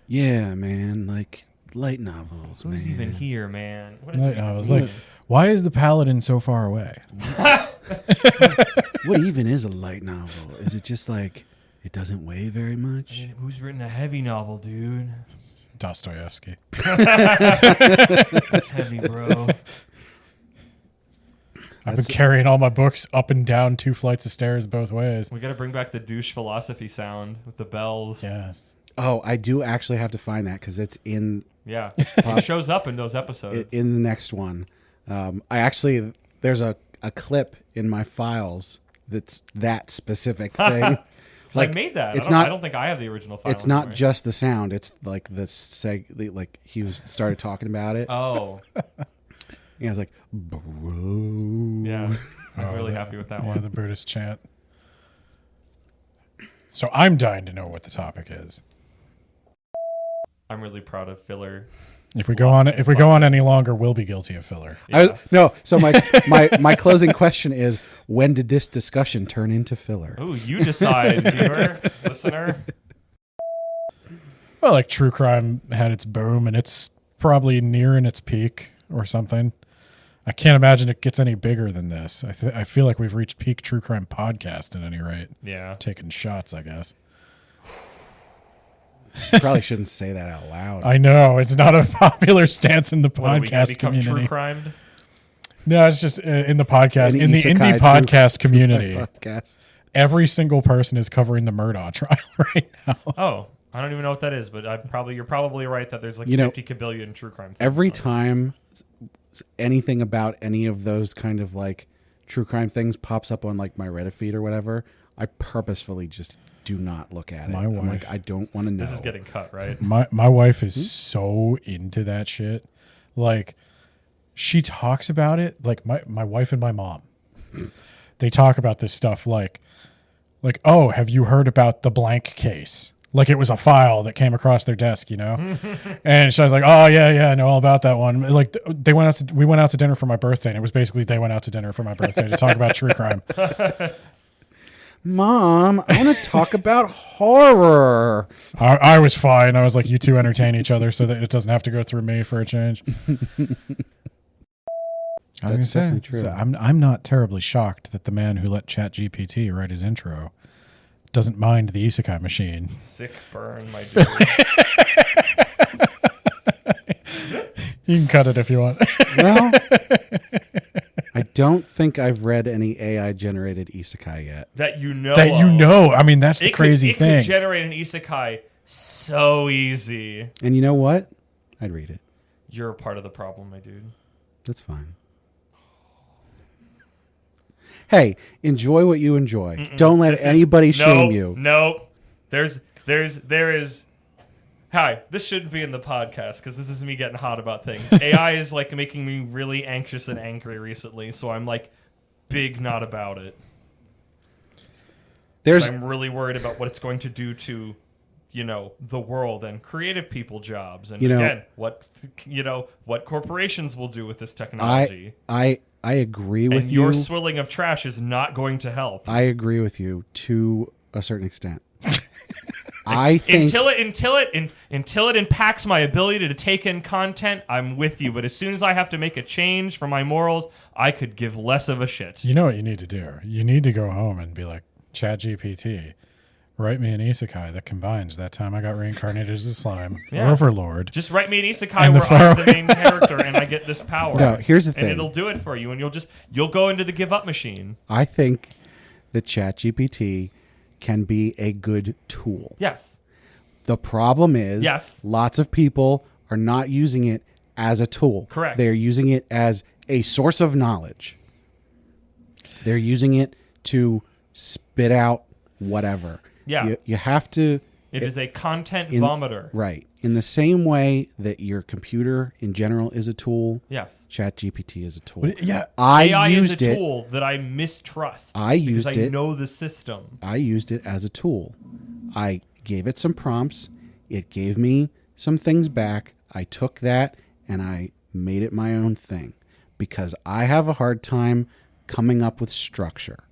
Yeah, man, like light novels. Who's even here, man? What is light novels. Like, why is the Paladin so far away? What even is a light novel? Is it just like it doesn't weigh very much? I mean, who's written a heavy novel, dude? Dostoevsky. That's heavy, bro. I've been carrying all my books up and down 2 flights of stairs both ways. We got to bring back the douche philosophy sound with the bells. Yes. Oh, I do actually have to find that because it's in. Yeah, it shows up in those episodes. In the next one, there's a clip in my files that's that specific thing. Like I made that. I don't think I have the original file. It's not just the sound. It's like like he started talking about it. Oh. Yeah, I was like, bro. Yeah, I was really happy with that one. The Buddhist chant. So I'm dying to know what the topic is. I'm really proud of filler. If we go on any longer, we'll be guilty of filler. Yeah. So my closing question is: when did this discussion turn into filler? Oh, you decide, viewer, listener. Well, like true crime had its boom, and it's probably nearing its peak or something. I can't imagine it gets any bigger than this. I feel like we've reached peak true crime podcast at any rate. Yeah, taking shots, I guess. Probably shouldn't say that out loud. I know it's not a popular stance in the podcast community. True crimed? No, it's just in the podcast, in the indie podcast community. Podcast. Every single person is covering the Murdaugh trial right now. Oh, I don't even know what that is, but you're probably right that there's like 50 kabillion true crime. Every time anything about any of those kind of like true crime things pops up on like my Reddit feed or whatever, I purposefully just do not look at it. I'm like, I don't want to know. This is getting cut, right? My wife is so into that shit. Like, she talks about it like my wife and my mom. they talk about this stuff like, oh, have you heard about the blank case? Like it was a file that came across their desk, you know? And so I was like, oh, yeah, I know all about that one. Like we went out to dinner for my birthday, and it was basically they went out to dinner for my birthday to talk about true crime. Mom, I want to talk about horror. I was fine. I was like, you two entertain each other so that it doesn't have to go through me for a change. That's definitely true. So I'm not terribly shocked that the man who let ChatGPT write his intro doesn't mind the Isekai machine. Sick burn, my dude. You can cut it if you want. Well, I don't think I've read any AI-generated isekai yet. That you know. I mean, that's the crazy thing. It could generate an isekai so easy. And you know what? I'd read it. You're a part of the problem, my dude. That's fine. Hey, enjoy what you enjoy. Mm-mm. Don't let anybody shame you. No. There is. Hi, this shouldn't be in the podcast because this is me getting hot about things. AI is like making me really anxious and angry recently, so I'm like big not about it. I'm really worried about what it's going to do to, the world and creative people jobs, and again, what corporations will do with this technology. I agree with you. And your swilling of trash is not going to help. I agree with you to a certain extent. I think until it impacts my ability to take in content, I'm with you. But as soon as I have to make a change for my morals, I could give less of a shit. You know what you need to do? You need to go home and be like, ChatGPT, write me an isekai that combines that time I got reincarnated as a slime, Overlord. Just write me an isekai where I'm the main character and I get this power. No, here's the thing. And it'll do it for you, and you'll go into the give up machine. I think that ChatGPT can be a good tool. Yes. The problem is lots of people are not using it as a tool. Correct. They're using it as a source of knowledge. They're using it to spit out whatever. Yeah. You have to... It is a content vomiter. Right. In the same way that your computer in general is a tool, yes, ChatGPT is a tool. But AI is a tool that I mistrust. I know the system. I used it as a tool. I gave it some prompts. It gave me some things back. I took that and I made it my own thing because I have a hard time coming up with structure.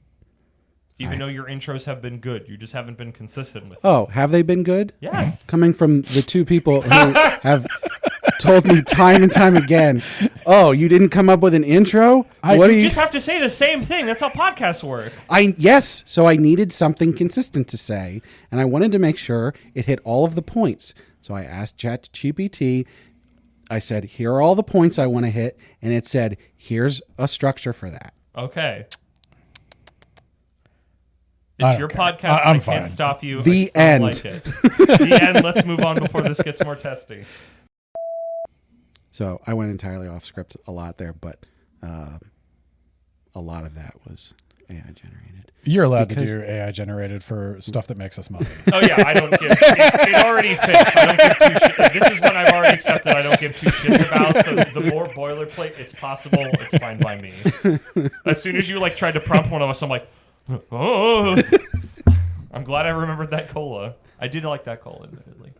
Even though your intros have been good, you just haven't been consistent with them. Oh, have they been good? Yes. Coming from the two people who have told me time and time again, oh, you didn't come up with an intro? You just have to say the same thing. That's how podcasts work. Yes, so I needed something consistent to say, and I wanted to make sure it hit all of the points. So I asked ChatGPT, I said, here are all the points I want to hit, and it said, here's a structure for that. Okay. It's your podcast. I'm I fine. Can't stop you. The end. Like it. The end. Let's move on before this gets more testy. So I went entirely off script a lot there, but a lot of that was AI generated. You're allowed to do AI generated for stuff that makes us money. Oh yeah, I don't give. It already fits. I don't give two shits. This is one I've already accepted. I don't give two shits about. So the more boilerplate it's possible, it's fine by me. As soon as you tried to prompt one of us, I'm like, oh. I'm glad I remembered that cola. I did like that cola, admittedly.